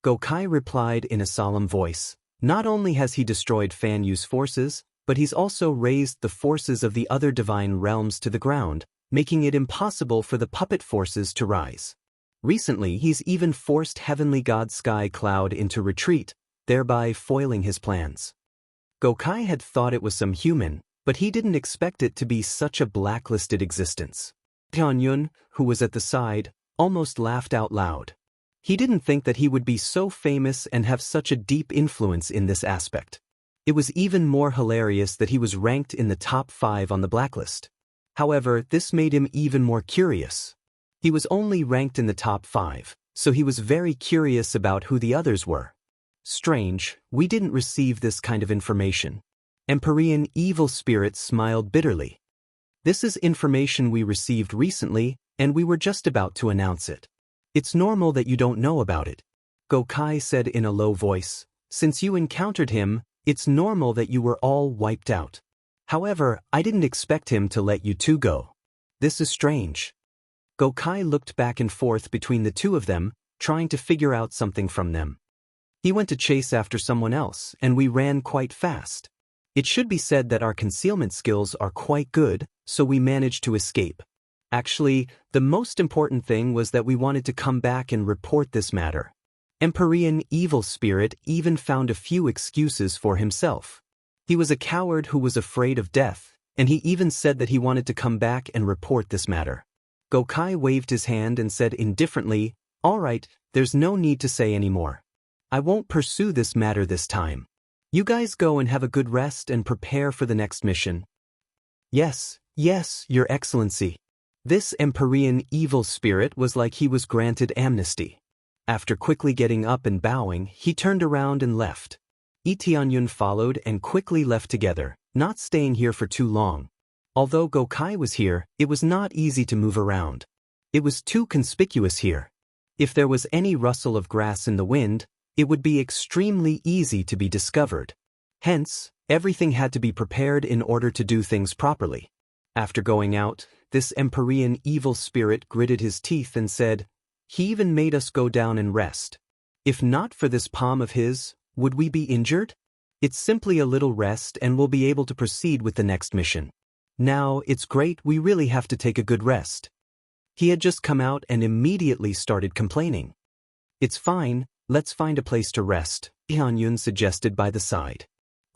Gokai replied in a solemn voice. Not only has he destroyed Fan Yu's forces, but he's also razed the forces of the other divine realms to the ground, making it impossible for the puppet forces to rise. Recently, he's even forced Heavenly God Sky Cloud into retreat, thereby foiling his plans. Gokai had thought it was some human, but he didn't expect it to be such a blacklisted existence. Tianyun, who was at the side, almost laughed out loud. He didn't think that he would be so famous and have such a deep influence in this aspect. It was even more hilarious that he was ranked in the top 5 on the blacklist. However, this made him even more curious. He was only ranked in the top 5, so he was very curious about who the others were. Strange, we didn't receive this kind of information. Empyrean Evil Spirit smiled bitterly. This is information we received recently, and we were just about to announce it. It's normal that you don't know about it, Gokai said in a low voice. Since you encountered him, it's normal that you were all wiped out. However, I didn't expect him to let you two go. This is strange. Gokai looked back and forth between the two of them, trying to figure out something from them. He went to chase after someone else, and we ran quite fast. It should be said that our concealment skills are quite good, so we managed to escape. Actually, the most important thing was that we wanted to come back and report this matter. Empyrean Evil Spirit even found a few excuses for himself. He was a coward who was afraid of death, and he even said that he wanted to come back and report this matter. Gokai waved his hand and said indifferently, "All right, there's no need to say any more. I won't pursue this matter this time. You guys go and have a good rest and prepare for the next mission." "Yes, yes, Your Excellency." This Empyrean evil spirit was like he was granted amnesty. After quickly getting up and bowing, he turned around and left. Yi Tianyun followed and quickly left together, not staying here for too long. Although Gokai was here, it was not easy to move around. It was too conspicuous here. If there was any rustle of grass in the wind, it would be extremely easy to be discovered. Hence, everything had to be prepared in order to do things properly. After going out, this Empyrean evil spirit gritted his teeth and said, "He even made us go down and rest. If not for this palm of his, would we be injured? It's simply a little rest and we'll be able to proceed with the next mission. Now, it's great, we really have to take a good rest." He had just come out and immediately started complaining. "It's fine, let's find a place to rest," Tianyun suggested by the side.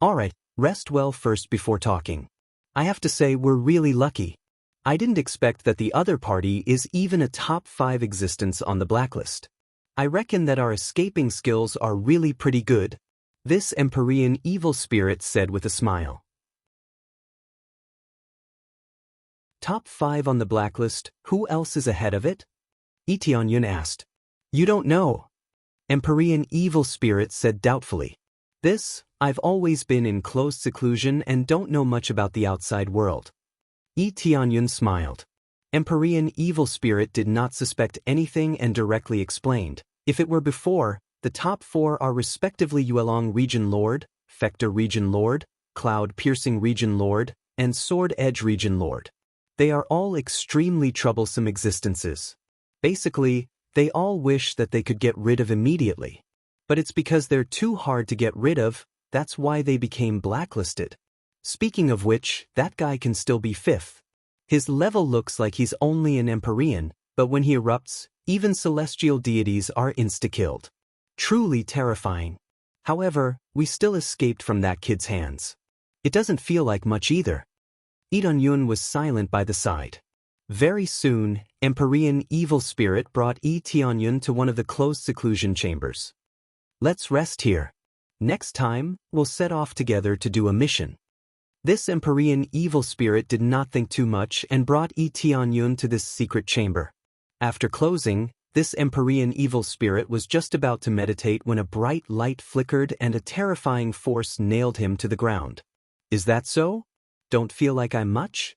"Alright, rest well first before talking. I have to say we're really lucky. I didn't expect that the other party is even a top 5 existence on the blacklist. I reckon that our escaping skills are really pretty good," this Empyrean evil spirit said with a smile. "Top 5 on the blacklist, who else is ahead of it?" Yi Tianyun asked. "You don't know?" Empyrean evil spirit said doubtfully. I've always been in close seclusion and don't know much about the outside world." Yi Tianyun smiled. Empyrean evil spirit did not suspect anything and directly explained, "If it were before, the top 4 are respectively Yuelong Region Lord, Fector Region Lord, Cloud Piercing Region Lord, and Sword Edge Region Lord. They are all extremely troublesome existences. Basically, they all wish that they could get rid of immediately. But it's because they're too hard to get rid of, that's why they became blacklisted. Speaking of which, that guy can still be 5th. His level looks like he's only an Empyrean, but when he erupts, even celestial deities are insta-killed. Truly terrifying. However, we still escaped from that kid's hands. It doesn't feel like much either." Yi Tianyun was silent by the side. Very soon, Empyrean evil spirit brought Yi Tianyun to one of the closed seclusion chambers. "Let's rest here. Next time, we'll set off together to do a mission." This Empyrean evil spirit did not think too much and brought Yi Tianyun to this secret chamber. After closing, this Empyrean evil spirit was just about to meditate when a bright light flickered and a terrifying force nailed him to the ground. "Is that so? Don't feel like I'm much?"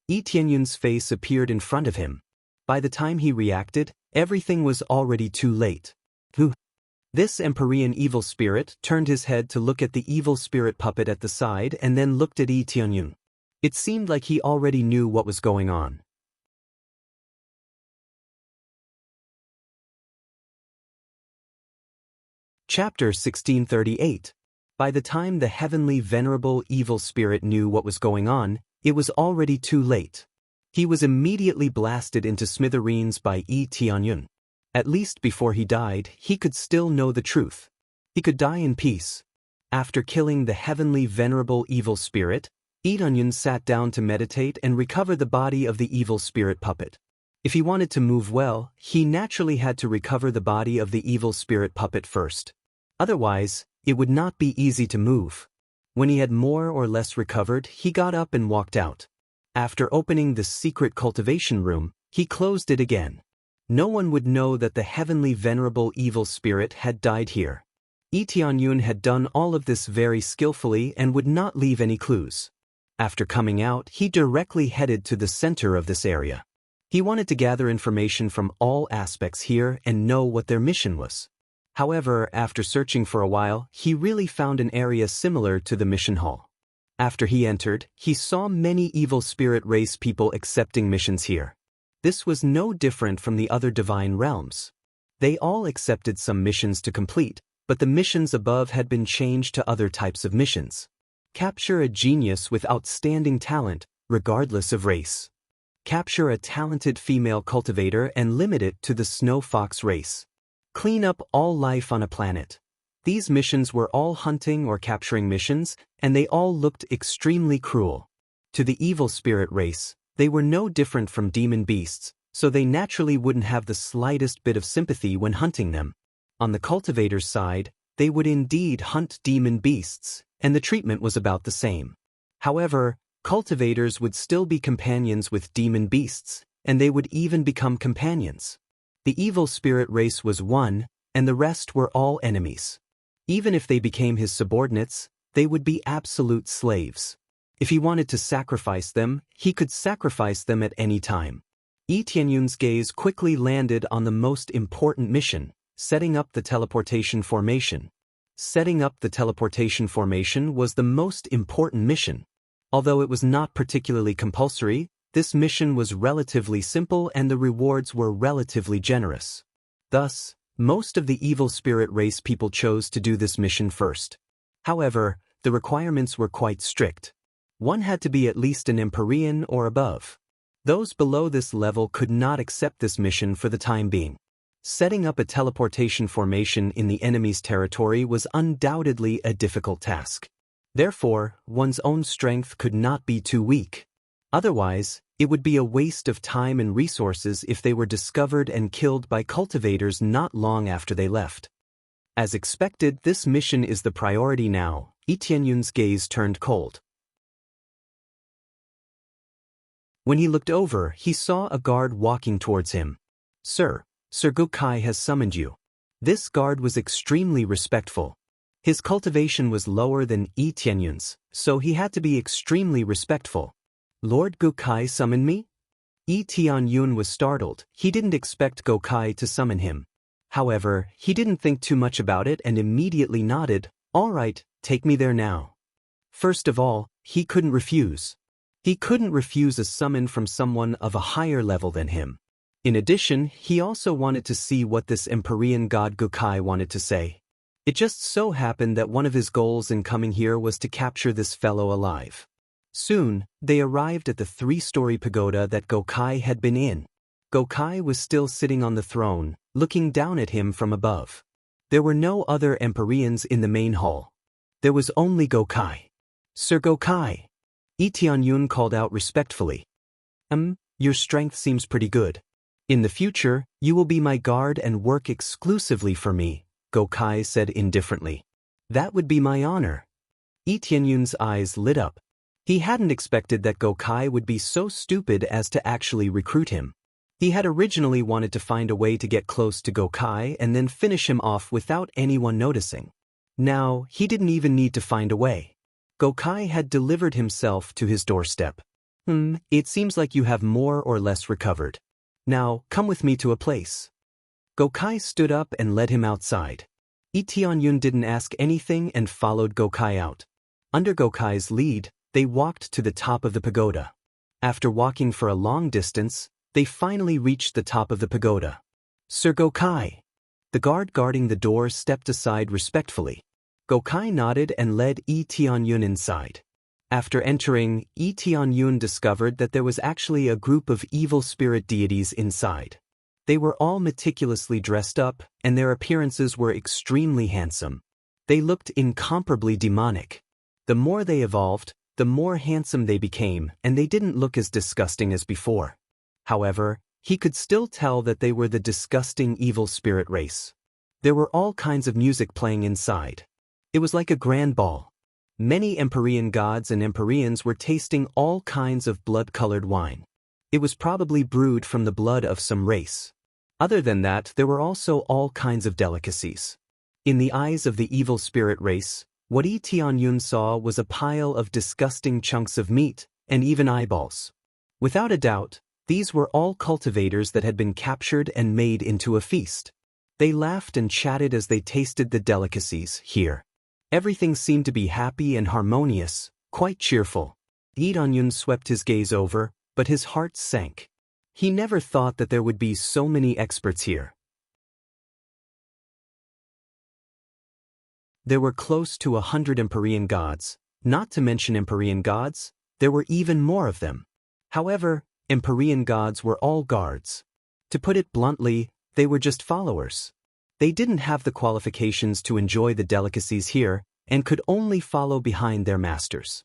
Yi Tianyun's face appeared in front of him. By the time he reacted, everything was already too late. This Empyrean evil spirit turned his head to look at the evil spirit puppet at the side and then looked at Yi Tianyun. It seemed like he already knew what was going on. Chapter 1638. By the time the heavenly venerable evil spirit knew what was going on, it was already too late. He was immediately blasted into smithereens by Yi Tianyun. At least before he died, he could still know the truth. He could die in peace. After killing the heavenly venerable evil spirit, Yi Tianyun sat down to meditate and recover the body of the evil spirit puppet. If he wanted to move well, he naturally had to recover the body of the evil spirit puppet first. Otherwise, it would not be easy to move. When he had more or less recovered, he got up and walked out. After opening the secret cultivation room, he closed it again. No one would know that the heavenly venerable evil spirit had died here. Yi Tianyun had done all of this very skillfully and would not leave any clues. After coming out, he directly headed to the center of this area. He wanted to gather information from all aspects here and know what their mission was. However, after searching for a while, he really found an area similar to the mission hall. After he entered, he saw many evil spirit race people accepting missions here. This was no different from the other divine realms. They all accepted some missions to complete, but the missions above had been changed to other types of missions. Capture a genius with outstanding talent, regardless of race. Capture a talented female cultivator and limit it to the snow fox race. Clean up all life on a planet. These missions were all hunting or capturing missions, and they all looked extremely cruel. To the evil spirit race, they were no different from demon beasts, so they naturally wouldn't have the slightest bit of sympathy when hunting them. On the cultivator's side, they would indeed hunt demon beasts, and the treatment was about the same. However, cultivators would still be companions with demon beasts, and they would even become companions. The evil spirit race was one, and the rest were all enemies. Even if they became his subordinates, they would be absolute slaves. If he wanted to sacrifice them, he could sacrifice them at any time. Yi Tianyun's gaze quickly landed on the most important mission, setting up the teleportation formation. Setting up the teleportation formation was the most important mission. Although it was not particularly compulsory, this mission was relatively simple and the rewards were relatively generous. Thus, most of the evil spirit race people chose to do this mission first. However, the requirements were quite strict. One had to be at least an Empyrean or above. Those below this level could not accept this mission for the time being. Setting up a teleportation formation in the enemy's territory was undoubtedly a difficult task. Therefore, one's own strength could not be too weak. Otherwise, it would be a waste of time and resources if they were discovered and killed by cultivators not long after they left. As expected, this mission is the priority now. Yi Tianyun's gaze turned cold. When he looked over, he saw a guard walking towards him. Sir Gokkai has summoned you. This guard was extremely respectful. His cultivation was lower than Yi Tianyun's, so he had to be extremely respectful. Lord Gokkai summoned me? Yi Tianyun was startled. He didn't expect Gokkai to summon him. However, he didn't think too much about it and immediately nodded. All right, take me there now. First of all, he couldn't refuse. He couldn't refuse a summon from someone of a higher level than him. In addition, he also wanted to see what this Empyrean god Gokkai wanted to say. It just so happened that one of his goals in coming here was to capture this fellow alive. Soon, they arrived at the 3-story pagoda that Gokkai had been in. Gokkai was still sitting on the throne, looking down at him from above. There were no other Empyreans in the main hall. There was only Gokkai. Sir Gokkai. Yi Tianyun called out respectfully. Your strength seems pretty good. In the future, you will be my guard and work exclusively for me, Gokkai said indifferently. That would be my honor. Yi Tianyun's eyes lit up. He hadn't expected that Gokkai would be so stupid as to actually recruit him. He had originally wanted to find a way to get close to Gokkai and then finish him off without anyone noticing. Now, he didn't even need to find a way. Gokkai had delivered himself to his doorstep. It seems like you have more or less recovered. Now, come with me to a place. Gokkai stood up and led him outside. Yi Tianyun didn't ask anything and followed Gokkai out. Under Gokkai's lead, they walked to the top of the pagoda. After walking for a long distance, they finally reached the top of the pagoda. Sir Gokkai. The guard guarding the door stepped aside respectfully. Gokkai nodded and led Yi Tianyun inside. After entering, Yi Tianyun discovered that there was actually a group of evil spirit deities inside. They were all meticulously dressed up, and their appearances were extremely handsome. They looked incomparably demonic. The more they evolved, the more handsome they became, and they didn't look as disgusting as before. However, he could still tell that they were the disgusting evil spirit race. There were all kinds of music playing inside. It was like a grand ball. Many Empyrean gods and Empyreans were tasting all kinds of blood-colored wine. It was probably brewed from the blood of some race. Other than that, there were also all kinds of delicacies. In the eyes of the evil spirit race, what Yi Tianyun saw was a pile of disgusting chunks of meat, and even eyeballs. Without a doubt, these were all cultivators that had been captured and made into a feast. They laughed and chatted as they tasted the delicacies here. Everything seemed to be happy and harmonious, quite cheerful. Yi Tianyun swept his gaze over, but his heart sank. He never thought that there would be so many experts here. There were close to 100 Empyrean gods. Not to mention Empyrean gods, there were even more of them. However, Empyrean gods were all guards. To put it bluntly, they were just followers. They didn't have the qualifications to enjoy the delicacies here, and could only follow behind their masters.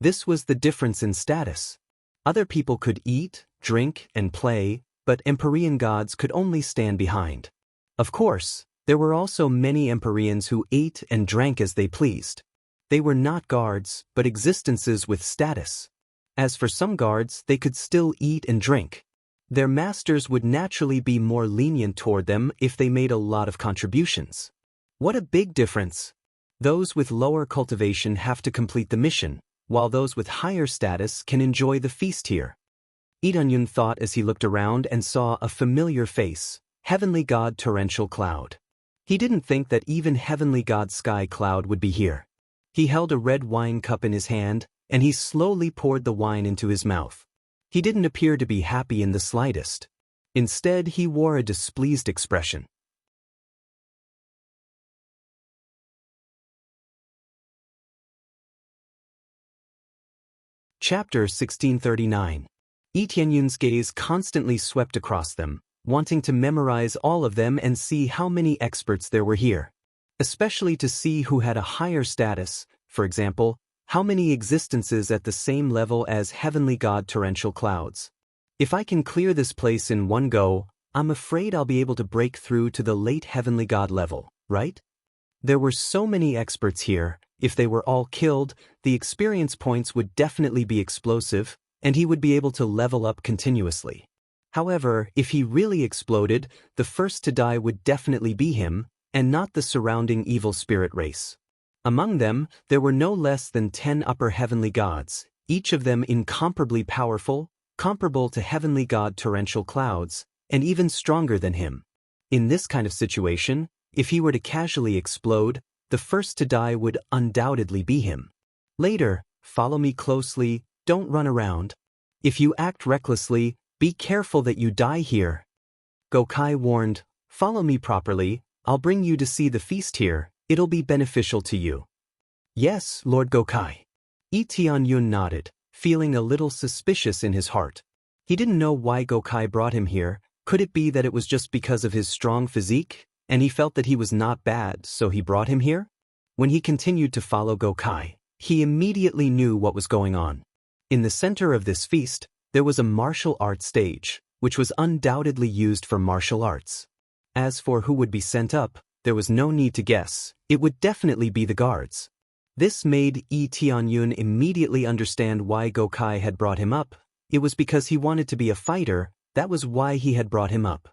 This was the difference in status. Other people could eat, drink, and play, but Empyrean gods could only stand behind. Of course, there were also many Empyreans who ate and drank as they pleased. They were not guards, but existences with status. As for some guards, they could still eat and drink. Their masters would naturally be more lenient toward them if they made a lot of contributions. What a big difference! Those with lower cultivation have to complete the mission, while those with higher status can enjoy the feast here. Lee Dun-yun thought as he looked around and saw a familiar face, Heavenly God Torrential Cloud. He didn't think that even Heavenly God Sky Cloud would be here. He held a red wine cup in his hand, and he slowly poured the wine into his mouth. He didn't appear to be happy in the slightest. Instead, he wore a displeased expression. Chapter 1639. Lee Tianyun's gaze constantly swept across them, wanting to memorize all of them and see how many experts there were here. Especially to see who had a higher status, for example, how many existences at the same level as Heavenly God Torrential Clouds. If I can clear this place in one go, I'm afraid I'll be able to break through to the late Heavenly God level, right? There were so many experts here. If they were all killed, the experience points would definitely be explosive, and he would be able to level up continuously. However, if he really exploded, the first to die would definitely be him, and not the surrounding evil spirit race. Among them, there were no less than 10 upper heavenly gods, each of them incomparably powerful, comparable to Heavenly God Torrential Clouds, and even stronger than him. In this kind of situation, if he were to casually explode, the first to die would undoubtedly be him. Later, follow me closely, don't run around. If you act recklessly, be careful that you die here. Gokai warned, follow me properly, I'll bring you to see the feast here, it'll be beneficial to you. Yes, Lord Gokai. Lee Tianyun nodded, feeling a little suspicious in his heart. He didn't know why Gokai brought him here. Could it be that it was just because of his strong physique, and he felt that he was not bad, so he brought him here? When he continued to follow Gokai, he immediately knew what was going on. In the center of this feast, there was a martial arts stage, which was undoubtedly used for martial arts. As for who would be sent up, there was no need to guess, it would definitely be the guards. This made Lee Tianyun immediately understand why Gokai had brought him up. It was because he wanted to be a fighter, that was why he had brought him up.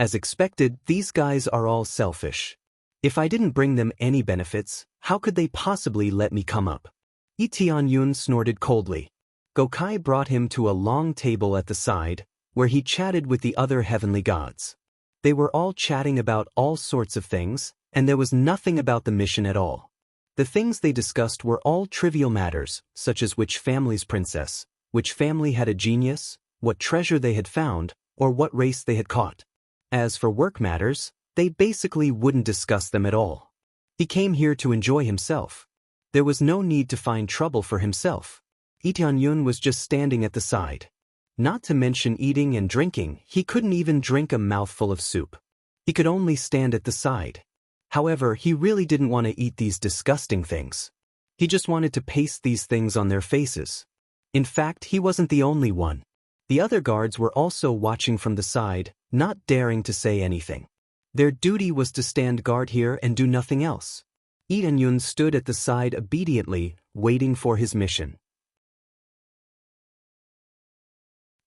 As expected, these guys are all selfish. If I didn't bring them any benefits, how could they possibly let me come up? Lee Tianyun snorted coldly. Gokai brought him to a long table at the side, where he chatted with the other heavenly gods. They were all chatting about all sorts of things, and there was nothing about the mission at all. The things they discussed were all trivial matters, such as which family's princess, which family had a genius, what treasure they had found, or what race they had caught. As for work matters, they basically wouldn't discuss them at all. He came here to enjoy himself. There was no need to find trouble for himself. Lee Tianyun was just standing at the side. Not to mention eating and drinking, he couldn't even drink a mouthful of soup. He could only stand at the side. However, he really didn't want to eat these disgusting things. He just wanted to paste these things on their faces. In fact, he wasn't the only one. The other guards were also watching from the side, not daring to say anything. Their duty was to stand guard here and do nothing else. Lee Tianyun stood at the side obediently, waiting for his mission.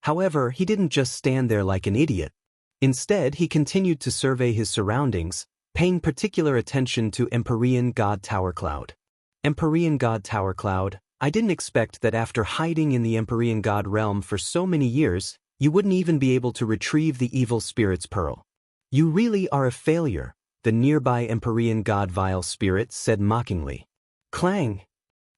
However, he didn't just stand there like an idiot. Instead, he continued to survey his surroundings, paying particular attention to Empyrean God Tower Cloud. Empyrean God Tower Cloud, I didn't expect that after hiding in the Empyrean God realm for so many years, you wouldn't even be able to retrieve the evil spirit's pearl. You really are a failure, the nearby Empyrean God Vile Spirit said mockingly. Clang!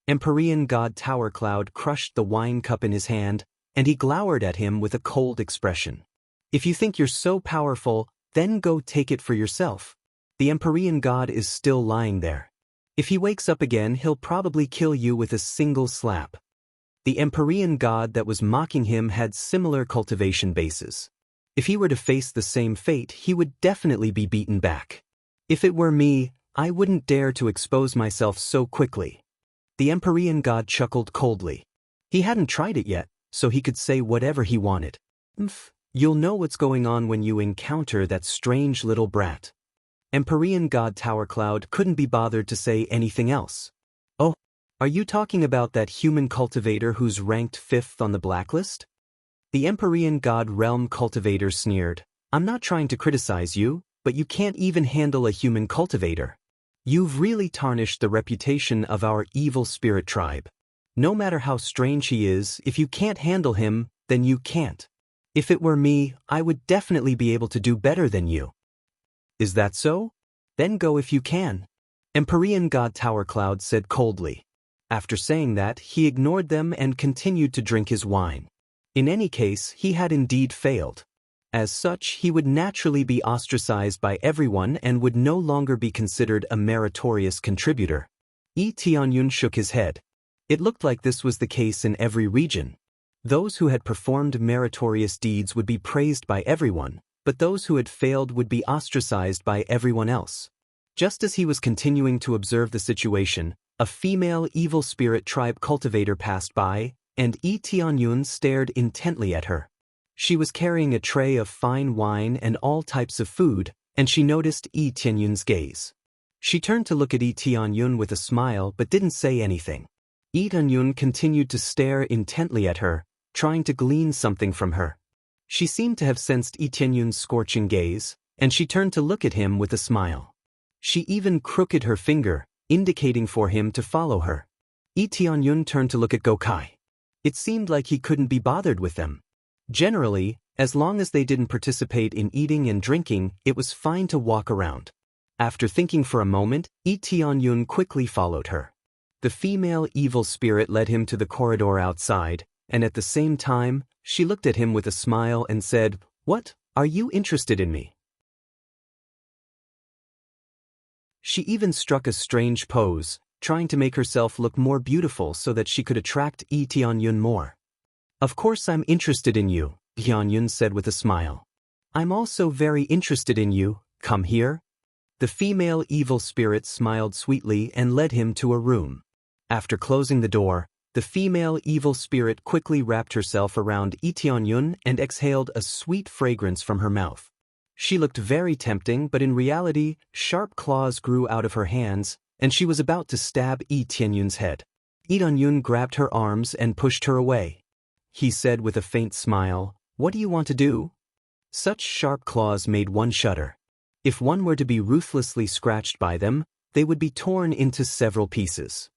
Empyrean God Tower Cloud crushed the wine cup in his hand, and he glowered at him with a cold expression. If you think you're so powerful, then go take it for yourself. The Empyrean God is still lying there. If he wakes up again, he'll probably kill you with a single slap. The Empyrean God that was mocking him had similar cultivation bases. If he were to face the same fate, he would definitely be beaten back. If it were me, I wouldn't dare to expose myself so quickly. The Empyrean god chuckled coldly. He hadn't tried it yet, so he could say whatever he wanted. You'll know what's going on when you encounter that strange little brat. Empyrean god Tower Cloud couldn't be bothered to say anything else. Oh, are you talking about that human cultivator who's ranked 5th on the blacklist? The Empyrean god Realm cultivator sneered. I'm not trying to criticize you, but you can't even handle a human cultivator. You've really tarnished the reputation of our evil spirit tribe. No matter how strange he is, if you can't handle him, then you can't. If it were me, I would definitely be able to do better than you. Is that so? Then go if you can. Empyrean god Tower Cloud said coldly. After saying that, he ignored them and continued to drink his wine. In any case, he had indeed failed. As such, he would naturally be ostracized by everyone and would no longer be considered a meritorious contributor. Tianyun shook his head. It looked like this was the case in every region. Those who had performed meritorious deeds would be praised by everyone, but those who had failed would be ostracized by everyone else. Just as he was continuing to observe the situation, a female evil spirit tribe cultivator passed by, and Tianyun stared intently at her. She was carrying a tray of fine wine and all types of food, and she noticed Tianyun's gaze. She turned to look at Tianyun with a smile but didn't say anything. Tianyun continued to stare intently at her, trying to glean something from her. She seemed to have sensed Tianyun's scorching gaze, and she turned to look at him with a smile. She even crooked her finger, indicating for him to follow her. Tianyun turned to look at Gokai. It seemed like he couldn't be bothered with them. Generally, as long as they didn't participate in eating and drinking, it was fine to walk around. After thinking for a moment, Tianyun quickly followed her. The female evil spirit led him to the corridor outside, and at the same time, she looked at him with a smile and said, "What, are you interested in me?" She even struck a strange pose, trying to make herself look more beautiful so that she could attract Tianyun more. "Of course I'm interested in you," Tianyun said with a smile. "I'm also very interested in you, come here." The female evil spirit smiled sweetly and led him to a room. After closing the door, the female evil spirit quickly wrapped herself around Tianyun and exhaled a sweet fragrance from her mouth. She looked very tempting, but in reality, sharp claws grew out of her hands, and she was about to stab Tianyun's head. Tianyun grabbed her arms and pushed her away. He said with a faint smile, "What do you want to do?" Such sharp claws made one shudder. If one were to be ruthlessly scratched by them, they would be torn into several pieces.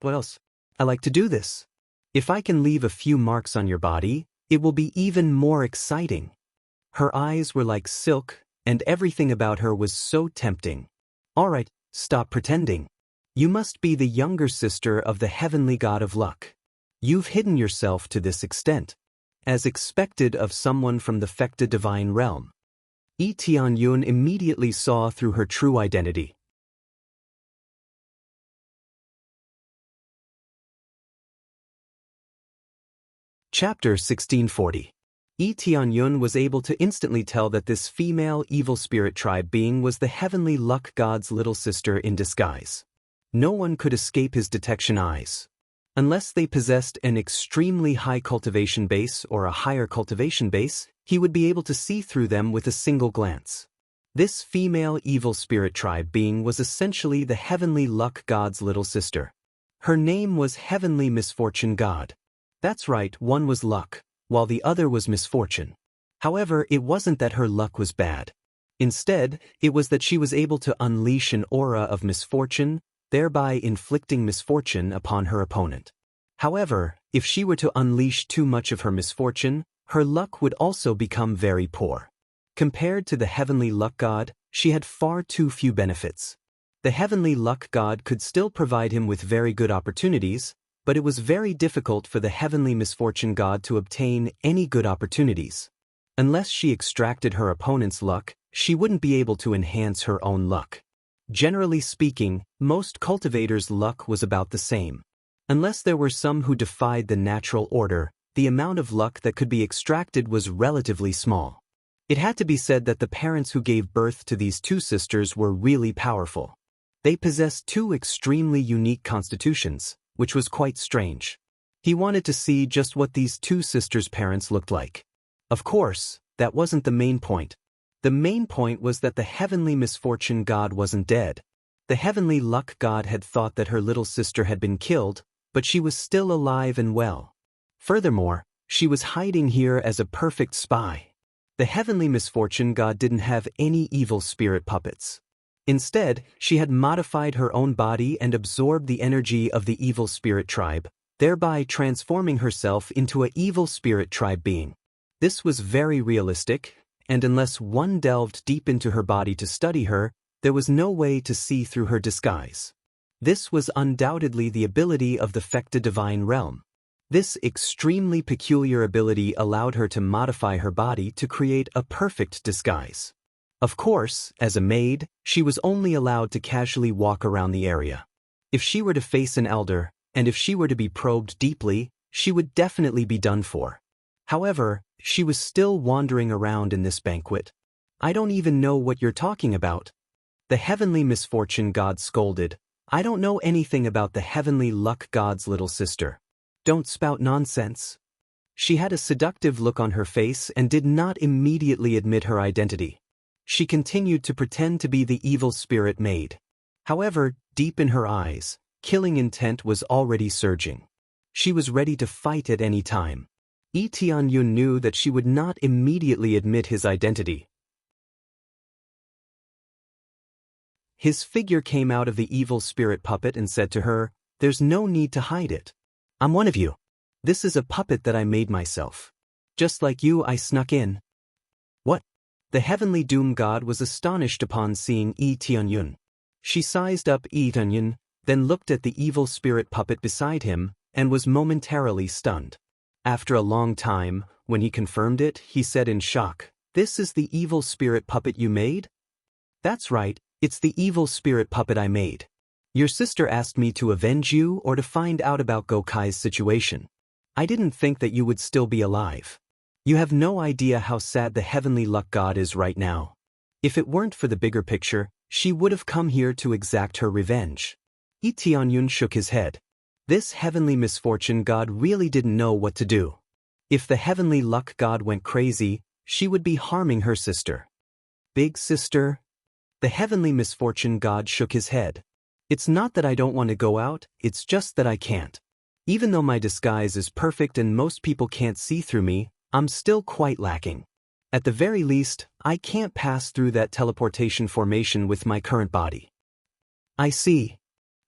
"What else? I like to do this. If I can leave a few marks on your body, it will be even more exciting." Her eyes were like silk, and everything about her was so tempting. "All right, stop pretending. You must be the younger sister of the heavenly god of luck. You've hidden yourself to this extent, as expected of someone from the Fekta divine realm." Tianyun immediately saw through her true identity. Chapter 1640. Tianyun was able to instantly tell that this female evil spirit tribe being was the heavenly luck god's little sister in disguise. No one could escape his detection eyes. Unless they possessed an extremely high cultivation base or a higher cultivation base, he would be able to see through them with a single glance. This female evil spirit tribe being was essentially the heavenly luck god's little sister. Her name was Heavenly Misfortune God. That's right, one was luck, while the other was misfortune. However, it wasn't that her luck was bad. Instead, it was that she was able to unleash an aura of misfortune, thereby inflicting misfortune upon her opponent. However, if she were to unleash too much of her misfortune, her luck would also become very poor. Compared to the heavenly luck god, she had far too few benefits. The heavenly luck god could still provide him with very good opportunities, but it was very difficult for the heavenly misfortune god to obtain any good opportunities. Unless she extracted her opponent's luck, she wouldn't be able to enhance her own luck. Generally speaking, most cultivators' luck was about the same. Unless there were some who defied the natural order, the amount of luck that could be extracted was relatively small. It had to be said that the parents who gave birth to these two sisters were really powerful. They possessed two extremely unique constitutions, which was quite strange. He wanted to see just what these two sisters' parents looked like. Of course, that wasn't the main point. The main point was that the heavenly misfortune god wasn't dead. The heavenly luck god had thought that her little sister had been killed, but she was still alive and well. Furthermore, she was hiding here as a perfect spy. The heavenly misfortune god didn't have any evil spirit puppets. Instead, she had modified her own body and absorbed the energy of the evil spirit tribe, thereby transforming herself into an evil spirit tribe being. This was very realistic, and unless one delved deep into her body to study her, there was no way to see through her disguise. This was undoubtedly the ability of the Fecta divine realm. This extremely peculiar ability allowed her to modify her body to create a perfect disguise. Of course, as a maid, she was only allowed to casually walk around the area. If she were to face an elder, and if she were to be probed deeply, she would definitely be done for. However, she was still wandering around in this banquet. "I don't even know what you're talking about." The heavenly misfortune god scolded. "I don't know anything about the heavenly luck god's little sister. Don't spout nonsense." She had a seductive look on her face and did not immediately admit her identity. She continued to pretend to be the evil spirit maid. However, deep in her eyes, killing intent was already surging. She was ready to fight at any time. Yi Tianyun knew that she would not immediately admit his identity. His figure came out of the evil spirit puppet and said to her, "There's no need to hide it. I'm one of you. This is a puppet that I made myself. Just like you, I snuck in." "What?" The heavenly doom god was astonished upon seeing Yi Tianyun. She sized up Yi Tianyun, then looked at the evil spirit puppet beside him, and was momentarily stunned. After a long time, when he confirmed it, he said in shock, "This is the evil spirit puppet you made?" "That's right, it's the evil spirit puppet I made. Your sister asked me to avenge you or to find out about Gokai's situation. I didn't think that you would still be alive. You have no idea how sad the heavenly luck god is right now. If it weren't for the bigger picture, she would have come here to exact her revenge." Yi Tianyun shook his head. This heavenly misfortune god really didn't know what to do. If the heavenly luck god went crazy, she would be harming her sister. "Big sister?" The heavenly misfortune god shook his head. "It's not that I don't want to go out, it's just that I can't. Even though my disguise is perfect and most people can't see through me, I'm still quite lacking. At the very least, I can't pass through that teleportation formation with my current body." "I see."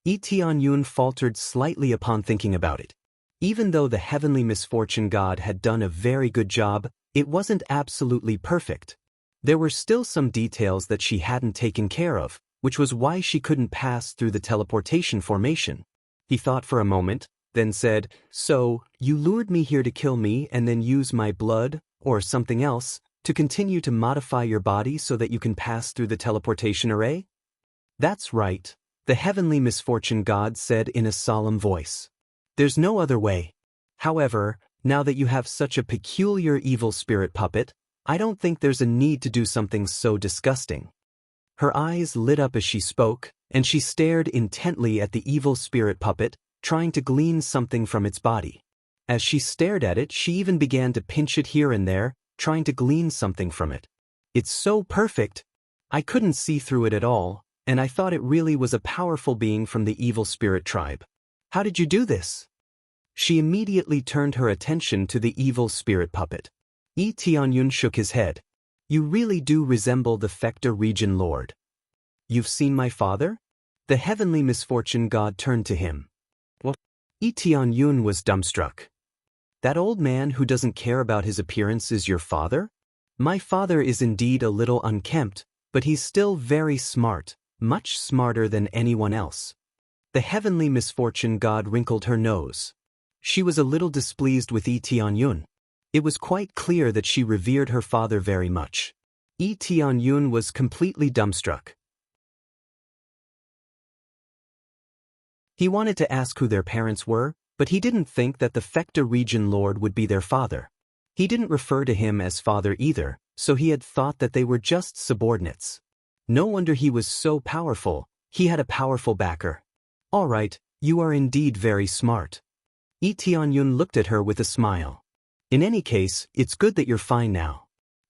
Yi Tianyun faltered slightly upon thinking about it. Even though the heavenly misfortune god had done a very good job, it wasn't absolutely perfect. There were still some details that she hadn't taken care of, which was why she couldn't pass through the teleportation formation. He thought for a moment, then said, "So, you lured me here to kill me and then use my blood, or something else, to continue to modify your body so that you can pass through the teleportation array?" "That's right," the heavenly misfortune god said in a solemn voice. "There's no other way. However, now that you have such a peculiar evil spirit puppet, I don't think there's a need to do something so disgusting." Her eyes lit up as she spoke, and she stared intently at the evil spirit puppet, trying to glean something from its body. As she stared at it, she even began to pinch it here and there, trying to glean something from it. "It's so perfect. I couldn't see through it at all, and I thought it really was a powerful being from the evil spirit tribe. How did you do this?" She immediately turned her attention to the evil spirit puppet. Yi Tianyun shook his head. "You really do resemble the Fecta region lord." "You've seen my father?" The heavenly misfortune god turned to him. "What?" Yi Tianyun was dumbstruck. "That old man who doesn't care about his appearance is your father?" "My father is indeed a little unkempt, but he's still very smart, much smarter than anyone else." The heavenly misfortune god wrinkled her nose. She was a little displeased with Yi Tianyun. It was quite clear that she revered her father very much. Yi Tianyun was completely dumbstruck. He wanted to ask who their parents were, but he didn't think that the Fecta region lord would be their father. He didn't refer to him as father either, so he had thought that they were just subordinates. No wonder he was so powerful, he had a powerful backer. "All right, You are indeed very smart. Lee Tianyun looked at her with a smile. In any case, it's good that you're fine now.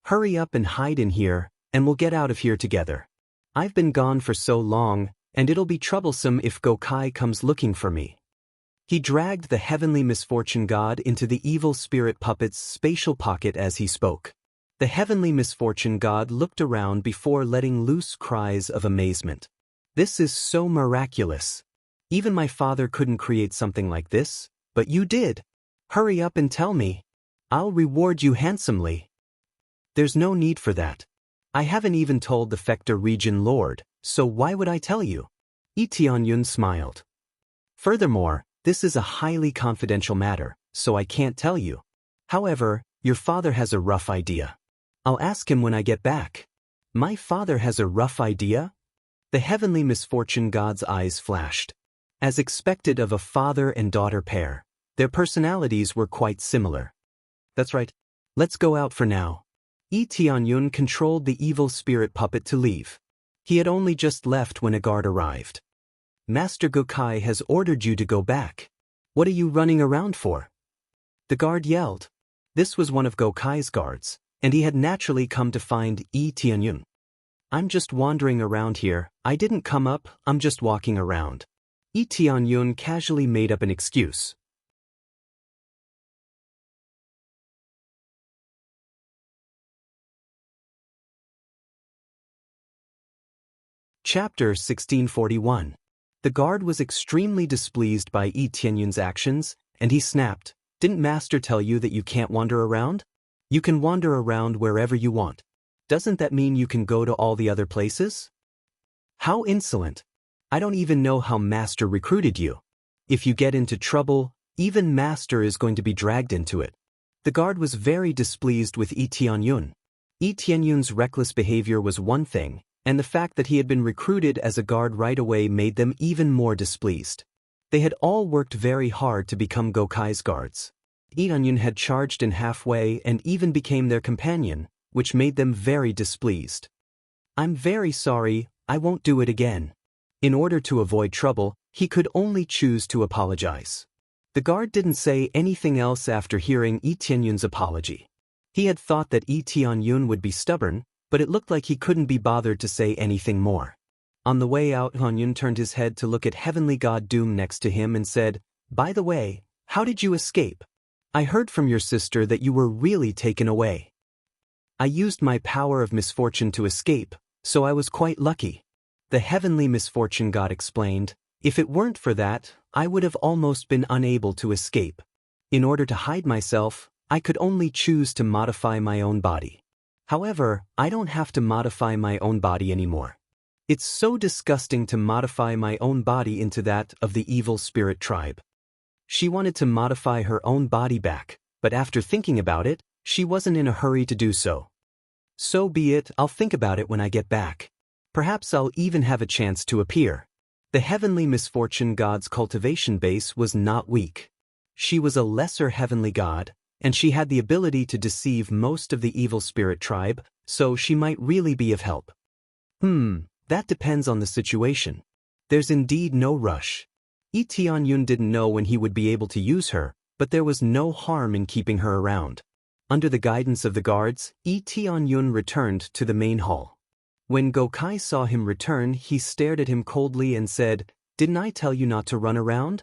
Hurry up and hide in here, and we'll get out of here together. I've been gone for so long, and it'll be troublesome if Gokai comes looking for me. He dragged the heavenly misfortune god into the evil spirit puppet's spatial pocket as he spoke. The heavenly misfortune god looked around before letting loose cries of amazement. This is so miraculous. Even my father couldn't create something like this, but you did. Hurry up and tell me. I'll reward you handsomely. There's no need for that. I haven't even told the Fector region lord, so why would I tell you? Lee Tianyun smiled. Furthermore, this is a highly confidential matter, so I can't tell you. However, your father has a rough idea. I'll ask him when I get back. My father has a rough idea? The heavenly misfortune god's eyes flashed. As expected of a father and daughter pair, their personalities were quite similar. That's right. Let's go out for now. Lee Tianyun controlled the evil spirit puppet to leave. He had only just left when a guard arrived. Master Gokai has ordered you to go back. What are you running around for? The guard yelled. This was one of Gokai's guards, and he had naturally come to find Lee Tianyun. I'm just wandering around here. I didn't come up, I'm just walking around. Lee Tianyun casually made up an excuse. Chapter 1641. The guard was extremely displeased by Lee Tianyun's actions, and he snapped, Didn't Master tell you that you can't wander around? You can wander around wherever you want. Doesn't that mean you can go to all the other places? How insolent. I don't even know how Master recruited you. If you get into trouble, even Master is going to be dragged into it. The guard was very displeased with Lee Tianyun. Lee Tianyun's reckless behavior was one thing, and the fact that he had been recruited as a guard right away made them even more displeased. They had all worked very hard to become Gokai's guards. Lee Tianyun had charged in halfway and even became their companion, which made them very displeased. I'm very sorry, I won't do it again. In order to avoid trouble, he could only choose to apologize. The guard didn't say anything else after hearing Lee Tianyun's apology. He had thought that Lee Tianyun would be stubborn, but it looked like he couldn't be bothered to say anything more. On the way out, Tianyun turned his head to look at Heavenly God Doom next to him and said, By the way, how did you escape? I heard from your sister that you were really taken away. I used my power of misfortune to escape, so I was quite lucky. The heavenly misfortune god explained, If it weren't for that, I would have almost been unable to escape. In order to hide myself, I could only choose to modify my own body. However, I don't have to modify my own body anymore. It's so disgusting to modify my own body into that of the evil spirit tribe. She wanted to modify her own body back, but after thinking about it, she wasn't in a hurry to do so. So be it, I'll think about it when I get back. Perhaps I'll even have a chance to appear. The heavenly misfortune god's cultivation base was not weak. She was a lesser heavenly god, and she had the ability to deceive most of the evil spirit tribe, so she might really be of help. That depends on the situation. There's indeed no rush. Lee Tianyun didn't know when he would be able to use her, but there was no harm in keeping her around. Under the guidance of the guards, Lee Tianyun returned to the main hall. When Gokai saw him return, he stared at him coldly and said, Didn't I tell you not to run around?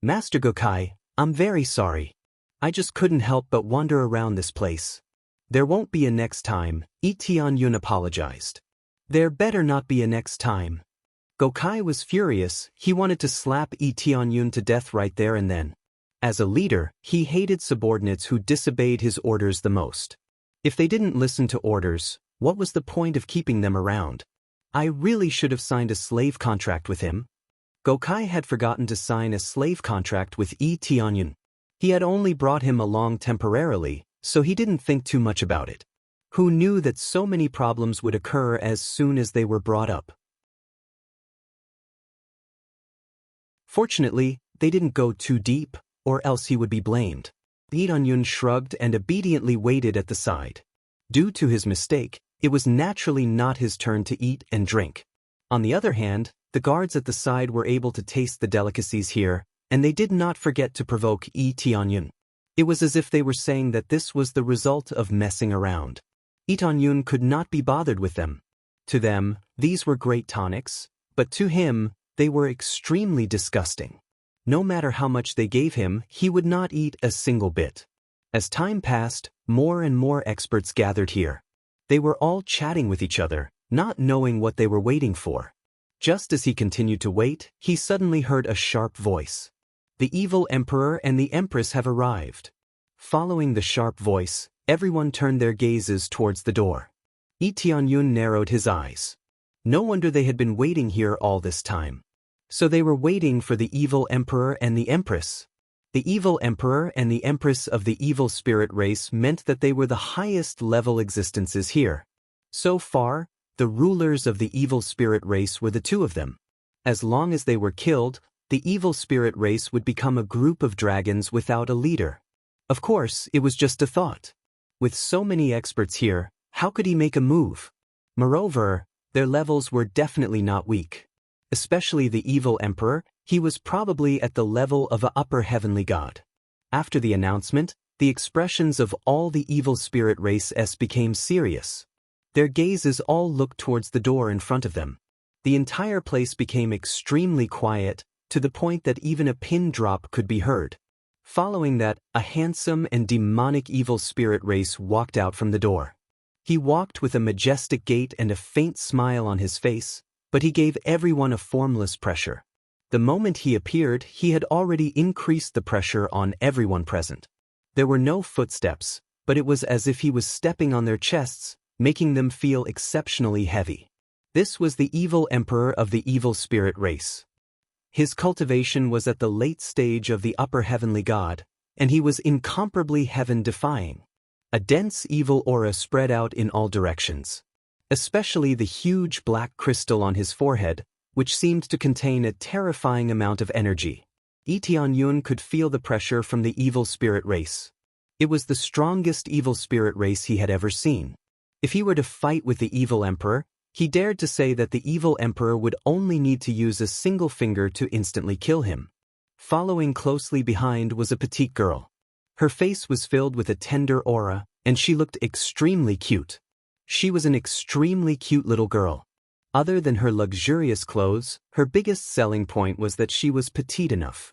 Master Gokai, I'm very sorry. I just couldn't help but wander around this place. There won't be a next time, Lee Tianyun apologized. There better not be a next time. Gokai was furious, he wanted to slap Lee Tianyun to death right there and then. As a leader, he hated subordinates who disobeyed his orders the most. If they didn't listen to orders, what was the point of keeping them around? I really should have signed a slave contract with him. Gokai had forgotten to sign a slave contract with Lee Tianyun. He had only brought him along temporarily, so he didn't think too much about it. Who knew that so many problems would occur as soon as they were brought up? Fortunately, they didn't go too deep, or else he would be blamed. Lee Tianyun shrugged and obediently waited at the side. Due to his mistake, it was naturally not his turn to eat and drink. On the other hand, The guards at the side were able to taste the delicacies here, and they did not forget to provoke Yi Tianyun. It was as if they were saying that this was the result of messing around. Yi Tianyun could not be bothered with them. To them, these were great tonics, but to him, they were extremely disgusting. No matter how much they gave him, he would not eat a single bit. As time passed, more and more experts gathered here. They were all chatting with each other, not knowing what they were waiting for. Just as he continued to wait, he suddenly heard a sharp voice. The evil emperor and the empress have arrived. Following the sharp voice, everyone turned their gazes towards the door. Yi Tianyun narrowed his eyes. No wonder they had been waiting here all this time. So they were waiting for the evil emperor and the empress. The evil emperor and the empress of the evil spirit race meant that they were the highest level existences here. So far, the rulers of the evil spirit race were the two of them. As long as they were killed, the evil spirit race would become a group of dragons without a leader. Of course, it was just a thought. With so many experts here, how could he make a move? Moreover, their levels were definitely not weak. Especially the evil emperor, he was probably at the level of an upper heavenly god. After the announcement, the expressions of all the evil spirit race became serious. Their gazes all looked towards the door in front of them. The entire place became extremely quiet, to the point that even a pin drop could be heard. Following that, a handsome and demonic evil spirit race walked out from the door. He walked with a majestic gait and a faint smile on his face, but he gave everyone a formless pressure. The moment he appeared, he had already increased the pressure on everyone present. There were no footsteps, but it was as if he was stepping on their chests, making them feel exceptionally heavy. This was the evil emperor of the evil spirit race. His cultivation was at the late stage of the upper heavenly god, and he was incomparably heaven-defying. A dense evil aura spread out in all directions. Especially the huge black crystal on his forehead, which seemed to contain a terrifying amount of energy. Yi Tianyun could feel the pressure from the evil spirit race. It was the strongest evil spirit race he had ever seen. If he were to fight with the evil emperor, he dared to say that the evil emperor would only need to use a single finger to instantly kill him. Following closely behind was a petite girl. Her face was filled with a tender aura, and she looked extremely cute. She was an extremely cute little girl. Other than her luxurious clothes, her biggest selling point was that she was petite enough.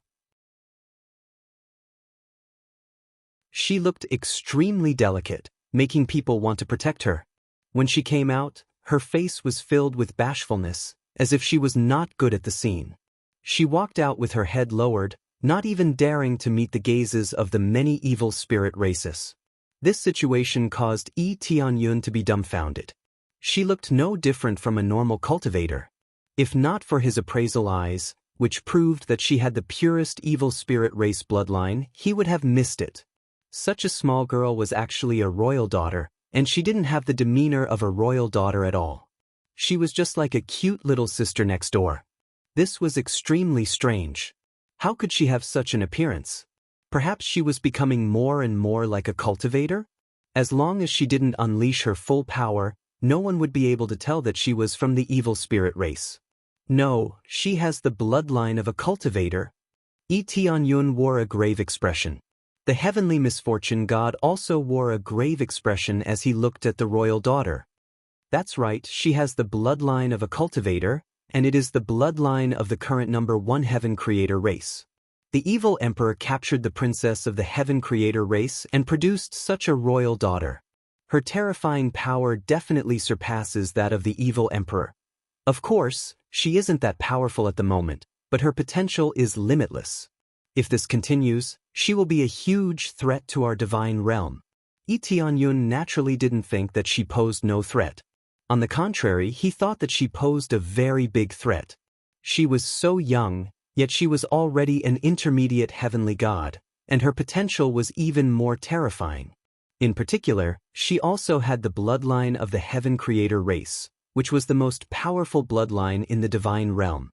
She looked extremely delicate, making people want to protect her. When she came out, her face was filled with bashfulness, as if she was not good at the scene. She walked out with her head lowered, not even daring to meet the gazes of the many evil spirit races. This situation caused Yi Tianyun to be dumbfounded. She looked no different from a normal cultivator. If not for his appraisal eyes, which proved that she had the purest evil spirit race bloodline, he would have missed it. Such a small girl was actually a royal daughter, and she didn't have the demeanor of a royal daughter at all. She was just like a cute little sister next door. This was extremely strange. How could she have such an appearance? Perhaps she was becoming more and more like a cultivator? As long as she didn't unleash her full power, no one would be able to tell that she was from the evil spirit race. No, she has the bloodline of a cultivator. Yi Tianyun wore a grave expression. The heavenly misfortune god also wore a grave expression as he looked at the royal daughter. That's right, she has the bloodline of a cultivator, and it is the bloodline of the current number 1 heaven creator race. The evil emperor captured the princess of the heaven creator race and produced such a royal daughter. Her terrifying power definitely surpasses that of the evil emperor. Of course, she isn't that powerful at the moment, but her potential is limitless. If this continues, she will be a huge threat to our divine realm. Yi Tianyun naturally didn't think that she posed no threat. On the contrary, he thought that she posed a very big threat. She was so young, yet she was already an intermediate heavenly god, and her potential was even more terrifying. In particular, she also had the bloodline of the heaven creator race, which was the most powerful bloodline in the divine realm.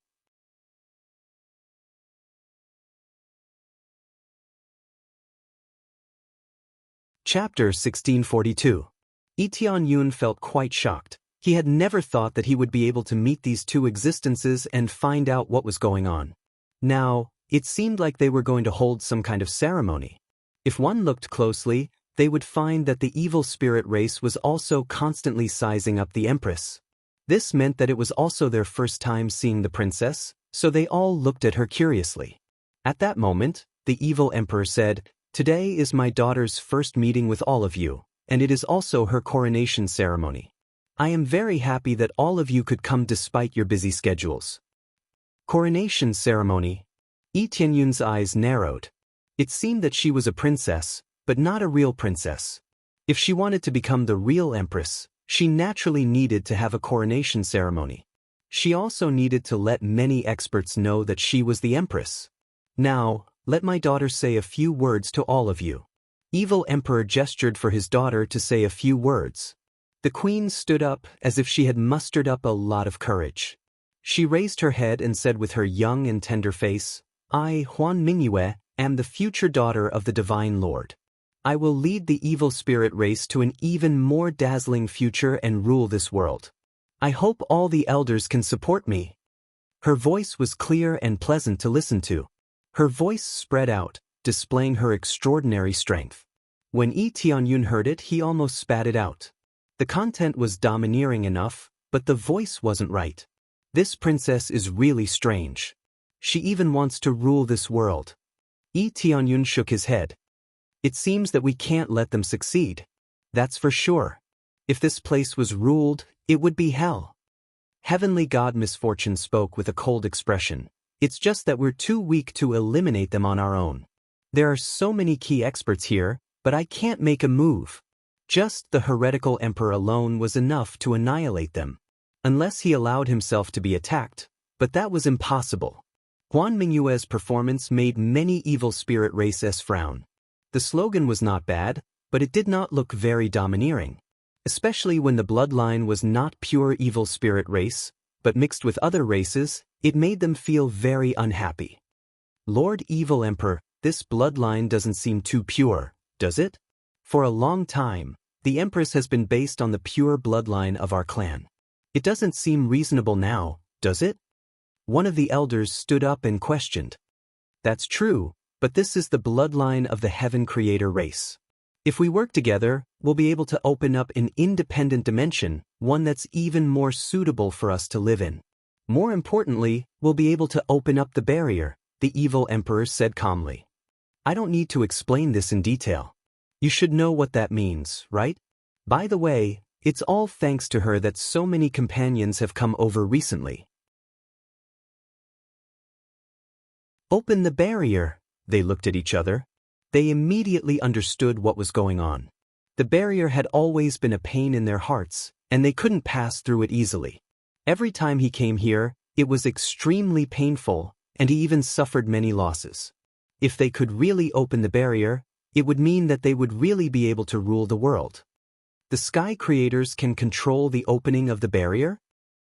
Chapter 1642. Yi Tianyun felt quite shocked. He had never thought that he would be able to meet these two existences and find out what was going on. Now, it seemed like they were going to hold some kind of ceremony. If one looked closely, they would find that the evil spirit race was also constantly sizing up the Empress. This meant that it was also their first time seeing the princess, so they all looked at her curiously. At that moment, the evil emperor said, "Today is my daughter's first meeting with all of you, and it is also her coronation ceremony. I am very happy that all of you could come despite your busy schedules." Coronation ceremony. Yi Tianyun's eyes narrowed. It seemed that she was a princess, but not a real princess. If she wanted to become the real empress, she naturally needed to have a coronation ceremony. She also needed to let many experts know that she was the empress. "Now, let my daughter say a few words to all of you." Evil emperor gestured for his daughter to say a few words. The queen stood up as if she had mustered up a lot of courage. She raised her head and said with her young and tender face, "I, Huan Mingyue, am the future daughter of the Divine Lord. I will lead the evil spirit race to an even more dazzling future and rule this world. I hope all the elders can support me." Her voice was clear and pleasant to listen to. Her voice spread out, displaying her extraordinary strength. When Yi Tianyun heard it, he almost spat it out. The content was domineering enough, but the voice wasn't right. This princess is really strange. She even wants to rule this world. Yi Tianyun shook his head. "It seems that we can't let them succeed. That's for sure. If this place was ruled, it would be hell." Heavenly God Misfortune spoke with a cold expression. "It's just that we're too weak to eliminate them on our own. There are so many key experts here, but I can't make a move. Just the heretical emperor alone was enough to annihilate them. Unless he allowed himself to be attacked, but that was impossible." Huan Mingyue's performance made many evil spirit races frown. The slogan was not bad, but it did not look very domineering. Especially when the bloodline was not pure evil spirit race, but mixed with other races, it made them feel very unhappy. "Lord Evil Emperor, this bloodline doesn't seem too pure, does it? For a long time, the Empress has been based on the pure bloodline of our clan. It doesn't seem reasonable now, does it?" One of the elders stood up and questioned. "That's true, but this is the bloodline of the Heaven Creator race. If we work together, we'll be able to open up an independent dimension, one that's even more suitable for us to live in. More importantly, we'll be able to open up the barrier," the evil emperor said calmly. "I don't need to explain this in detail. You should know what that means, right? By the way, it's all thanks to her that so many companions have come over recently." "Open the barrier." They looked at each other. They immediately understood what was going on. The barrier had always been a pain in their hearts, and they couldn't pass through it easily. Every time he came here, it was extremely painful, and he even suffered many losses. If they could really open the barrier, it would mean that they would really be able to rule the world. "The Sky Creators can control the opening of the barrier?"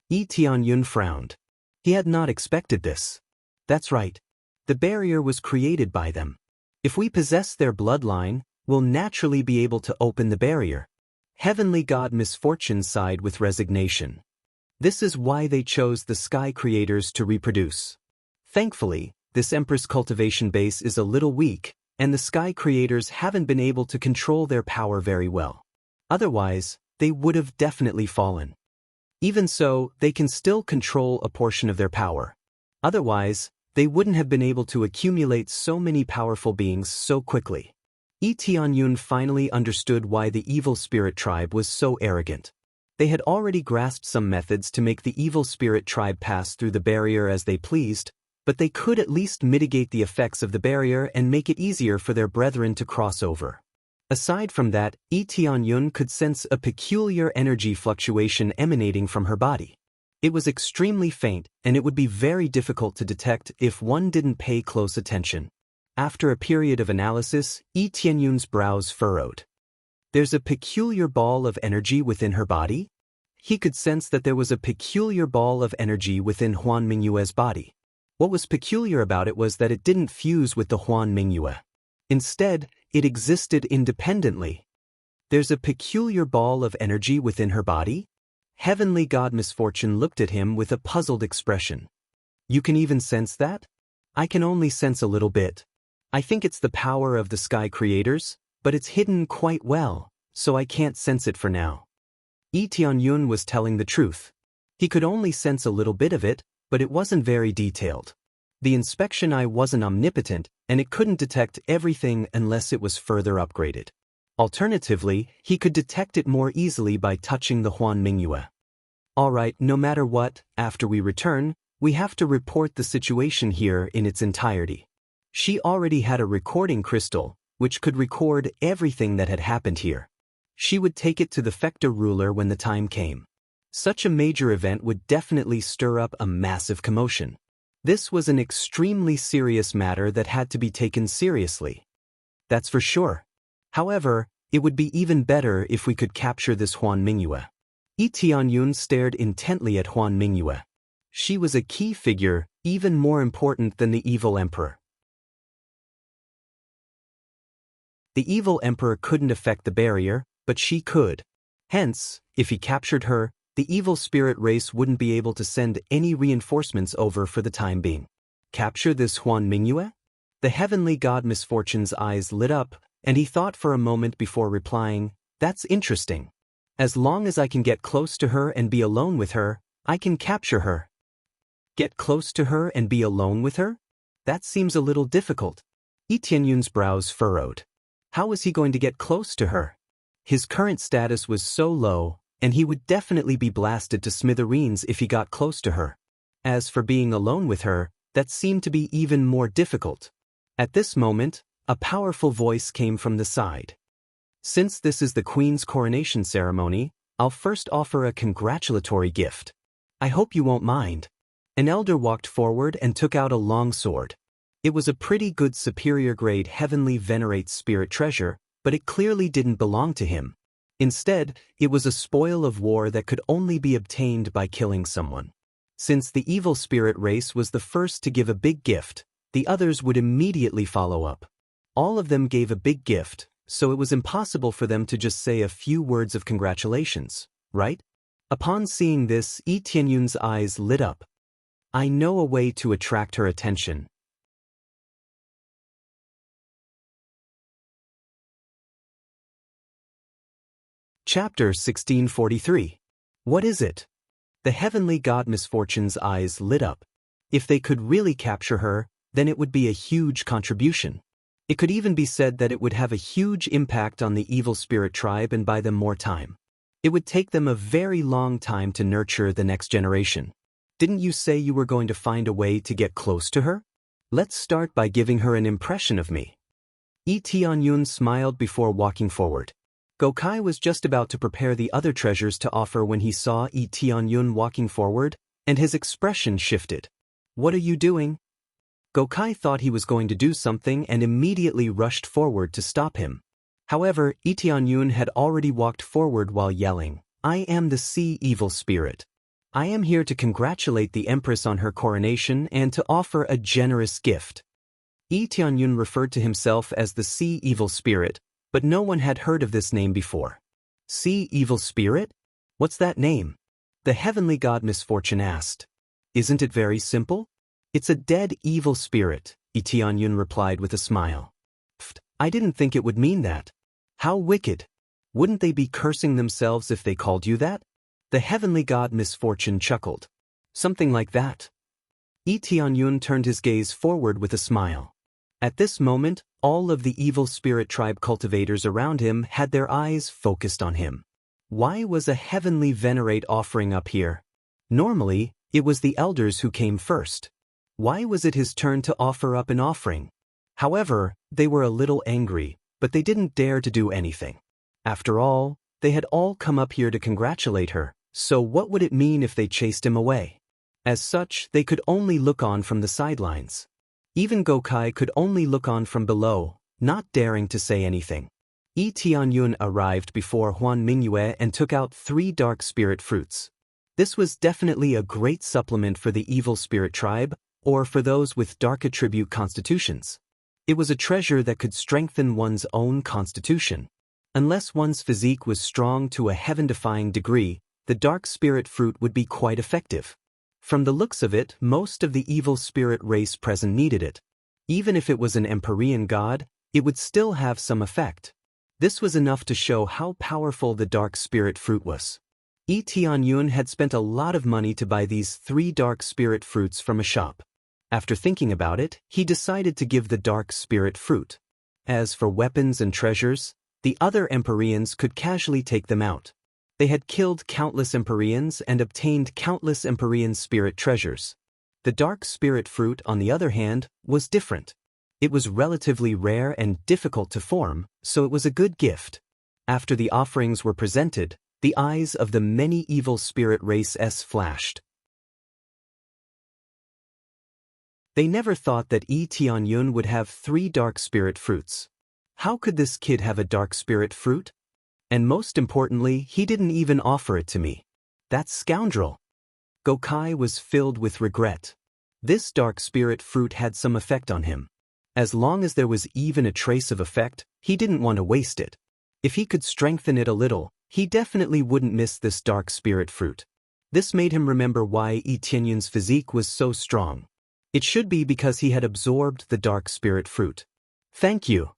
Yi Tianyun frowned. He had not expected this. "That's right. The barrier was created by them. If we possess their bloodline, we'll naturally be able to open the barrier." Heavenly God Misfortune sighed with resignation. This is why they chose the Sky Creators to reproduce. Thankfully, this Empress cultivation base is a little weak, and the Sky Creators haven't been able to control their power very well. Otherwise, they would have definitely fallen. Even so, they can still control a portion of their power. Otherwise, they wouldn't have been able to accumulate so many powerful beings so quickly. Yi Tianyun finally understood why the evil spirit tribe was so arrogant. They had already grasped some methods to make the evil spirit tribe pass through the barrier as they pleased, but they could at least mitigate the effects of the barrier and make it easier for their brethren to cross over. Aside from that, Yi Tianyun could sense a peculiar energy fluctuation emanating from her body. It was extremely faint, and it would be very difficult to detect if one didn't pay close attention. After a period of analysis, Yi Tianyun's brows furrowed. "There's a peculiar ball of energy within her body?" He could sense that there was a peculiar ball of energy within Huan Mingyue's body. What was peculiar about it was that it didn't fuse with the Huan Mingyue. Instead, it existed independently. "There's a peculiar ball of energy within her body?" Heavenly God Misfortune looked at him with a puzzled expression. You can even sense that? I can only sense a little bit. I think it's the power of the sky creators, but it's hidden quite well, so I can't sense it for now. Lee Tianyun was telling the truth. He could only sense a little bit of it, but it wasn't very detailed. The inspection eye wasn't omnipotent, and it couldn't detect everything unless it was further upgraded. Alternatively, he could detect it more easily by touching the Huan Mingyue. Alright, no matter what, after we return, we have to report the situation here in its entirety. She already had a recording crystal, which could record everything that had happened here. She would take it to the Fecta ruler when the time came. Such a major event would definitely stir up a massive commotion. This was an extremely serious matter that had to be taken seriously. That's for sure. However, it would be even better if we could capture this Huan Mingyue. Lee Tianyun stared intently at Huan Mingyue. She was a key figure, even more important than the evil emperor. The evil emperor couldn't affect the barrier, but she could. Hence, if he captured her, the evil spirit race wouldn't be able to send any reinforcements over for the time being. Capture this Huan Mingyue? The heavenly god Misfortune's eyes lit up, and he thought for a moment before replying, "That's interesting. As long as I can get close to her and be alone with her, I can capture her." Get close to her and be alone with her? That seems a little difficult. Lee Tianyun's brows furrowed. How was he going to get close to her? His current status was so low, and he would definitely be blasted to smithereens if he got close to her. As for being alone with her, that seemed to be even more difficult. At this moment, a powerful voice came from the side. Since this is the Queen's coronation ceremony, I'll first offer a congratulatory gift. I hope you won't mind. An elder walked forward and took out a long sword. It was a pretty good superior-grade heavenly venerate spirit treasure, but it clearly didn't belong to him. Instead, it was a spoil of war that could only be obtained by killing someone. Since the evil spirit race was the first to give a big gift, the others would immediately follow up. All of them gave a big gift, so it was impossible for them to just say a few words of congratulations, right? Upon seeing this, Lee Tianyun's eyes lit up. I know a way to attract her attention. Chapter 1643. What is it? The heavenly god Misfortune's eyes lit up. If they could really capture her, then it would be a huge contribution. It could even be said that it would have a huge impact on the evil spirit tribe and buy them more time. It would take them a very long time to nurture the next generation. Didn't you say you were going to find a way to get close to her? Let's start by giving her an impression of me. Lee Tianyun smiled before walking forward. Gokai was just about to prepare the other treasures to offer when he saw Lee Tianyun walking forward, and his expression shifted. What are you doing? Gokai thought he was going to do something and immediately rushed forward to stop him. However, Lee Tianyun had already walked forward while yelling, I am the sea evil spirit. I am here to congratulate the Empress on her coronation and to offer a generous gift. Lee Tianyun referred to himself as the sea evil spirit, but no one had heard of this name before. Sea evil spirit? What's that name? The heavenly god Misfortune asked. Isn't it very simple? It's a dead evil spirit, Lee Tianyun replied with a smile. Pfft, I didn't think it would mean that. How wicked. Wouldn't they be cursing themselves if they called you that? The heavenly god Misfortune chuckled. Something like that. Lee Tianyun turned his gaze forward with a smile. At this moment, all of the evil spirit tribe cultivators around him had their eyes focused on him. Why was a heavenly venerate offering up here? Normally, it was the elders who came first. Why was it his turn to offer up an offering? However, they were a little angry, but they didn't dare to do anything. After all, they had all come up here to congratulate her, so what would it mean if they chased him away? As such, they could only look on from the sidelines. Even Gokai could only look on from below, not daring to say anything. Lee Tianyun arrived before Huan Mingyue and took out 3 dark spirit fruits. This was definitely a great supplement for the evil spirit tribe, or for those with dark attribute constitutions. It was a treasure that could strengthen one's own constitution. Unless one's physique was strong to a heaven-defying degree, the dark spirit fruit would be quite effective. From the looks of it, most of the evil spirit race present needed it. Even if it was an Empyrean god, it would still have some effect. This was enough to show how powerful the dark spirit fruit was. Tianyun had spent a lot of money to buy these 3 dark spirit fruits from a shop. After thinking about it, he decided to give the dark spirit fruit. As for weapons and treasures, the other Empyreans could casually take them out. They had killed countless Empyreans and obtained countless Empyrean spirit treasures. The dark spirit fruit, on the other hand, was different. It was relatively rare and difficult to form, so it was a good gift. After the offerings were presented, the eyes of the many evil spirit races flashed. They never thought that Tianyun would have 3 dark spirit fruits. How could this kid have a dark spirit fruit? And most importantly, he didn't even offer it to me. That scoundrel! Gokai was filled with regret. This dark spirit fruit had some effect on him. As long as there was even a trace of effect, he didn't want to waste it. If he could strengthen it a little, he definitely wouldn't miss this dark spirit fruit. This made him remember why Tianyun's physique was so strong. It should be because he had absorbed the dark spirit fruit. Thank you.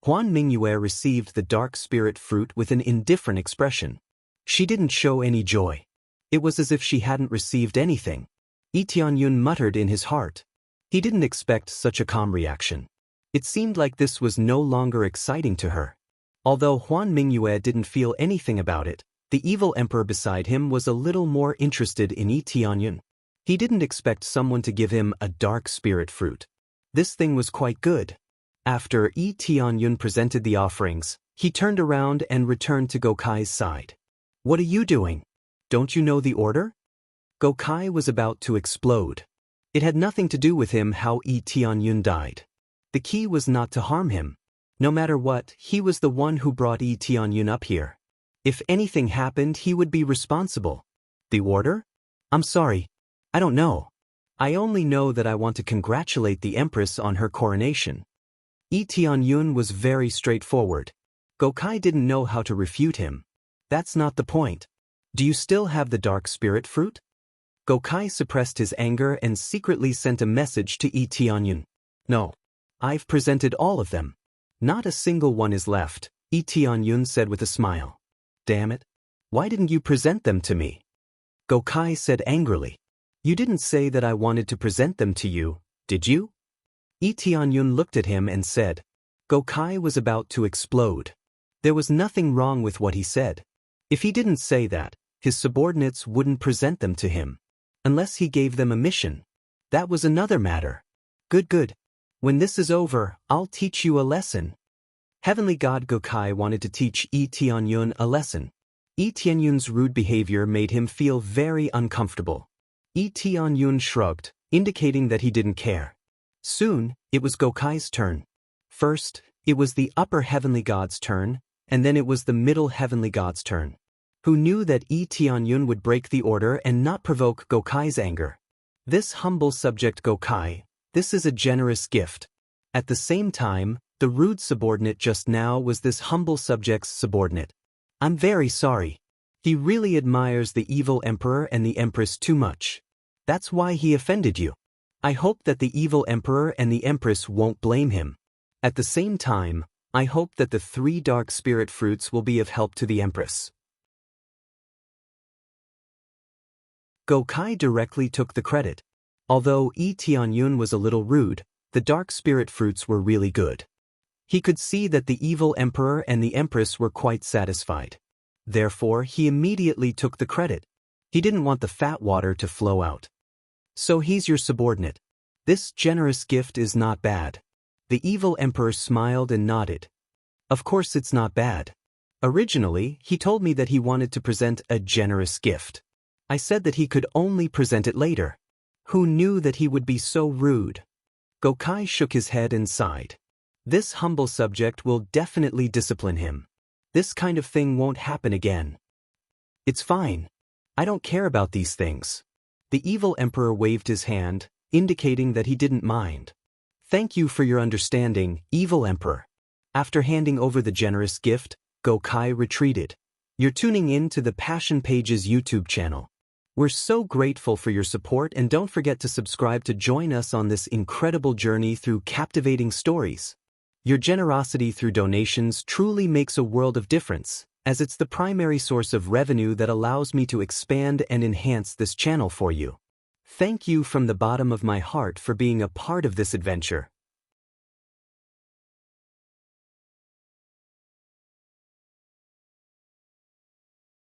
Huan Mingyue received the dark spirit fruit with an indifferent expression. She didn't show any joy. It was as if she hadn't received anything. Tianyun muttered in his heart. He didn't expect such a calm reaction. It seemed like this was no longer exciting to her. Although Huan Mingyue didn't feel anything about it, the evil emperor beside him was a little more interested in Tianyun. He didn't expect someone to give him a dark spirit fruit. This thing was quite good. After Tianyun presented the offerings, he turned around and returned to Gokai's side. What are you doing? Don't you know the order? Gokai was about to explode. It had nothing to do with him how Tianyun died. The key was not to harm him. No matter what, he was the one who brought Tianyun up here. If anything happened, he would be responsible. The order? I'm sorry. I don't know. I only know that I want to congratulate the Empress on her coronation. Tianyun was very straightforward. Gokai didn't know how to refute him. That's not the point. Do you still have the dark spirit fruit? Gokai suppressed his anger and secretly sent a message to Tianyun. No. I've presented all of them. Not a single one is left, Tianyun said with a smile. Damn it. Why didn't you present them to me? Gokai said angrily. You didn't say that I wanted to present them to you, did you? Tianyun looked at him and said. Gokai was about to explode. There was nothing wrong with what he said. If he didn't say that, his subordinates wouldn't present them to him. Unless he gave them a mission. That was another matter. Good. When this is over, I'll teach you a lesson. Heavenly God Gokai wanted to teach Tianyun a lesson. Tianyun's rude behavior made him feel very uncomfortable. Tianyun shrugged, indicating that he didn't care. Soon, it was Gokai's turn. First, it was the upper heavenly god's turn, and then it was the middle heavenly god's turn. Who knew that Tianyun would break the order and not provoke Gokai's anger? This humble subject Gokai, this is a generous gift. At the same time, the rude subordinate just now was this humble subject's subordinate. I'm very sorry. He really admires the evil emperor and the empress too much. That's why he offended you. I hope that the evil emperor and the empress won't blame him. At the same time, I hope that the 3 dark spirit fruits will be of help to the empress. Gokai directly took the credit. Although Tianyun was a little rude, the dark spirit fruits were really good. He could see that the evil emperor and the empress were quite satisfied. Therefore, he immediately took the credit. He didn't want the fat water to flow out. So he's your subordinate. This generous gift is not bad. The evil emperor smiled and nodded. Of course it's not bad. Originally, he told me that he wanted to present a generous gift. I said that he could only present it later. Who knew that he would be so rude? Gokai shook his head and sighed. This humble subject will definitely discipline him. This kind of thing won't happen again. It's fine. I don't care about these things. The evil emperor waved his hand, indicating that he didn't mind. Thank you for your understanding, evil emperor. After handing over the generous gift, Gokai retreated. You're tuning in to the Passion Pages YouTube channel. We're so grateful for your support, and don't forget to subscribe to join us on this incredible journey through captivating stories. Your generosity through donations truly makes a world of difference, as it's the primary source of revenue that allows me to expand and enhance this channel for you. Thank you from the bottom of my heart for being a part of this adventure.